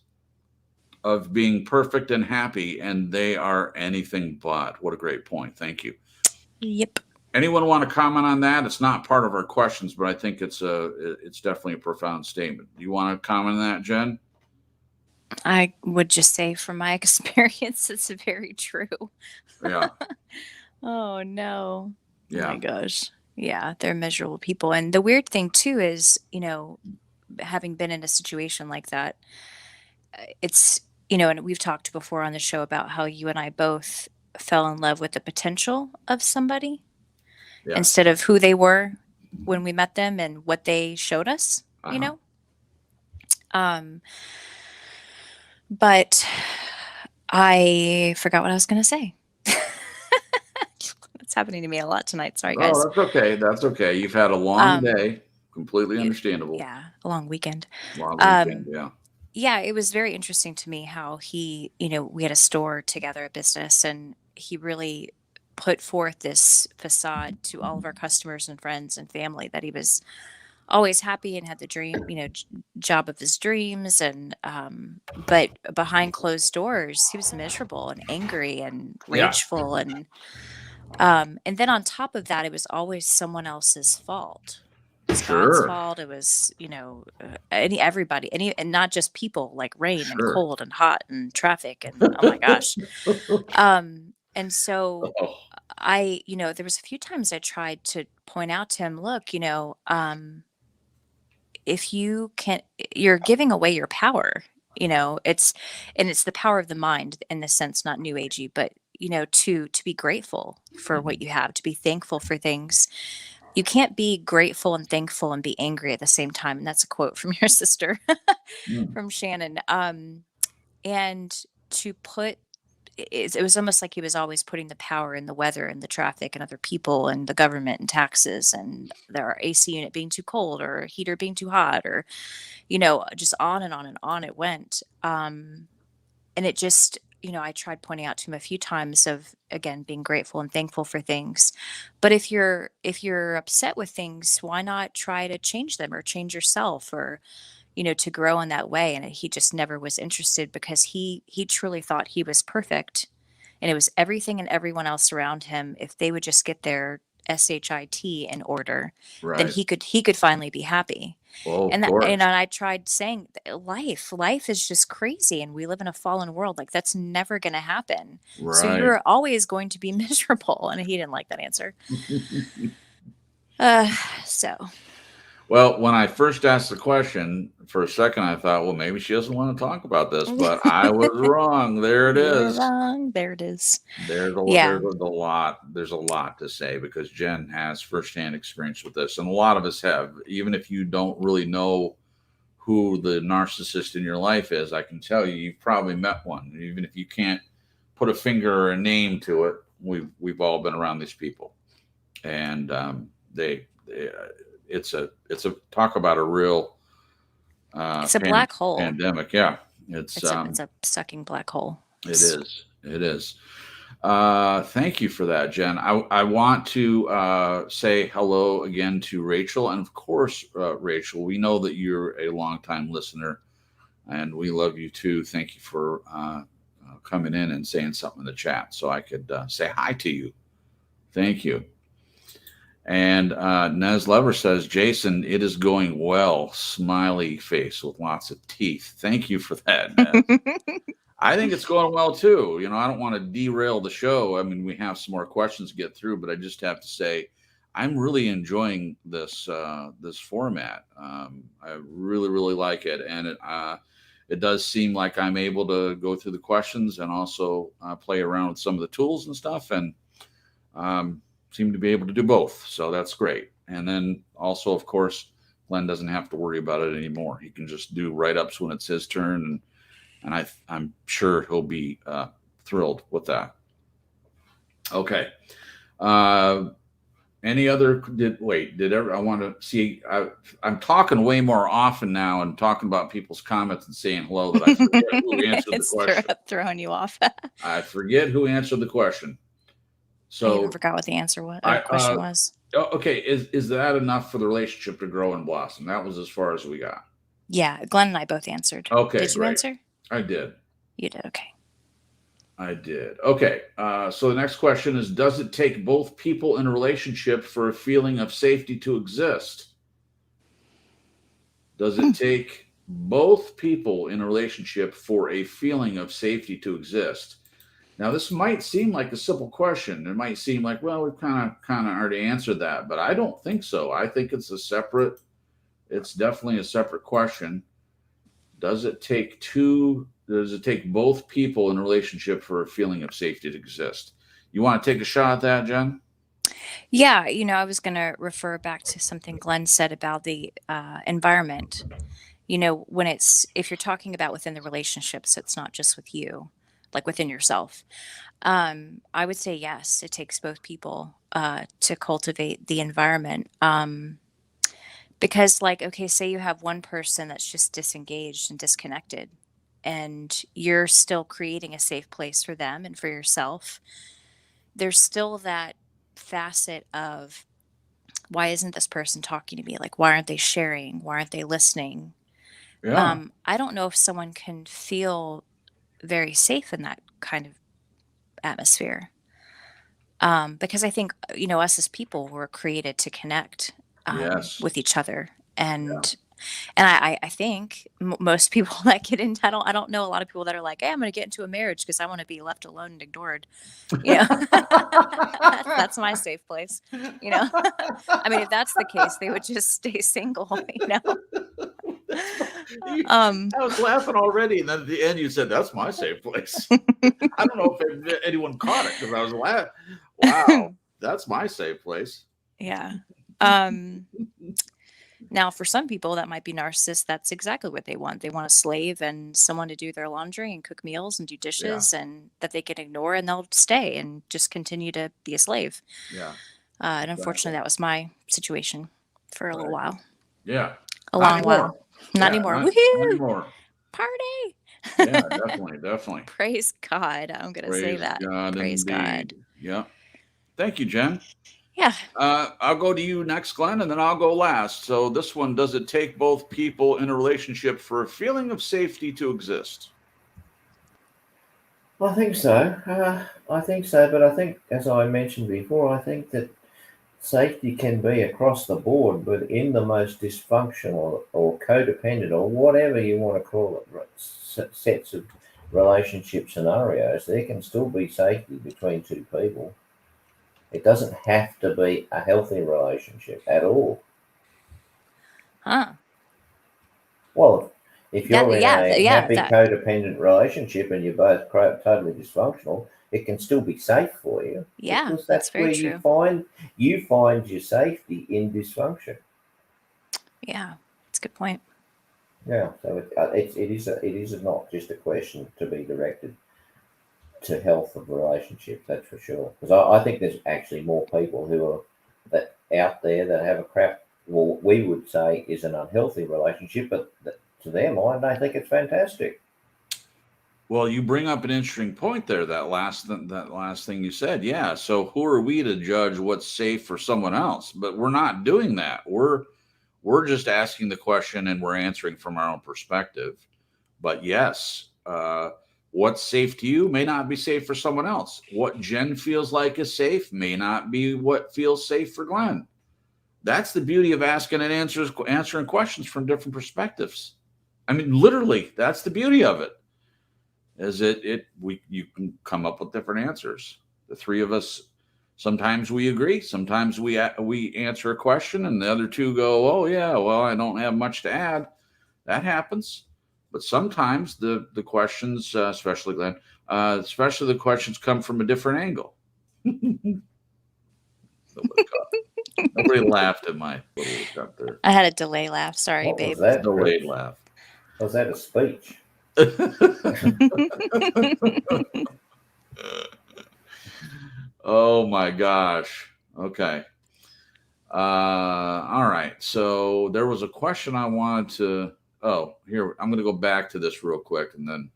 of being perfect and happy, and they are anything but. What a great point. Thank you. Yep. Anyone want to comment on that? It's not part of our questions, but I think it's definitely a profound statement. Do you want to comment on that, Jen? I would just say from my experience, it's very true. Yeah. Oh, no. Yeah. Oh, my gosh. Yeah, they're miserable people. And the weird thing, too, is, having been in a situation like that, it's, and we've talked before on the show about how you and I both fell in love with the potential of somebody instead of who they were when we met them and what they showed us, But I forgot what I was going to say. That's happening to me a lot tonight. Sorry, guys. Oh, that's okay. That's okay. You've had a long day. Completely understandable. Yeah, a long weekend. Long weekend, yeah. Yeah, it was very interesting to me how he, we had a store together, a business, and he really put forth this facade to all of our customers and friends and family that he was always happy and had the dream, job of his dreams. And, but behind closed doors, he was miserable and angry and rageful. And then on top of that, it was always someone else's fault. It was God's fault. It was, everybody, and not just people, like rain and cold and hot and traffic and oh my gosh. And so there was a few times I tried to point out to him, look, if you can, you're giving away your power, it's the power of the mind in the sense, not new agey, but to be grateful for what you have, to be thankful for things. You can't be grateful and thankful and be angry at the same time. And that's a quote from your sister, from Shannon. And to put, it was almost like he was always putting the power in the weather and the traffic and other people and the government and taxes and their AC unit being too cold or a heater being too hot or, just on and on and on it went. And it just, I tried pointing out to him a few times of, again, being grateful and thankful for things. But if you're upset with things, why not try to change them or change yourself or, to grow in that way? And he just never was interested because he truly thought he was perfect. And it was everything and everyone else around him. If they would just get their SHIT in order, then he could finally be happy. Oh, and I tried saying life is just crazy and we live in a fallen world. Like that's never going to happen. Right. So you're always going to be miserable. And he didn't like that answer. So. Well, when I first asked the question, for a second I thought, well, maybe she doesn't want to talk about this, but I was wrong. There it You were is. wrong. There it is. There's a Yeah. lot to say because Jen has firsthand experience with this, and a lot of us have. Even if you don't really know who the narcissist in your life is, I can tell you you've probably met one. Even if you can't put a finger or a name to it, we've all been around these people, and it's a talk about a real It's a black hole. pandemic. Yeah, it's It's a sucking black hole. it is. It is. Thank you for that, Jen. I want to say hello again to Rachel. And of course, Rachel, we know that you're a longtime listener and we love you too. Thank you for coming in and saying something in the chat so I could say hi to you. Thank you. And Nez Lever says, Jason, it is going well. Smiley face with lots of teeth. Thank you for that, Nez. I think it's going well too. You know, I don't want to derail the show. I mean, we have some more questions to get through, but I just have to say, I'm really enjoying this this format. I really, really like it, and it does seem like I'm able to go through the questions and also play around with some of the tools and stuff, and seem to be able to do both. So that's great. And then also, of course, Glenn doesn't have to worry about it anymore. He can just do write-ups when it's his turn, and I'm sure he'll be thrilled with that. Okay. Any other? I want to see. I'm talking way more often now and talking about people's comments and saying hello that I forget who answered the question. It's throwing you off. I forget who answered the question. So I even forgot what the answer was. Question was. Okay, is that enough for the relationship to grow and blossom? That was as far as we got. Yeah, Glenn and I both answered. Okay, did you great. answer? I did. You did. Okay. I did. Okay. So the next question is, does it take both people in a relationship for a feeling of safety to exist? Does it take both people in a relationship for a feeling of safety to exist? Now, this might seem like a simple question. It might seem like, well, we've kind of already answered that, but I don't think so. I think it's definitely a separate question. Does it take both people in a relationship for a feeling of safety to exist? You want to take a shot at that, Jen? Yeah, I was going to refer back to something Glenn said about the environment. If you're talking about within the relationship, so it's not just with you, like within yourself. I would say yes, it takes both people to cultivate the environment. Because okay, say you have one person that's just disengaged and disconnected, and you're still creating a safe place for them and for yourself. There's still that facet of, why isn't this person talking to me? Like, why aren't they sharing? Why aren't they listening? Yeah. I don't know if someone can feel very safe in that kind of atmosphere. Because I think, us as people were created to connect Yes. with each other. And I think most people that get into, I don't know a lot of people that are like, hey, I'm going to get into a marriage because I want to be left alone and ignored. That's my safe place. I mean, if that's the case, they would just stay single. I was laughing already, and then at the end you said, "That's my safe place." I don't know if anyone caught it because I was laughing. Wow, that's my safe place. Yeah. Now, for some people that might be narcissists, that's exactly what they want. They want a slave and someone to do their laundry and cook meals and do dishes, and that they can ignore, and they'll stay and just continue to be a slave. Yeah. And unfortunately, that was my situation for a little while. Yeah. A long while. Not anymore. Not Woohoo! anymore. Party! Yeah, definitely. Praise God. I'm going to say that. Praise God. Yeah. Thank you, Jen. Yeah. I'll go to you next, Glenn, and then I'll go last. So this one, does it take both people in a relationship for a feeling of safety to exist? I think so. But I think, as I mentioned before, I think that safety can be across the board, but in the most dysfunctional or codependent or whatever you want to call it, sets of relationship scenarios, there can still be safety between two people. It doesn't have to be a healthy relationship at all. Huh. Well, if you're in a happy that, codependent relationship and you're both totally dysfunctional, it can still be safe for you yeah, because that's that's very where true. you find your safety in dysfunction. Yeah, that's a good point. Yeah, so it is not just a question to be directed to health of relationships. That's for sure. Because I think there's actually more people who are that out there that have a crap. Well, we would say is an unhealthy relationship, but to their mind, they think it's fantastic. Well, you bring up an interesting point there. That last thing you said. Yeah. So who are we to judge what's safe for someone else? But we're not doing that. We're just asking the question and we're answering from our own perspective. But yes, what's safe to you may not be safe for someone else. What Jen feels like is safe may not be what feels safe for Glenn. That's the beauty of asking and answering questions from different perspectives. I mean, literally, that's the beauty of it. Is you can come up with different answers. The three of us, sometimes we agree, sometimes we answer a question, and the other two go, "Oh yeah, well, I don't have much to add." That happens. But sometimes the questions, especially Glenn, especially the questions come from a different angle. Nobody laughed at my little attempt there. I had a delay laugh. Sorry, What was babe. that? Delayed laugh. Was that a speech? Oh my gosh. Okay. All right. So there was a question I wanted to. Oh, here I'm going to go back to this real quick, and then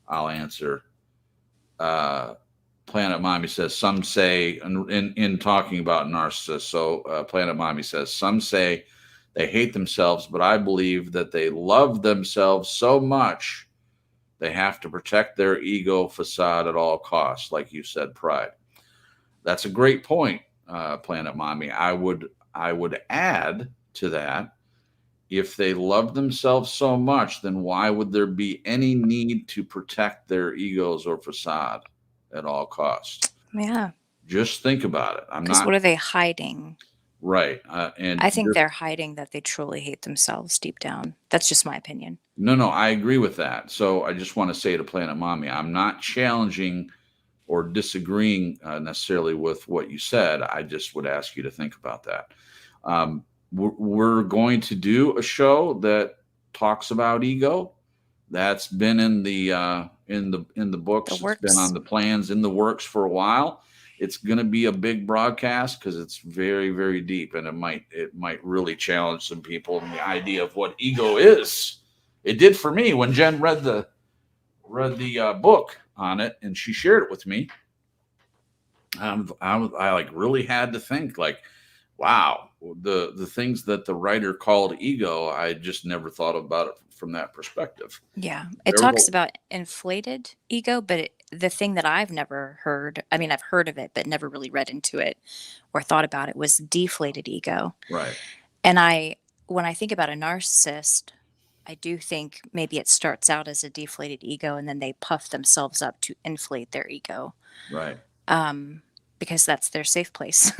I'll answer. Planet Mommy says some say in talking about narcissists. So Planet Mommy says some say they hate themselves, but I believe that they love themselves so much they have to protect their ego facade at all costs, like you said, pride. That's a great point, Planet Mommy. I would add to that, if they love themselves so much, then why would there be any need to protect their egos or facade at all costs? Yeah. Just think about it. I'm Because not what are they hiding? right. And I think they're hiding that they truly hate themselves deep down. That's just my opinion. no, I agree with that. So I just want to say to Planet Mommy, I'm not challenging or disagreeing necessarily with what you said. I just would ask you to think about that. We're going to do a show that talks about ego. That's been in the books. The It's been works. on the plans, in the works for a while. It's going to be a big broadcast because it's very, very deep, and it might really challenge some people in the idea of what ego is. It did for me when Jen read the book on it, and she shared it with me. I like really had to think, like, wow, the things that the writer called ego, I just never thought about it from that perspective. Yeah. It There was talks about inflated ego, but the thing that I've never heard, I mean, I've heard of it, but never really read into it or thought about it, was deflated ego. right, And when I think about a narcissist, I do think maybe it starts out as a deflated ego and then they puff themselves up to inflate their ego. right. Um, because that's their safe place.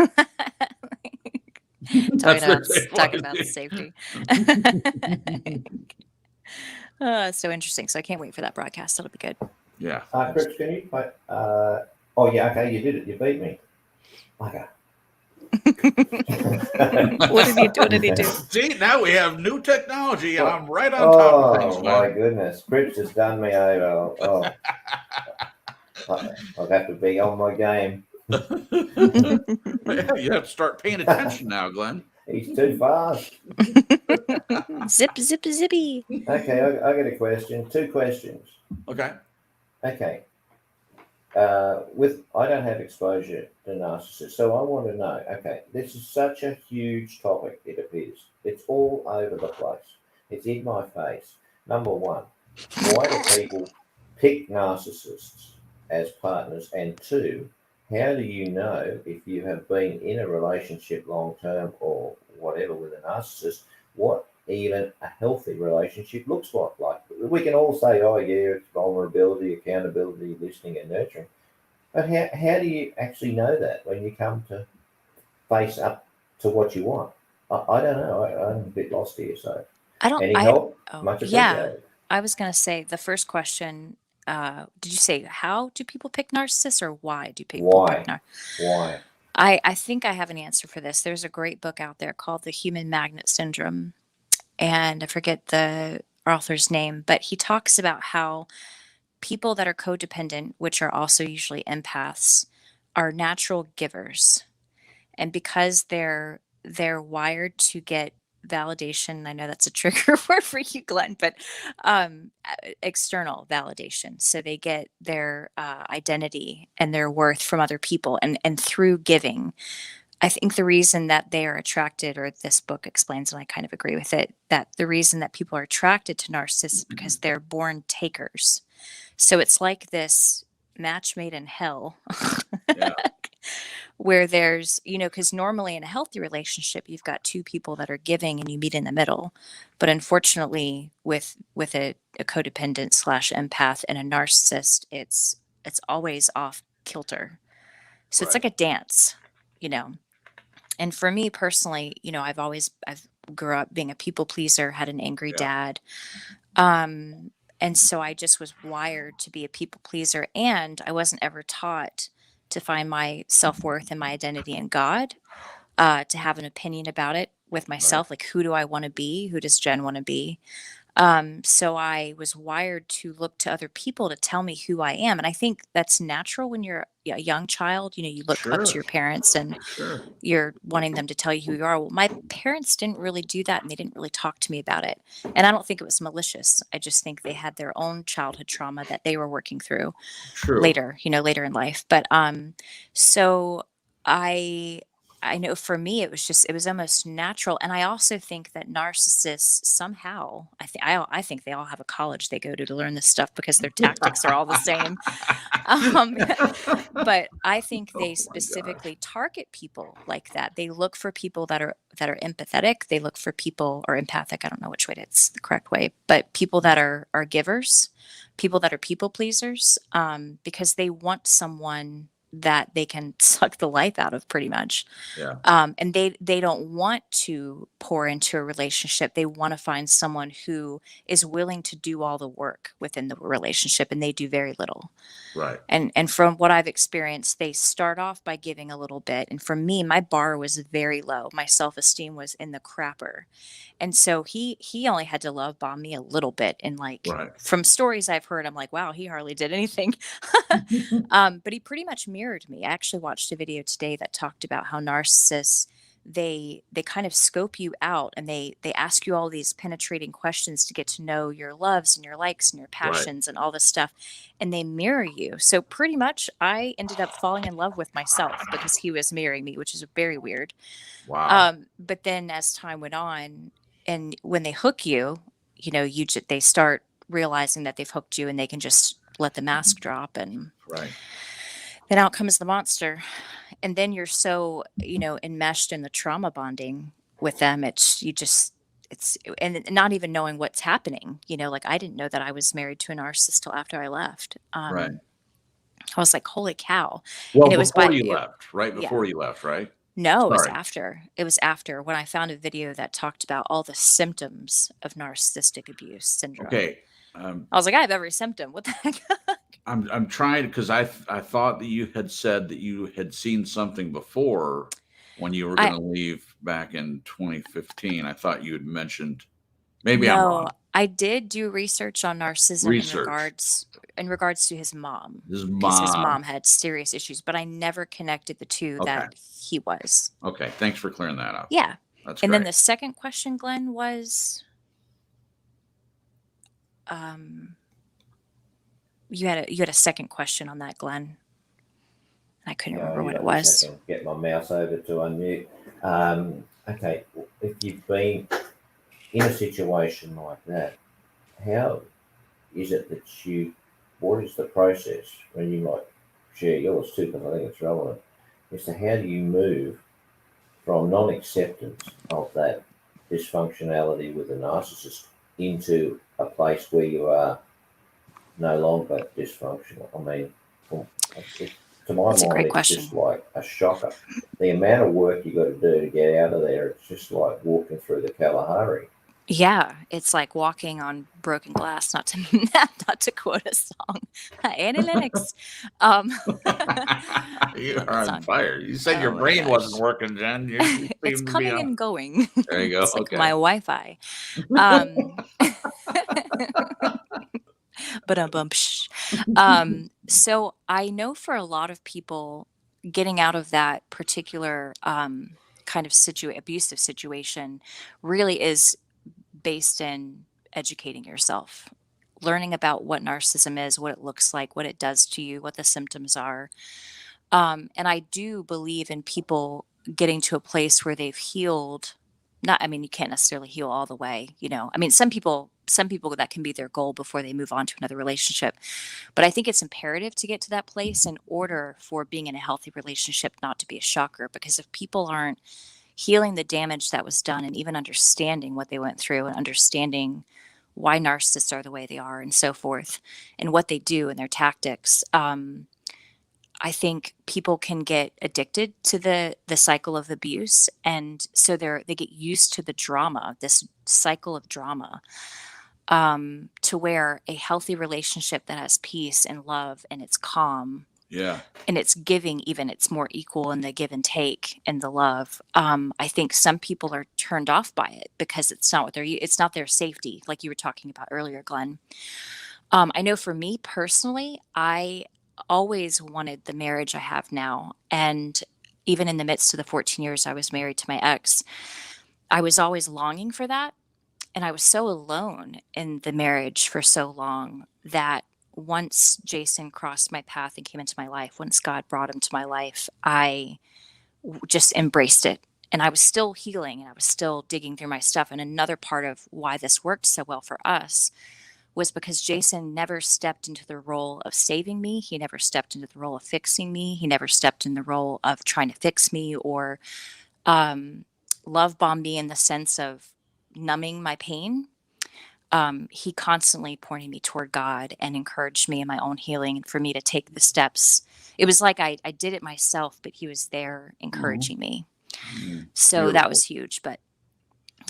That's their Talking about safety. So interesting. So I can't wait for that broadcast. It'll be good. Yeah. Chris, can you play? Oh, yeah, okay, you did it. You beat me. Okay. What did he do? See, now we have new technology, and I'm right on top of things. Oh, my goodness. Chris has done me over. Oh, I'll have to be on my game. You have to start paying attention now, Glenn. He's too fast. Zip, zip, zippy. Okay, I got a question. Two questions. Okay. Okay. I don't have exposure to narcissists, so I want to know. Okay, this is such a huge topic. It appears it's all over the place. It's in my face. Number one, why do people pick narcissists as partners? And two, how do you know if you have been in a relationship long term or whatever with a narcissist, what even a healthy relationship looks like? Like, we can all say, oh yeah, it's vulnerability, accountability, listening and nurturing. But how do you actually know that when you come to face up to what you want? I don't know. I'm a bit lost here. So, I don't, any I, help? oh, Much yeah. appreciated. I was going to say the first question, did you say how do people pick narcissists or why do people pick Why? narcissists? Why? I think I have an answer for this. There's a great book out there called The Human Magnet Syndrome, and I forget the author's name, but he talks about how people that are codependent, which are also usually empaths, are natural givers. And because they're wired to get validation, I know that's a trigger word for you, Glenn, but external validation. So they get their identity and their worth from other people, and through giving. I think the reason that they are attracted, or this book explains, and I kind of agree with it, that the reason that people are attracted to narcissists is because they're born takers. So it's like this match made in hell. Yeah. Where there's, because normally in a healthy relationship, you've got two people that are giving and you meet in the middle. But unfortunately, with a codependent slash empath and a narcissist, it's always off kilter. So it's Right. like a dance, you know. And for me personally, I've grew up being a people pleaser, had an angry Yeah. dad. And so I just was wired to be a people pleaser, and I wasn't ever taught to find my self-worth and my identity in God, to have an opinion about it with Right. myself. Like, who do I want to be? Who does Jen want to be? So I was wired to look to other people to tell me who I am. And I think that's natural when you're a young child. You look up to Sure. your parents and Sure. you're wanting them to tell you who you are. Well, my parents didn't really do that, and they didn't really talk to me about it. And I don't think it was malicious. I just think they had their own childhood trauma that they were working through True. later in life. But so I I know for me it was almost natural. And I also think that narcissists somehow, I think they all have a college they go to learn this stuff because their tactics are all the same. Um, but I think they Oh my gosh. specifically target people like that. They look for people that are empathetic. They look for people, or empathic. I don't know which way it's the correct way, but people that are givers, people that are people pleasers, because they want someone that they can suck the life out of, pretty much. Yeah. And they don't want to pour into a relationship. They want to find someone who is willing to do all the work within the relationship, and they do very little. Right. And from what I've experienced, they start off by giving a little bit. And for me, my bar was very low. My self-esteem was in the crapper. And so he only had to love bomb me a little bit. And like, Right. from stories I've heard, I'm like, wow, he hardly did anything. But he pretty much mirrored me. I actually watched a video today that talked about how narcissists, they kind of scope you out, and they ask you all these penetrating questions to get to know your loves and your likes and your Right. passions and all this stuff, and they mirror you. So pretty much I ended up falling in love with myself because he was mirroring me, which is very weird. Wow. But then as time went on, and when they hook you, they start realizing that they've hooked you, and they can just let the mask drop, and Right. then out comes the monster. And then you're so, enmeshed in the trauma bonding with them. And not even knowing what's happening, like I didn't know that I was married to a narcissist till after I left. Right. I was like, holy cow. Well, And it was before you left, right? yeah, Before you left, right? no, Sorry. it was after, when I found a video that talked about all the symptoms of narcissistic abuse syndrome. Okay. I was like, I have every symptom. What the heck? I'm trying, because I thought that you had said that you had seen something before when you were going I to leave back in 2015. I thought you had mentioned. Maybe I'm No, wrong. I did do research on narcissism Research. in regards to his mom, His because his mom. mom had serious issues, but I never connected the two Okay. that he was. Okay. Thanks for clearing that up. Yeah. That's And then great. the second question, Glenn, was um you had a second question on that, Glenn. I couldn't remember what Hold it on a was. second. Get my mouse over to unmute. Okay, if you've been in a situation like that, how is it that what is the process when you might share yours too, because I think it's relevant, as to how do you move from non-acceptance of that dysfunctionality with a narcissist into a place where you are no longer dysfunctional? I mean, it's To my That's a mind, great it's question. just like a shocker. The amount of work you got to do to get out of there, it's just like walking through the Kalahari. Yeah, it's like walking on broken glass, not to not to quote a song. Annie Lennox. Um, You love are that on song. fire. You said your Oh my brain wasn't gosh. working, Jen. You It's seem to be coming on. and going. There you go. It's like Okay. my Wi-Fi. Um, but so I know for a lot of people, getting out of that particular kind of abusive situation really is based in educating yourself, learning about what narcissism is, what it looks like, what it does to you, what the symptoms are. And I do believe in people getting to a place where they've healed. Not, I mean, you can't necessarily heal all the way, you know. I mean, some people that can be their goal before they move on to another relationship. But I think it's imperative to get to that place in order for being in a healthy relationship not to be a shocker. Because if people aren't healing the damage that was done and even understanding what they went through and understanding why narcissists are the way they are and so forth and what they do and their tactics, I think people can get addicted to the cycle of abuse, and so they get used to the drama, this cycle of drama, to where a healthy relationship that has peace and love and it's calm Yeah. and it's giving, even it's more equal in the give and take and the love. I think some people are turned off by it because it's not what it's not their safety, like you were talking about earlier, Glenn. I know for me personally, I always wanted the marriage I have now. And even in the midst of the 14 years I was married to my ex, I was always longing for that. And I was so alone in the marriage for so long that once Jason crossed my path and came into my life, once God brought him to my life, I just embraced it. And I was still healing and I was still digging through my stuff. And another part of why this worked so well for us was because Jason never stepped into the role of saving me. He never stepped into the role of fixing me. He never stepped in the role of trying to fix me or um, love bomb me in the sense of numbing my pain. He constantly pointed me toward God and encouraged me in my own healing and for me to take the steps. It was like I did it myself, but he was there Mhm. encouraging me. Mhm. So that Beautiful. was huge. But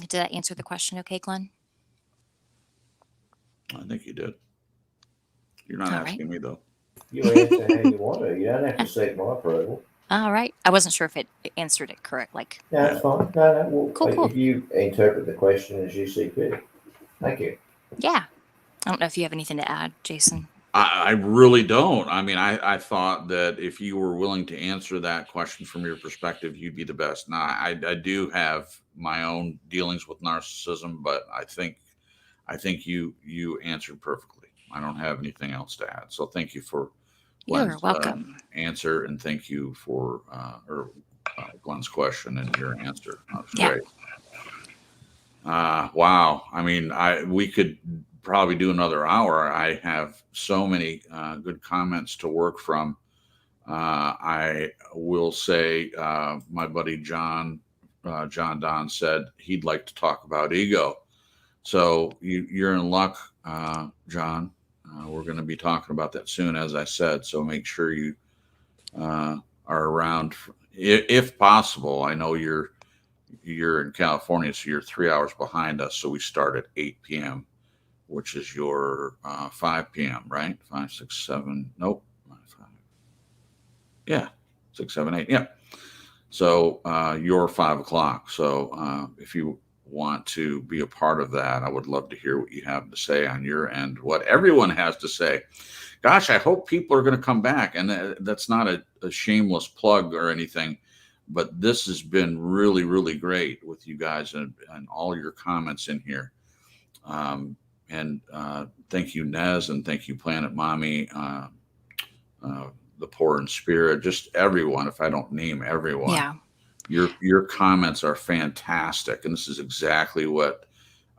did that answer the question okay, Glenn? I think you did. You're not All right. asking me though. You answer how you want to. You don't have to seek my approval. All right. I wasn't sure if it answered it correct. Like, No, Yeah. it's fine. No, no. cool, Well, cool. if you interpret the question as you see fit, thank you. Yeah. I don't know if you have anything to add, Jason. I really don't. I mean, I thought that if you were willing to answer that question from your perspective, you'd be the best. Now, I do have my own dealings with narcissism, but I think you answered perfectly. I don't have anything else to add. So thank you for You're Glenn's welcome. answer, and thank you for Glenn's question and your answer. That was Yeah. great. Wow. I mean, we could probably do another hour. I have so many good comments to work from. I will say, my buddy John Don said he'd like to talk about ego. So you're in luck, John. We're going to be talking about that soon, as I said. So make sure you are around, if possible. I know you're in California, so you're 3 hours behind us. So we start at 8 p.m., which is your 5 p.m., right? 5, 6, 7. Nope. 5. Yeah. 6, 7, 8. Yeah. So you're 5 o'clock. So if you want to be a part of that, I would love to hear what you have to say on your end, what everyone has to say. Gosh, I hope people are going to come back. And that's not a shameless plug or anything, but this has been really, really great with you guys and all your comments in here. And thank you, Nez, and thank you, Planet Mommy, the Poor in Spirit, just everyone. If I don't name everyone, Yeah. your comments are fantastic, and this is exactly what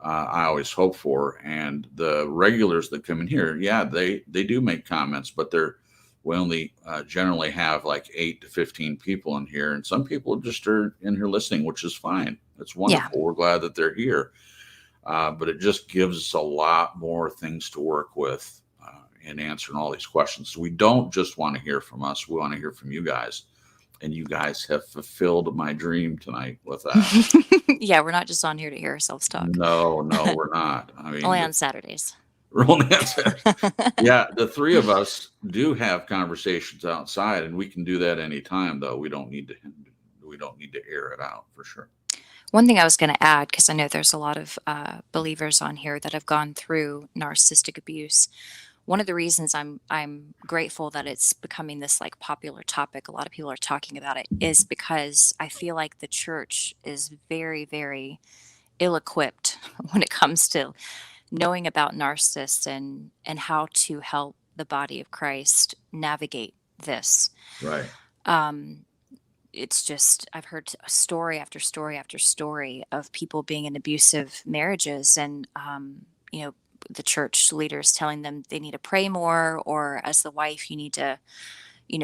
I always hope for. And the regulars that come in here, yeah, they do make comments, but we only generally have like 8 to 15 people in here, and some people just are in here listening, which is fine. It's wonderful. Yeah. We're glad that they're here, but it just gives us a lot more things to work with in answering all these questions. We don't just want to hear from us. We want to hear from you guys. And you guys have fulfilled my dream tonight with that. Yeah, we're not just on here to hear ourselves talk. No, we're not. I mean, Only on Saturdays. romance. Yeah, the three of us do have conversations outside, and we can do that anytime. Though we don't need to air it out for sure. One thing I was going to add, because I know there's a lot of believers on here that have gone through narcissistic abuse. One of the reasons I'm grateful that it's becoming this like popular topic, a lot of people are talking about it, is because I feel like the church is very, very ill-equipped when it comes to knowing about narcissists and how to help the body of Christ navigate this. Right. It's just, I've heard story after story after story of people being in abusive marriages, and the church leaders telling them they need to pray more, or as the wife, you need to,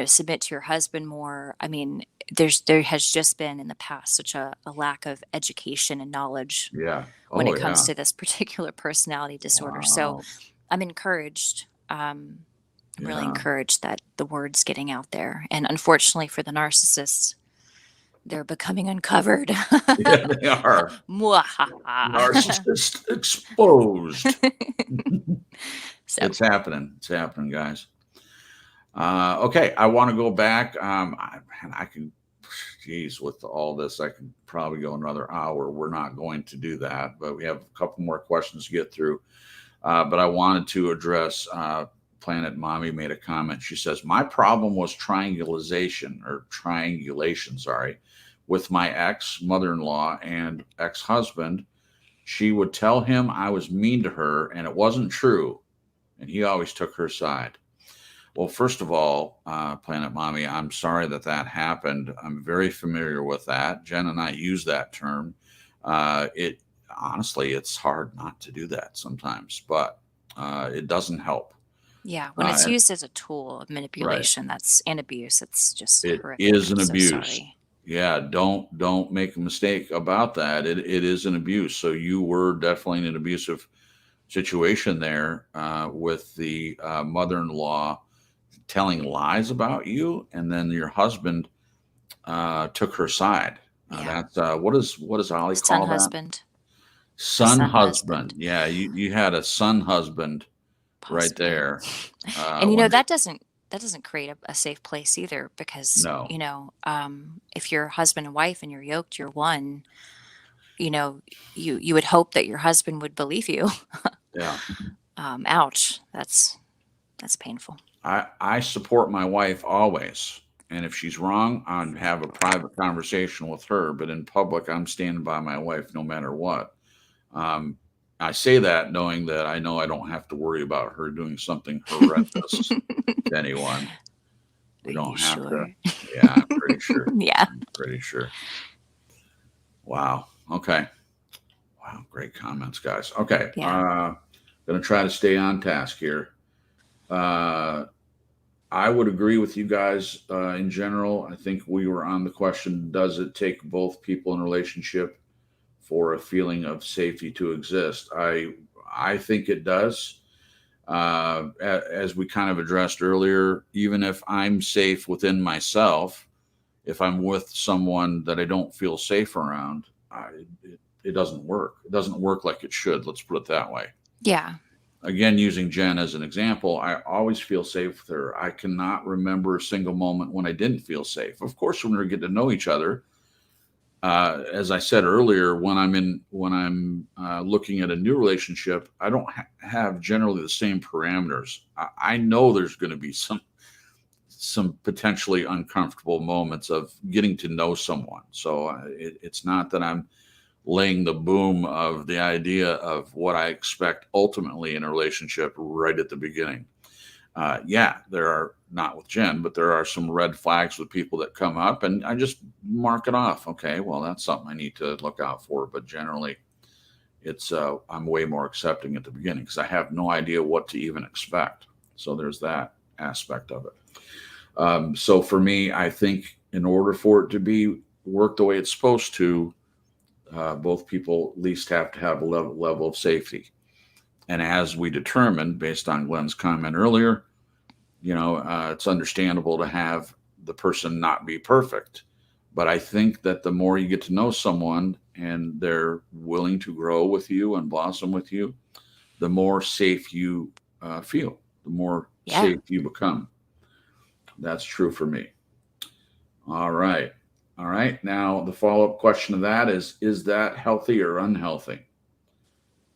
submit to your husband more. I mean, there has just been in the past such a lack of education and knowledge Yeah. when it comes to this particular personality disorder. So Wow. I'm encouraged. I'm really Yeah. encouraged that the word's getting out there. And unfortunately for the narcissists, they're becoming uncovered. Yeah, they are. Mwahaha. Narcissist exposed. So It's happening. It's happening, guys. Okay, I want to go back. I can, geez, with all this, I could probably go another hour. We're not going to do that, but we have a couple more questions to get through. But I wanted to address Planet Mommy made a comment. She says, my problem was triangulation, sorry, with my ex-mother-in-law and ex-husband. She would tell him I was mean to her, and it wasn't true. And he always took her side. Well, first of all, Planet Mommy, I'm sorry that happened. I'm very familiar with that. Jen and I use that term. Honestly, it's hard not to do that sometimes, but it doesn't help. yeah, when it's used as a tool of manipulation, that's and abuse, it's just It horrific. is an I'm so abuse. sorry. Yeah, don't make a mistake about that. It is an abuse. So you were definitely in an abusive situation there with the mother-in-law telling lies about you, and then your husband took her side. Yeah. That's what does Ollie Son call that? husband. Son son husband. husband. Yeah, you had a son husband right Possibly. there. And when that doesn't create a safe place either, because No. if you're husband and wife and you're yoked, you're one, you would hope that your husband would believe you. Yeah. Ouch. That's painful. I support my wife always. And if she's wrong, I'd have a private conversation with her. But in public, I'm standing by my wife no matter what. I say that knowing that I know I don't have to worry about her doing something horrendous to anyone. We don't have to. Yeah, I'm pretty sure. Yeah. I'm pretty sure. Wow. Okay. Wow. Great comments, guys. Okay. Yeah. Gonna try to stay on task here. I would agree with you guys in general. I think we were on the question, does it take both people in a relationship for a feeling of safety to exist? I think it does. As we kind of addressed earlier, even if I'm safe within myself, if I'm with someone that I don't feel safe around, it doesn't work. It doesn't work like it should. Let's put it that way. Yeah. Again, using Jen as an example, I always feel safe with her. I cannot remember a single moment when I didn't feel safe. Of course, when we get to know each other, as I said earlier, when I'm looking at a new relationship, I don't have generally the same parameters. I know there's going to be some potentially uncomfortable moments of getting to know someone. So it's not that I'm laying the boom of the idea of what I expect ultimately in a relationship right at the beginning. Yeah, there are, not with Jen, but there are some red flags with people that come up, and I just mark it off. Okay, well, that's something I need to look out for. But generally, it's I'm way more accepting at the beginning because I have no idea what to even expect. So there's that aspect of it. So for me, I think in order for it to be work the way it's supposed to, both people at least have to have a level of safety. And as we determined, based on Glenn's comment earlier, it's understandable to have the person not be perfect. But I think that the more you get to know someone and they're willing to grow with you and blossom with you, the more safe you feel, the more Yeah. safe you become. That's true for me. All right. All right. Now, the follow up question to that is that healthy or unhealthy?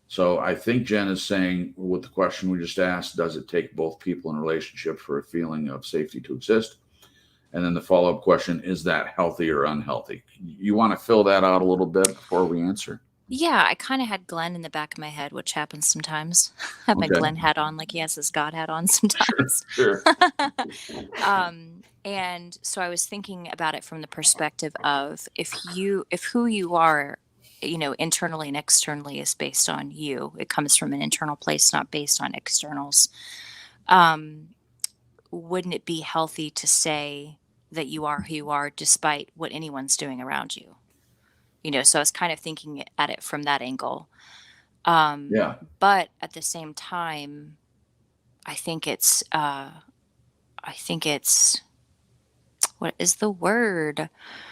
So I think Jen is saying with the question we just asked, does it take both people in a relationship for a feeling of safety to exist? And then the follow up question, is that healthy or unhealthy? You want to fill that out a little bit before we answer? Yeah, I kind of had Glenn in the back of my head, which happens sometimes. I have my Okay. Glenn hat on, like he has his God hat on Sure. sometimes. Sure. And so I was thinking about it from the perspective of if who you are, internally and externally is based on you, it comes from an internal place, not based on externals. Um, wouldn't it be healthy to say that you are who you are despite what anyone's doing around you? So I was kind of thinking at it from that angle. Yeah. But at the same time, I think it's what is the word?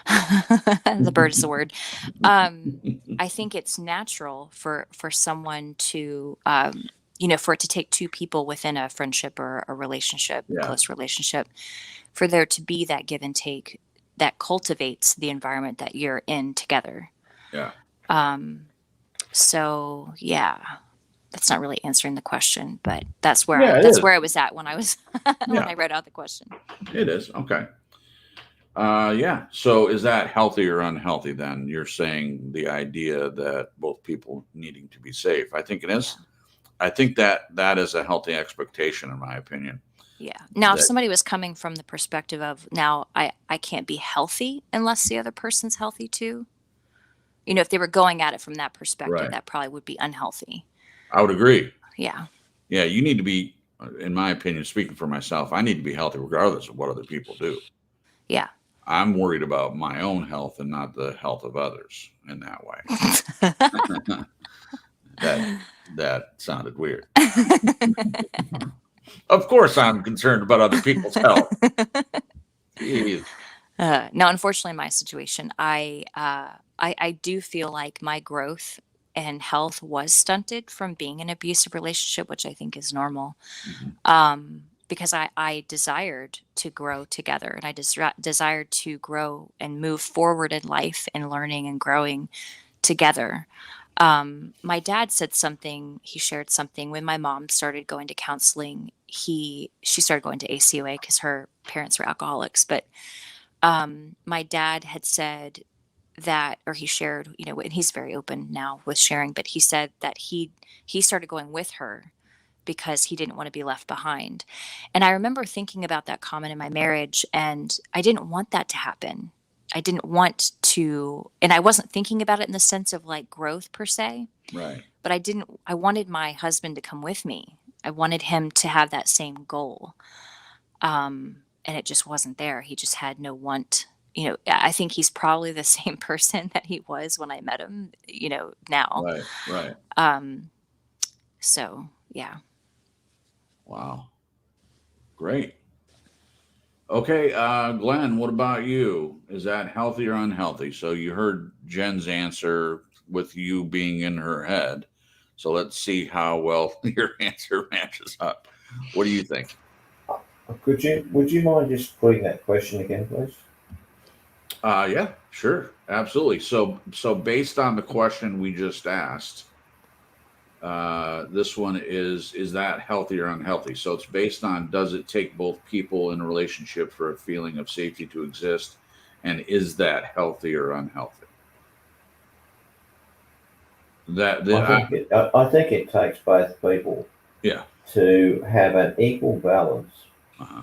The bird is the word. I think it's natural for someone to, for it to take two people within a friendship or a relationship, Yeah. close relationship, for there to be that give and take that cultivates the environment that you're in together. Yeah. So yeah, that's not really answering the question, but that's where Yeah, it that's is. where I was at when I was when Yeah. I wrote out the question. It is. Okay. Yeah. So is that healthy or unhealthy then? You're saying the idea that both people needing to be safe. I think it is. Yeah. I think that is a healthy expectation, in my opinion. Yeah. Now, if That somebody was coming from the perspective of now I can't be healthy unless the other person's healthy too. If they were going at it from that perspective, right. that probably would be unhealthy. I would agree. Yeah. Yeah, you need to be, in my opinion, speaking for myself, I need to be healthy regardless of what other people do. Yeah. I'm worried about my own health and not the health of others in that way. that sounded weird. Of course, I'm concerned about other people's health. Jeez. Now, unfortunately, in my situation, I do feel like my growth and health was stunted from being in an abusive relationship, which I think is normal. Mhm. Because I desired to grow together, and I desired to grow and move forward in life and learning and growing together. My dad said something, he shared something when my mom started going to counseling. She started going to ACOA because her parents were alcoholics. But my dad had said that, or he shared, and he's very open now with sharing, but he said that he started going with her because he didn't want to be left behind. And I remember thinking about that comment in my marriage, and I didn't want that to happen. I didn't want to, and I wasn't thinking about it in the sense of like growth per se, Right. but I wanted my husband to come with me. I wanted him to have that same goal. And it just wasn't there. He just had no want. I think he's probably the same person that he was when I met him, now. Right. Right. So yeah. Wow. Great. Okay, Glenn, what about you? Is that healthy or unhealthy? So you heard Jen's answer with you being in her head. So let's see how well your answer matches up. What do you think? Would you mind just putting that question again, please? Yeah, sure, absolutely. So based on the question we just asked, this one is that healthy or unhealthy? So it's based on, does it take both people in a relationship for a feeling of safety to exist, and is that healthy or unhealthy? I think it takes both people Yeah. to have an equal balance, Uh-huh.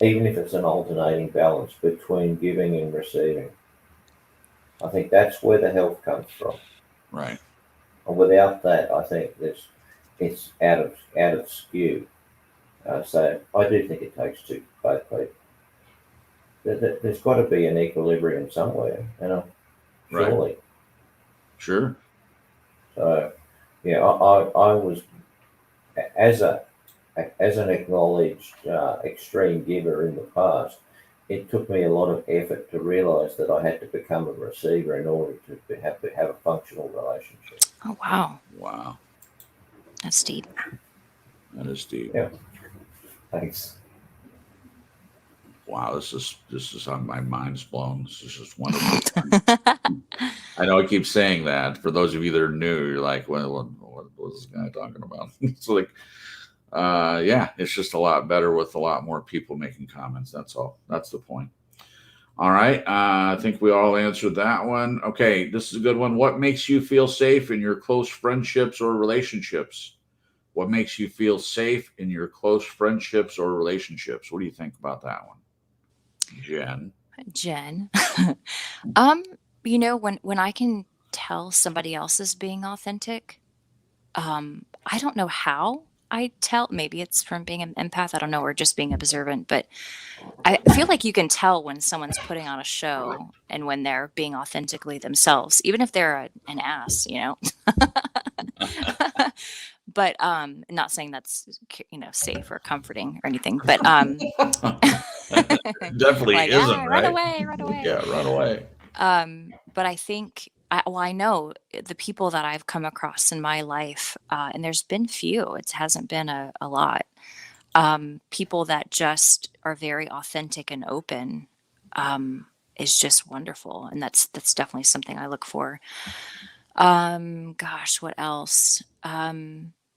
even if it's an alternating balance between giving and receiving. I think that's where the health comes from. Right. And without that, I think it's out of skew. So I do think it takes both people. There's got to be an equilibrium somewhere, Right. surely. Sure. So yeah, I was as an acknowledged extreme giver in the past, it took me a lot of effort to realise that I had to become a receiver in order to have a functional relationship. Oh, wow. Wow. That's deep. That is deep. Yeah, thanks. Wow, this is how my mind's blown. This is just wonderful. I know I keep saying that. For those of you that are new, you're like, well, what was this guy talking about? It's like, yeah, it's just a lot better with a lot more people making comments. That's all. That's the point. All right. I think we all answered that one. Okay, this is a good one. What makes you feel safe in your close friendships or relationships? What makes you feel safe in your close friendships or relationships? What do you think about that one, Jen? Jen. um, when I can tell somebody else is being authentic, I don't know how I tell. Maybe it's from being an empath, I don't know, or just being observant, but I feel like you can tell when someone's putting on a show and when they're being authentically themselves, even if they're an ass. But not saying that's safe or comforting or anything, but Definitely like, isn't, run right? away, run away. Yeah, run away. But I think, I know the people that I've come across in my life, and there's been few, it hasn't been a lot. People that just are very authentic and open, is just wonderful. And that's definitely something I look for. Gosh, what else?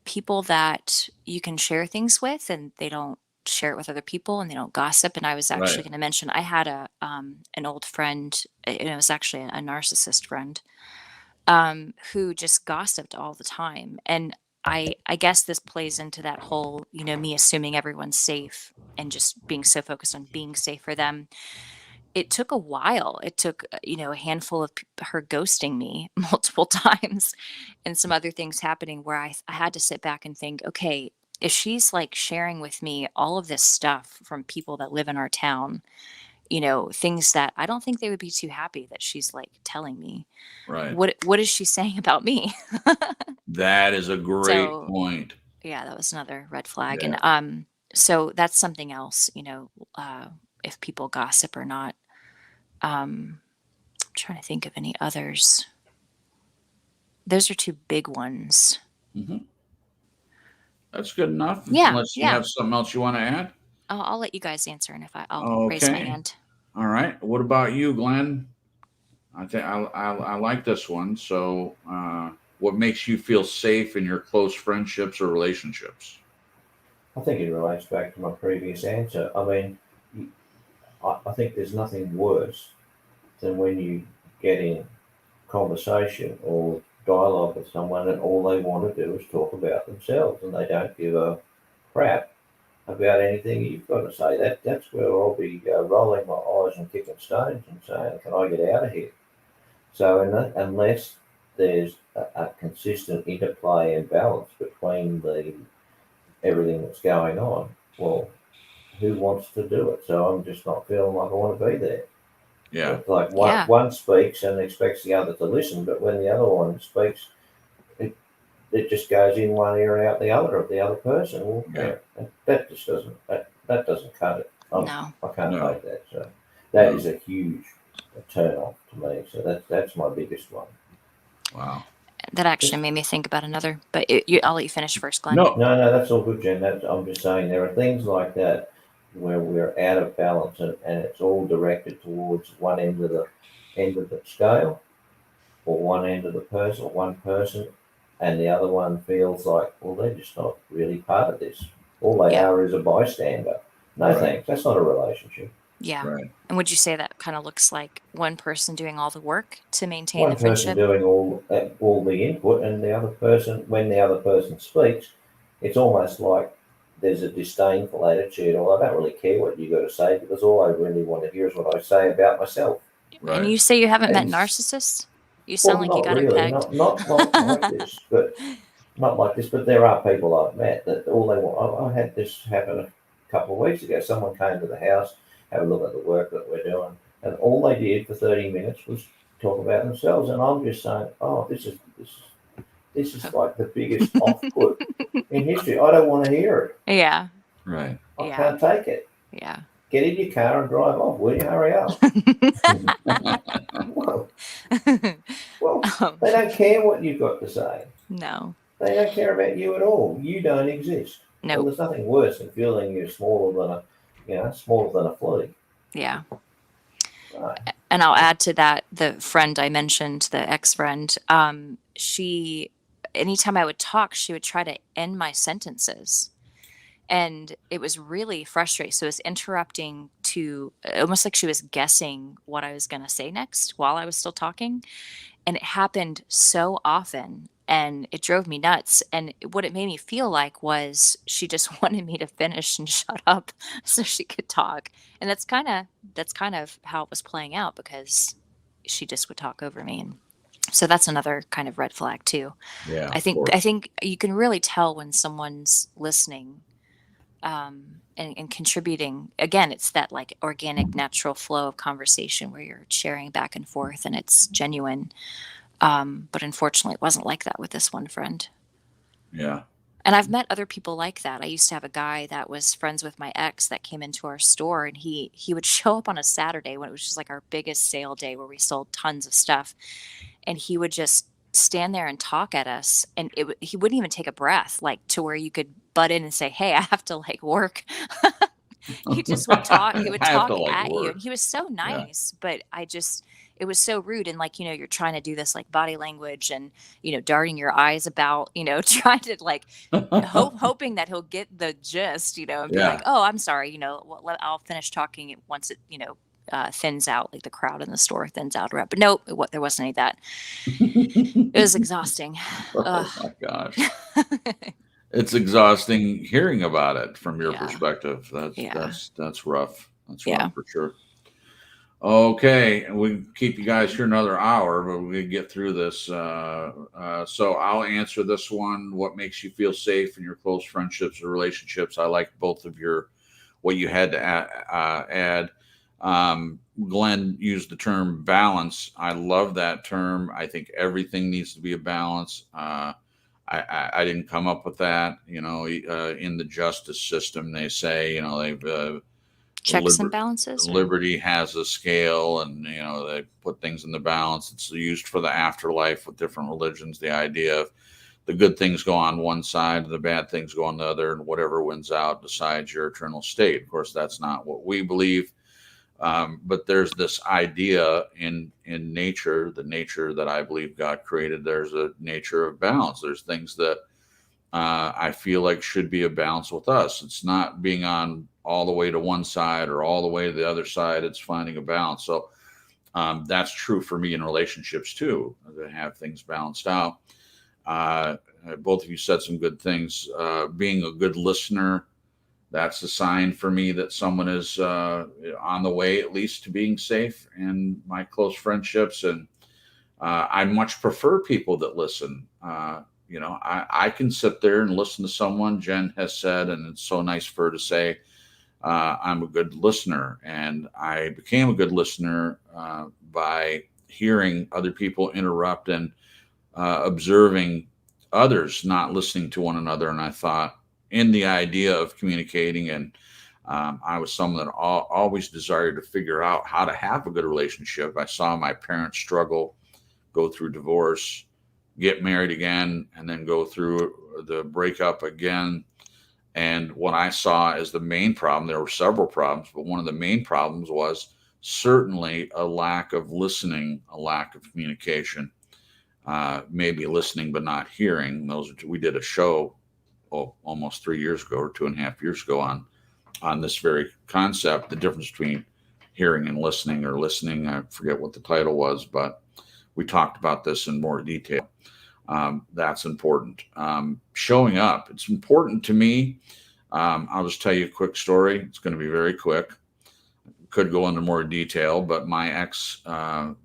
People that you can share things with and they don't share it with other people and they don't gossip. And I was actually Right. going to mention, I had an old friend, and it was actually a narcissist friend, who just gossiped all the time. And I guess this plays into that whole, me assuming everyone's safe and just being so focused on being safe for them. It took a while. It took, a handful of her ghosting me multiple times and some other things happening where I had to sit back and think, okay, if she's like sharing with me all of this stuff from people that live in our town, things that I don't think they would be too happy that she's like telling me, Right. what is she saying about me? That is a great So point. yeah, that was another red flag. Yeah. And so that's something else, if people gossip or not. I'm trying to think of any others. Those are two big ones. Hmm. That's good enough. Yeah, Unless you yeah. have something else you want to add. I'll let you guys answer, and if I'll raise my Okay. hand. All right. What about you, Glenn? I think I like this one. So, what makes you feel safe in your close friendships or relationships? I think it relates back to my previous answer. I mean, I think there's nothing worse than when you get in conversation or dialogue with someone and all they want to do is talk about themselves and they don't give a crap about anything you've got to say. That's where I'll be rolling my eyes and kicking stones and saying, "Can I get out of here?" So unless there's a consistent interplay and balance between the everything that's going on, well, who wants to do it? So I'm just not feeling like I want to be there. Yeah. It's like Yeah, one speaks and expects the other to listen, but when the other one speaks, it just goes in one ear and out the other of the other person. Well, Yeah. that just that doesn't cut it. no, I can't No. take that. So that No. is a huge turn off to me. So that's my biggest one. Wow. that actually Just made me think about another. But I'll let you finish first, Glenn. No. no, that's all good, Jen. I'm just saying there are things like that where we're out of balance and it's all directed towards one end of the scale or one end of the person, or one person, and the other one feels like, well, they're just not really part of this. All they Yeah, are is a bystander. No Right. thanks. That's not a relationship. yeah. Right. And would you say that kind of looks like one person doing all the work to maintain the One person friendship? doing all the input, and the other person, when the other person speaks, it's almost like there's a disdainful attitude. Or I don't really care what you got to say because all I really want to hear is what I say about myself. And Right. you say you haven't met And narcissists? You sound well, like you not got them really, pegged. not like this, but not like this, but there are people I've met that all they want. I had this happen a couple of weeks ago. Someone came to the house, have a look at the work that we're doing, and all they did for 30 minutes was talk about themselves. And I'm just saying, oh, This is like the biggest off put in history. I don't want to hear it. Yeah. Right. I Yeah. can't take it. Yeah. Get in your car and drive off. Will you hurry up? Well, Um, they don't care what you've got to say. no. They don't care about you at all. You don't exist. Well, Nope. there's nothing worse than feeling you're smaller than a flea. Yeah. Right. And I'll add to that the friend I mentioned, the ex-friend. She, anytime I would talk, she would try to end my sentences. And it was really frustrating. So it was interrupting to almost like she was guessing what I was going to say next while I was still talking. And it happened so often and it drove me nuts. And what it made me feel like was she just wanted me to finish and shut up so she could talk. And that's kind of how it was playing out because she just would talk over me. And so that's another kind of red flag too. Yeah. I Of think course. I think you can really tell when someone's listening and contributing. Again, it's that like organic, natural flow of conversation where you're sharing back and forth and it's genuine. But unfortunately, it wasn't like that with this one friend. Yeah. And I've met other people like that. I used to have a guy that was friends with my ex that came into our store, and he would show up on a Saturday when it was just like our biggest sale day where we sold tons of stuff, and he would just stand there and talk at us, and he wouldn't even take a breath, like to where you could butt in and say, "Hey, I have to like work." He just would talk. He would I have talk to like at you, work. and he was so Yeah. nice. But it was so rude. And like you're trying to do this like body language and darting your eyes about, trying to like hoping that he'll get the gist, and be like, Yeah. oh, I'm sorry, I'll finish talking it once it, thins out, like the crowd in the store thins out around. But no, there wasn't any of that. It was exhausting. Oh my gosh. It's exhausting hearing about it from your Yeah. perspective. Yeah. That's rough. That's Yeah. rough for sure. Okay, and we can keep you guys here another hour, but we can get through this. So I'll answer this one. What makes you feel safe in your close friendships or relationships? I like both of what you had to add. Glenn used the term balance. I love that term. I think everything needs to be a balance. I didn't come up with that. In the justice system, they say, they've Checks and balances. liberty has a scale, and they put things in the balance. It's used for the afterlife with different religions. The idea of the good things go on one side, the bad things go on the other, and whatever wins out decides your eternal state. Of course, that's not what we believe. But there's this idea in nature, the nature that I believe God created. There's a nature of balance. There's things that I feel like should be a balance with us. It's not being on all the way to one side or all the way to the other side. It's finding a balance. So that's true for me in relationships too, to have things balanced out. Both of you said some good things. Being a good listener, that's a sign for me that someone is on the way, at least, to being safe in my close friendships. And I much prefer people that listen. I can sit there and listen to someone. Jen has said, and it's so nice for her to say, I'm a good listener. And I became a good listener by hearing other people interrupt and observing others not listening to one another. And I thought, in the idea of communicating, and I was someone that always desired to figure out how to have a good relationship. I saw my parents struggle, go through divorce, get married again, and then go through the breakup again. And what I saw as the main problem, there were several problems, but one of the main problems was certainly a lack of listening, a lack of communication, maybe listening but not hearing. We did a show almost 3 years ago or 2.5 years ago on this very concept, the difference between hearing and listening, or listening. I forget what the title was, but we talked about this in more detail. That's important. Showing up, it's important to me. I'll just tell you a quick story. It's going to be very quick. Could go into more detail, but my ex,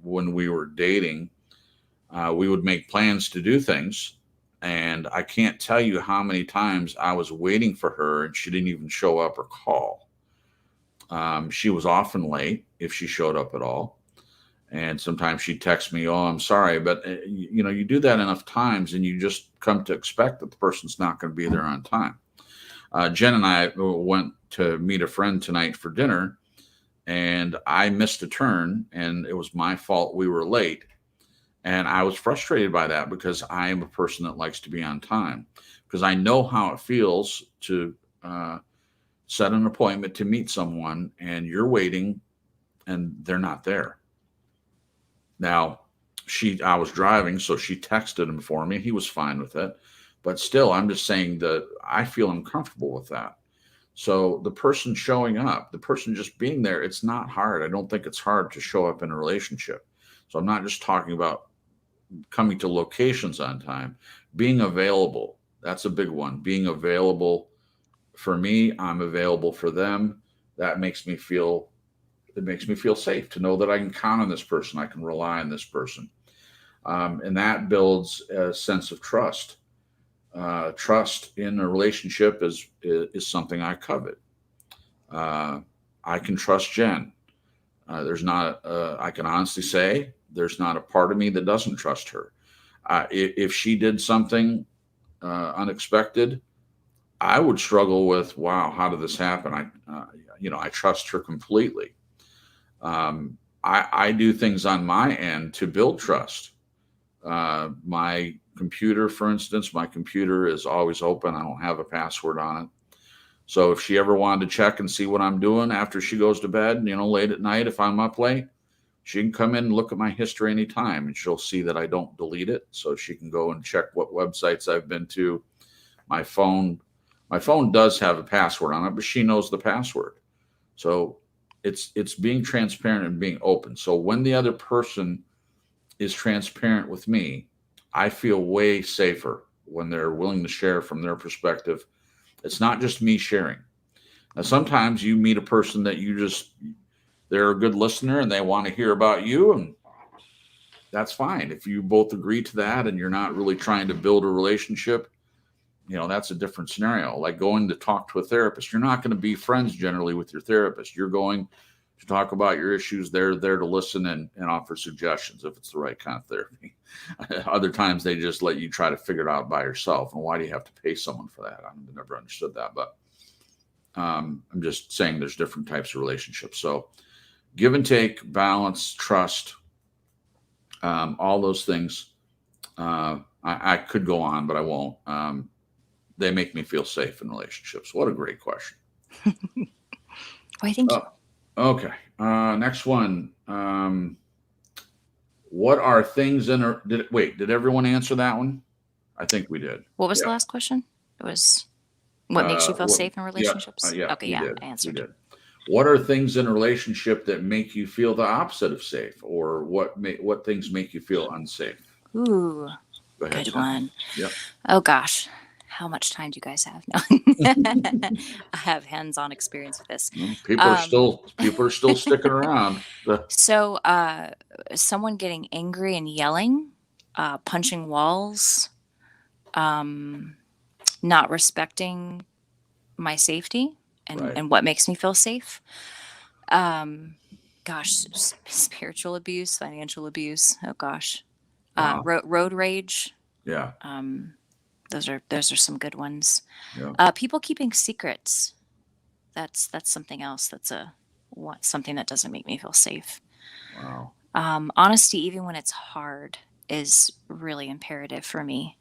when we were dating, we would make plans to do things. And I can't tell you how many times I was waiting for her and she didn't even show up or call. She was often late if she showed up at all. And sometimes she texts me, "Oh, I'm sorry," but you do that enough times, and you just come to expect that the person's not going to be there on time. Jen and I went to meet a friend tonight for dinner, and I missed a turn, and it was my fault. We were late, and I was frustrated by that because I am a person that likes to be on time, because I know how it feels to set an appointment to meet someone, and you're waiting, and they're not there. Now, I was driving, so she texted him for me. He was fine with it, but still, I'm just saying that I feel uncomfortable with that. So the person showing up, the person just being there, it's not hard. I don't think it's hard to show up in a relationship. So I'm not just talking about coming to locations on time, being available. That's a big one. Being available for me, I'm available for them. That makes me feel it makes me feel safe to know that I can count on this person. I can rely on this person. And that builds a sense of trust. Trust in a relationship is something I covet. Uh, I can trust Jen. There's not. I can honestly say there's not a part of me that doesn't trust her. If she did something unexpected, I would struggle with, wow, how did this happen? I trust her completely. I do things on my end to build trust. My computer, for instance, my computer is always open. I don't have a password on it. So if she ever wanted to check and see what I'm doing after she goes to bed, late at night, if I'm up late, she can come in and look at my history anytime, and she'll see that I don't delete it. So she can go and check what websites I've been to. My phone does have a password on it, but she knows the password. So it's being transparent and being open. So when the other person is transparent with me, I feel way safer when they're willing to share from their perspective. It's not just me sharing. Now, sometimes you meet a person that they're a good listener and they want to hear about you, and that's fine. If you both agree to that and you're not really trying to build a relationship, that's a different scenario. Like going to talk to a therapist. You're not going to be friends generally with your therapist. You're going to talk about your issues. They're there to listen and offer suggestions if it's the right kind of therapy. Other times they just let you try to figure it out by yourself. And why do you have to pay someone for that? I've never understood that, but I'm just saying there's different types of relationships. So give and take, balance, trust, all those things. I could go on, but I won't. They make me feel safe in relationships. What a great question. Why, thank you. Okay. Next one. What are things in a did everyone answer that one? I think we did. What was the last question? It was what makes you feel safe in relationships? Yeah, Okay, yeah, I answered. We did. What are things in a relationship that make you feel the opposite of safe, or what things make you feel unsafe? Ooh, Go ahead, good Jen. one. Yep. Oh gosh, how much time do you guys have? No. I have hands-on experience with this. Well, people are still sticking around. So, someone getting angry and yelling, punching walls, um, not respecting my safety and, Right. and what makes me feel safe. Um, gosh, spiritual abuse, financial abuse. Oh gosh, Wow. road rage. Yeah. Those are some good ones. Yeah. People keeping secrets. That's something else. That's something that doesn't make me feel safe. Wow. Honesty, even when it's hard, is really imperative for me.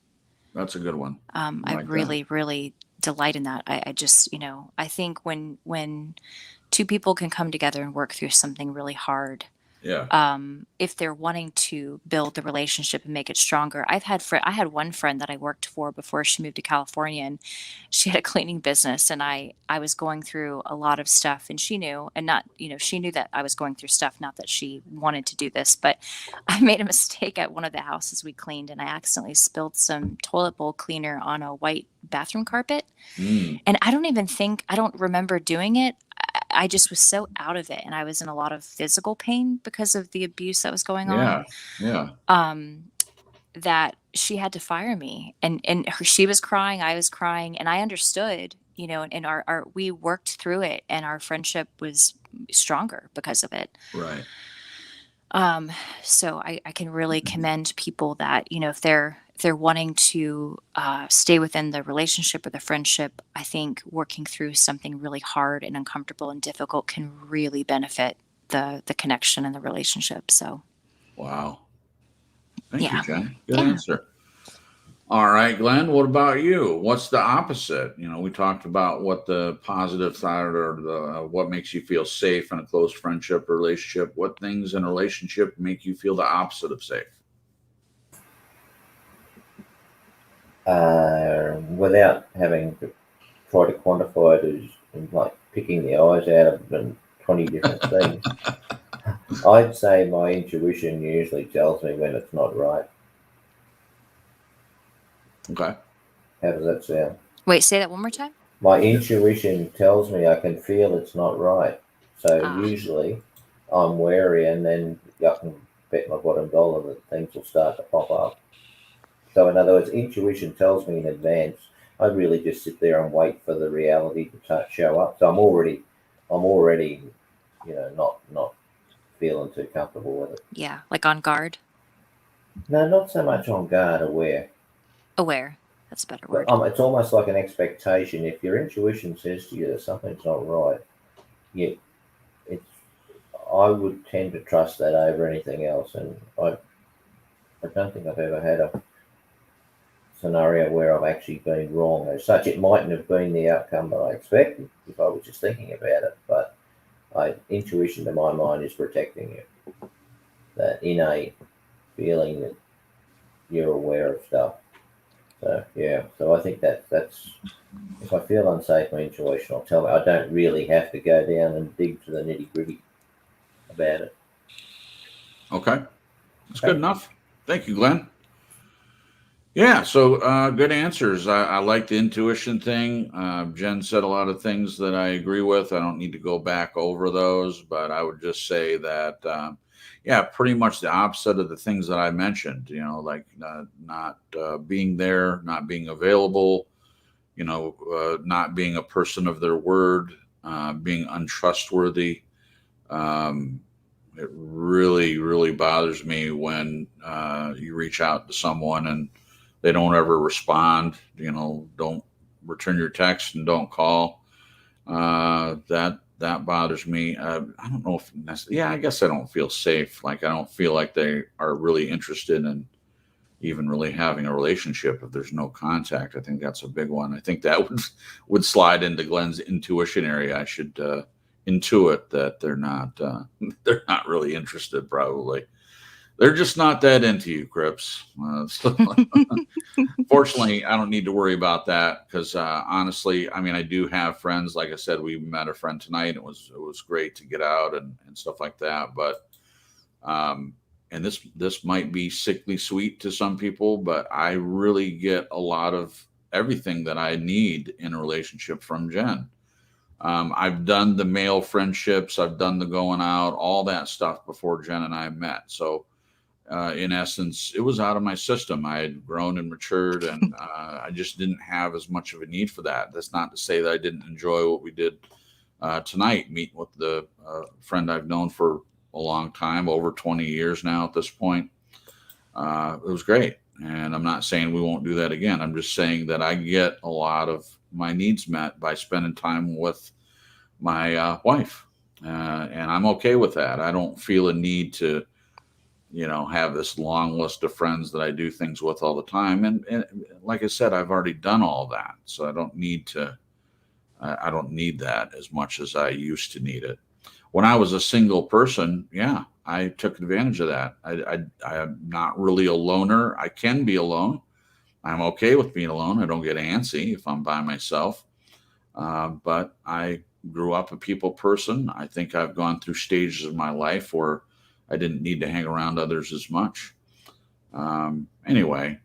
That's a good one. I like that. really delight in that. I just, I think when two people can come together and work through something really hard, Yeah. if they're wanting to build the relationship and make it stronger. I had one friend that I worked for before she moved to California, and she had a cleaning business, and I was going through a lot of stuff, and she knew, and not, she knew that I was going through stuff, not that she wanted to do this, but I made a mistake at one of the houses we cleaned, and I accidentally spilled some toilet bowl cleaner on a white bathroom carpet. And I don't remember doing it. I just was so out of it, and I was in a lot of physical pain because of the abuse that was going on. Yeah. Yeah. That she had to fire me, and she was crying, I was crying, and I understood, and our we worked through it, and our friendship was stronger because of it. Right. So I can really commend people that, if they're wanting to stay within the relationship or the friendship, I think working through something really hard and uncomfortable and difficult can really benefit the connection and the relationship. So Wow. Thank you, yeah. Jen. Good Yeah. answer. All right, Glenn, what about you? What's the opposite? We talked about what the positive side or what makes you feel safe in a close friendship or relationship. What things in a relationship make you feel the opposite of safe? Without having to try to quantify it as like picking the eyes out of 20 different things, I'd say my intuition usually tells me when it's not right. Okay. How does that sound? Wait, say that one more time. My intuition tells me I can feel it's not right. So Ah, usually I'm wary, and then I can bet my bottom dollar that things will start to pop up. So in other words, intuition tells me in advance. I really just sit there and wait for the reality to show up. So I'm already, not feeling too comfortable with it. yeah, like on guard, No, not so much on guard, aware. aware. That's a better But word. it's almost like an expectation. If your intuition says to you that something's not right, yeah, it's. I would tend to trust that over anything else, and I don't think I've ever had a scenario where I've actually been wrong as such. It mightn't have been the outcome that I expected if I was just thinking about it, but intuition to my mind is protecting you. That innate feeling that you're aware of stuff. So yeah, so I think that's if I feel unsafe, my intuition will tell me. I don't really have to go down and dig to the nitty gritty about it. Okay. That's good Okay. enough. Thank you, Glenn. Yeah, so good answers. I like the intuition thing. Jen said a lot of things that I agree with. I don't need to go back over those, but I would just say that, yeah, pretty much the opposite of the things that I mentioned, like not being there, not being available, not being a person of their word, being untrustworthy. Um, it really, really bothers me when you reach out to someone and they don't ever respond, don't return your text and don't call. That bothers me. I don't know if yeah, I guess I don't feel safe. Like I don't feel like they are really interested in even really having a relationship if there's no contact. I think that's a big one. I think that would slide into Glenn's intuition area. I should intuit that they're not they're not really interested. Probably they're just not that into you, Crips. So fortunately, I don't need to worry about that because honestly, I mean, I do have friends. Like I said, we met a friend tonight. It was great to get out and stuff like that. But um, and this might be sickly sweet to some people, but I really get a lot of everything that I need in a relationship from Jen. I've done the male friendships, I've done the going out, all that stuff before Jen and I met. So in essence, it was out of my system. I had grown and matured, and I just didn't have as much of a need for that. That's not to say that I didn't enjoy what we did tonight, meet with the friend I've known for a long time, over 20 years now at this point. It was great. And I'm not saying we won't do that again. I'm just saying that I get a lot of my needs met by spending time with my wife. And I'm okay with that. I don't feel a need to have this long list of friends that I do things with all the time. And like I said, I've already done all that. So I don't need to, I don't need that as much as I used to need it. When I was a single person, yeah, I took advantage of that. I'm not really a loner. I can be alone. I'm okay with being alone. I don't get antsy if I'm by myself. But I grew up a people person. I think I've gone through stages of my life where I didn't need to hang around others as much. Anyway,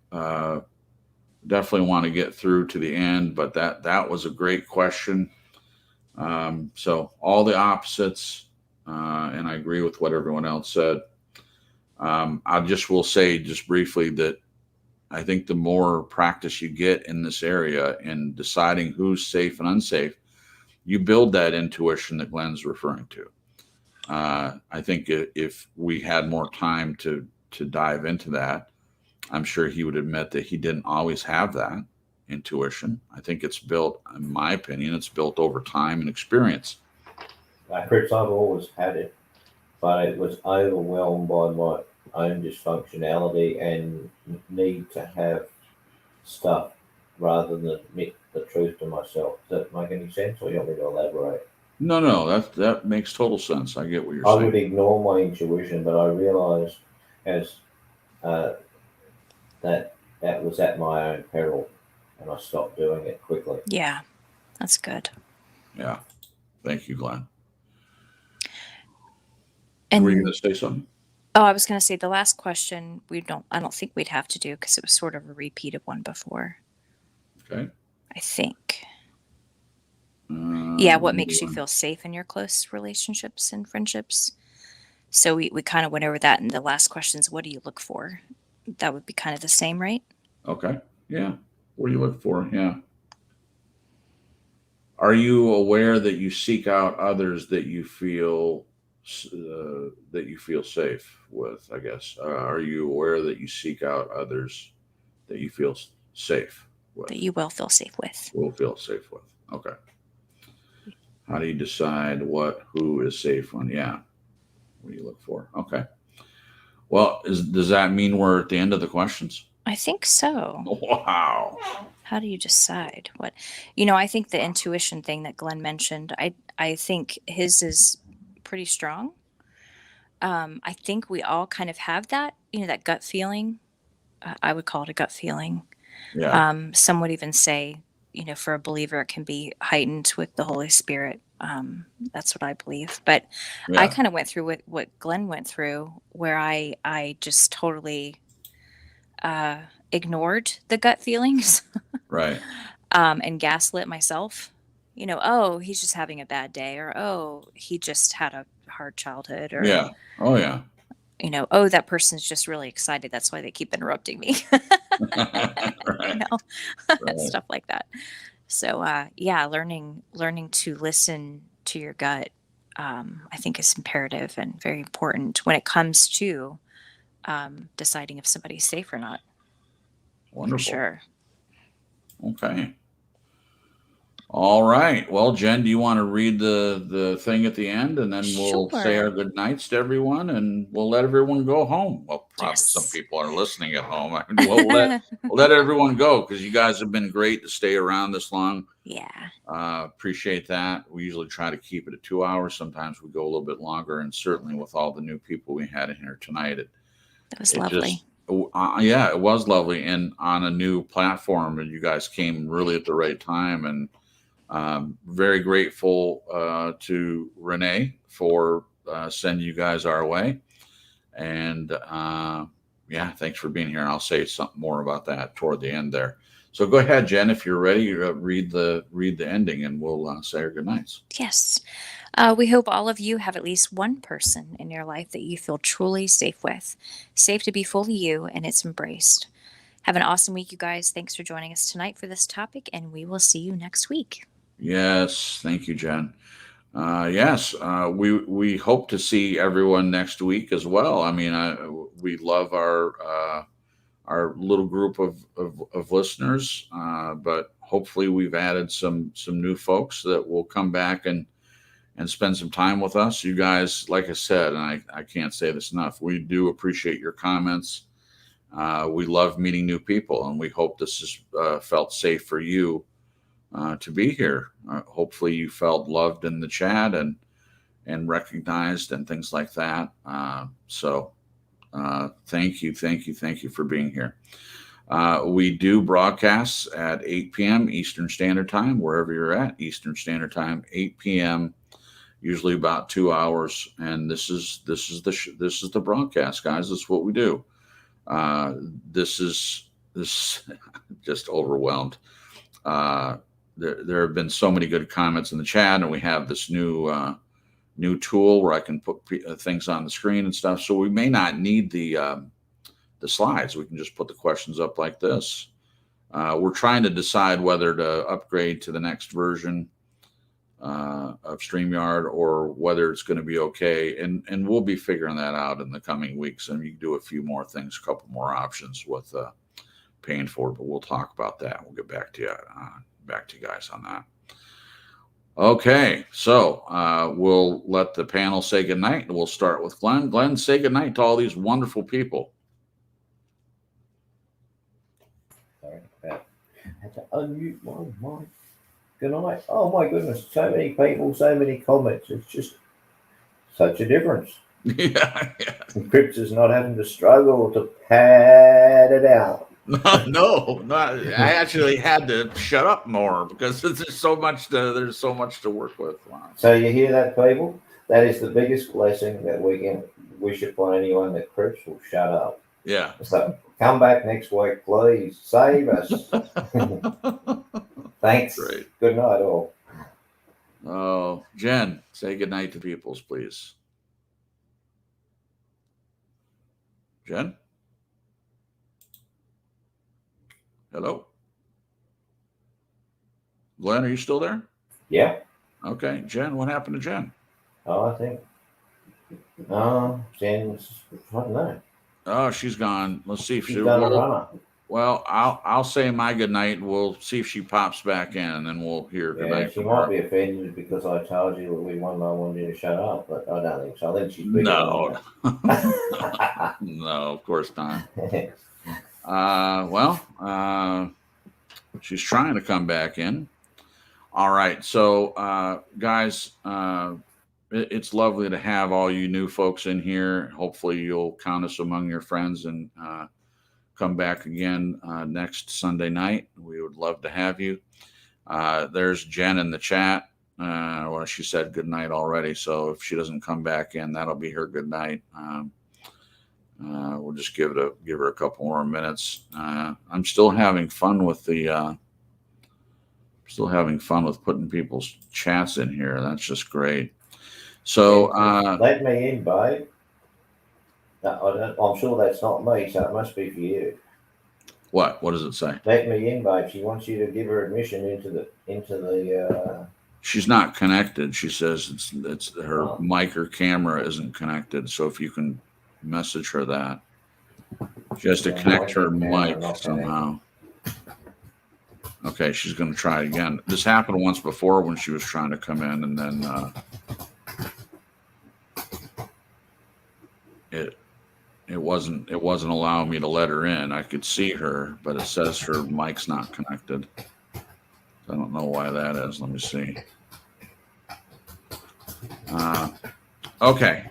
definitely want to get through to the end, but that was a great question. So all the opposites, and I agree with what everyone else said. I just will say just briefly that I think the more practice you get in this area in deciding who's safe and unsafe, you build that intuition that Glenn's referring to. I think if we had more time to dive into that, I'm sure he would admit that he didn't always have that intuition. I think it's built, in my opinion, it's built over time and experience. Chris, I've always had it, but it was overwhelmed by my own dysfunctionality and need to have stuff rather than admit the truth to myself. Does that make any sense, or you want me to elaborate? No, that makes total sense. I get what you're I saying. would ignore my intuition, but I realised as uh, that was at my own peril, and I stopped doing it quickly. Yeah, that's good. Yeah. Thank you, Glenn. And Were you going to say something? I was going to say the last question I don't think we'd have to do because it was sort of a repeat of one before. Okay. I think. Yeah, what makes you One. feel safe in your close relationships and friendships? So we kind of went over that in the last questions. What do you look for? That would be kind of the same, right? Okay. Yeah. What do you look for? Yeah. Are you aware that you seek out others that you feel safe with? I guess. Are you aware that you seek out others that you feel safe with? That you will feel safe with. Will feel safe with. Okay. How do you decide who is safe when? Yeah. What do you look for? Okay. Well, does that mean we're at the end of the questions? I think so. Wow. How do you decide what? I think the intuition thing that Glenn mentioned, I think his is pretty strong. I think we all kind of have that, that gut feeling. I would call it a gut feeling. Yeah. Some would even say, for a believer, it can be heightened with the Holy Spirit. That's what I believe. But I Yeah. kind of went through what Glenn went through, where I just totally ignored the gut feelings Right. and gaslit myself. Oh, he's just having a bad day, or oh, he just had a hard childhood, or Yeah. Oh yeah. oh, that person's just really excited. That's why they keep interrupting me. you Right. know, Right. stuff like that. So, yeah, learning to listen to your gut, I think is imperative and very important when it comes to deciding if somebody's safe or not. Wonderful. For sure. Okay. All right. Well, Jen, do you want to read the thing at the end, and then we'll say our Sure. good nights to everyone, and we'll let everyone go home. Well, probably some Yes. people are listening at home. We'll let everyone go because you guys have been great to stay around this long. Yeah, Appreciate that. We usually try to keep it at 2 hours. Sometimes we go a little bit longer, and certainly with all the new people we had in here tonight, that was it lovely. just yeah, it was lovely, and on a new platform, and you guys came really at the right time, and very grateful to Renee for sending you guys our way, and yeah, thanks for being here. And I'll say something more about that toward the end there. So go ahead, Jen, if you're ready. Read the ending, and we'll say our good nights. Yes. We hope all of you have at least one person in your life that you feel truly safe with, safe to be fully you, and it's embraced. Have an awesome week, you guys. Thanks for joining us tonight for this topic, and we will see you next week. Yes, thank you, Jen. Yes, we hope to see everyone next week as well. I mean, we love our little group of listeners, but hopefully we've added some new folks that will come back and spend some time with us. You guys, like I said, and I can't say this enough, we do appreciate your comments. We love meeting new people, and we hope this has felt safe for you to be here. Hopefully you felt loved in the chat and recognized and things like that. So thank you for being here. We do broadcasts at 8 p.m. Eastern Standard Time, wherever you're at. Eastern Standard Time, 8 p.m. Usually about 2 hours, and this is the broadcast, guys. This is what we do. This just overwhelmed. There have been so many good comments in the chat, and we have this new tool where I can put things on the screen and stuff. So we may not need the slides. We can just put the questions up like this. We're trying to decide whether to upgrade to the next version of StreamYard, or whether it's going to be okay. And we'll be figuring that out in the coming weeks. And you can do a few more things, a couple more options with paying for it, but we'll talk about that. We'll get back to you guys on that. Okay, so we'll let the panel say goodnight, and we'll start with Glenn. Glenn, say goodnight to all these wonderful people. Sorry, I had to unmute my mic. Good night. Oh my goodness, so many people, so many comments. It's just such a difference. Yeah. And Crips is not having to struggle to pad it out. No, I actually had to shut up more because there's so much to work with. Wow. So you hear that, people? That is the biggest blessing that we wish upon anyone, that Crips will shut up. Yeah. So come back next week, please. Save us. Thanks. Great. Good night, all. Oh, Jen, say goodnight to peoples, please. Jen? Hello? Glenn, are you still there? Yeah. Okay. Jen, what happened to Jen? Oh, I think. Jen's, I don't know. Oh, she's gone. Let's see if She's done a runner. Well, I'll say my goodnight. We'll see if she pops back in, and then we'll hear Yeah, goodnight. she might be offended because I told you that we won. I wanted you to shut up, but I don't think so. I think she's bigger No. than No, of course not. that. She's trying to come back in. All right. So, guys, it's lovely to have all you new folks in here. Hopefully you'll count us among your friends and come back again next Sunday night. We would love to have you. There's Jen in the chat. Well, she said good night already. So if she doesn't come back in, that'll be her good night. We'll just give her a couple more minutes. I'm still having fun with putting people's chats in here. That's just great. So Let me in, babe. No, I'm sure that's not me, so it must be for you. what does it say? Let me in, babe. She wants you to give her admission into the. She's not connected. She says it's her mic or camera isn't connected. So if you can message her that. She has to connect her mic somehow. Okay, she's going to try again. This happened once before when she was trying to come in, and then it wasn't allowing me to let her in. I could see her, but it says her mic's not connected. I don't know why that is. Let me see. Okay.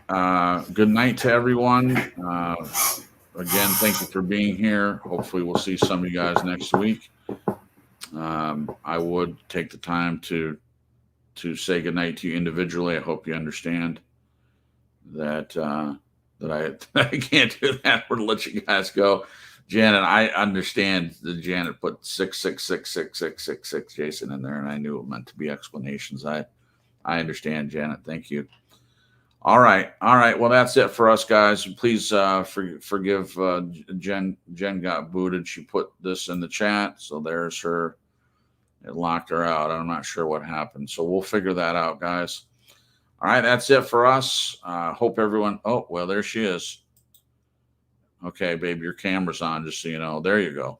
Good night to everyone. Again, thank you for being here. Hopefully we'll see some of you guys next week. I would take the time to say goodnight to you individually. I hope you understand that I can't do that or let you guys go. Janet, I understand that Janet put 6666666 Jason in there, and I knew it meant to be explanations. I understand, Janet. Thank you. All right. Well, that's it for us, guys. Please forgive Jen. Jen got booted. She put this in the chat, so there's her. It locked her out. I'm not sure what happened, so we'll figure that out, guys. All right, that's it for us. Hope everyone. Oh, well, there she is. Okay, babe, your camera's on, just so you know. There you go.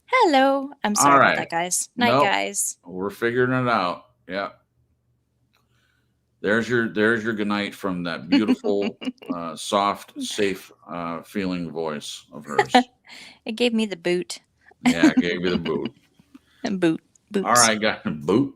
Hello. I'm sorry about that, guys. Night, Nope. guys. We're figuring it out. Yeah. There's your good night from that beautiful, soft, safe feeling voice of hers. It gave me the boot. Yeah, I gave you the boot. And boots. All right, got boot.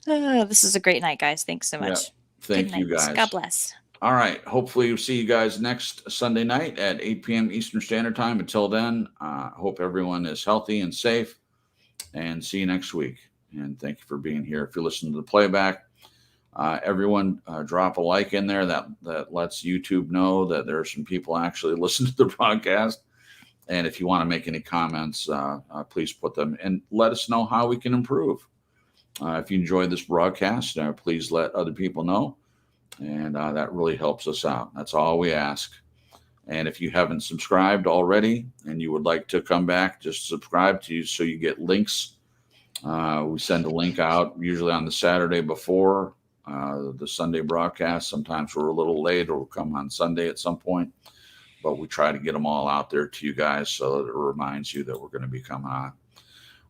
This is a great night, guys. Thanks so much. Yeah. Thank you, guys. God bless. All right. Hopefully we'll see you guys next Sunday night at 8 p.m. Eastern Standard Time. Until then, hope everyone is healthy and safe, and see you next week. And thank you for being here. If you listen to the playback, everyone drop a like in there. That lets YouTube know that there are some people actually listening to the broadcast. And if you want to make any comments, please put them and let us know how we can improve. If you enjoyed this broadcast, please let other people know. And that really helps us out. That's all we ask. And if you haven't subscribed already and you would like to come back, just subscribe to you so you get links We send a link out usually on the Saturday before the Sunday broadcast. Sometimes we're a little late or we'll come on Sunday at some point, but we try to get them all out there to you guys so that it reminds you that we're going to be coming on.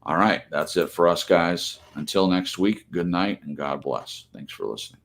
All right, that's it for us, guys. Until next week, good night and God bless. Thanks for listening.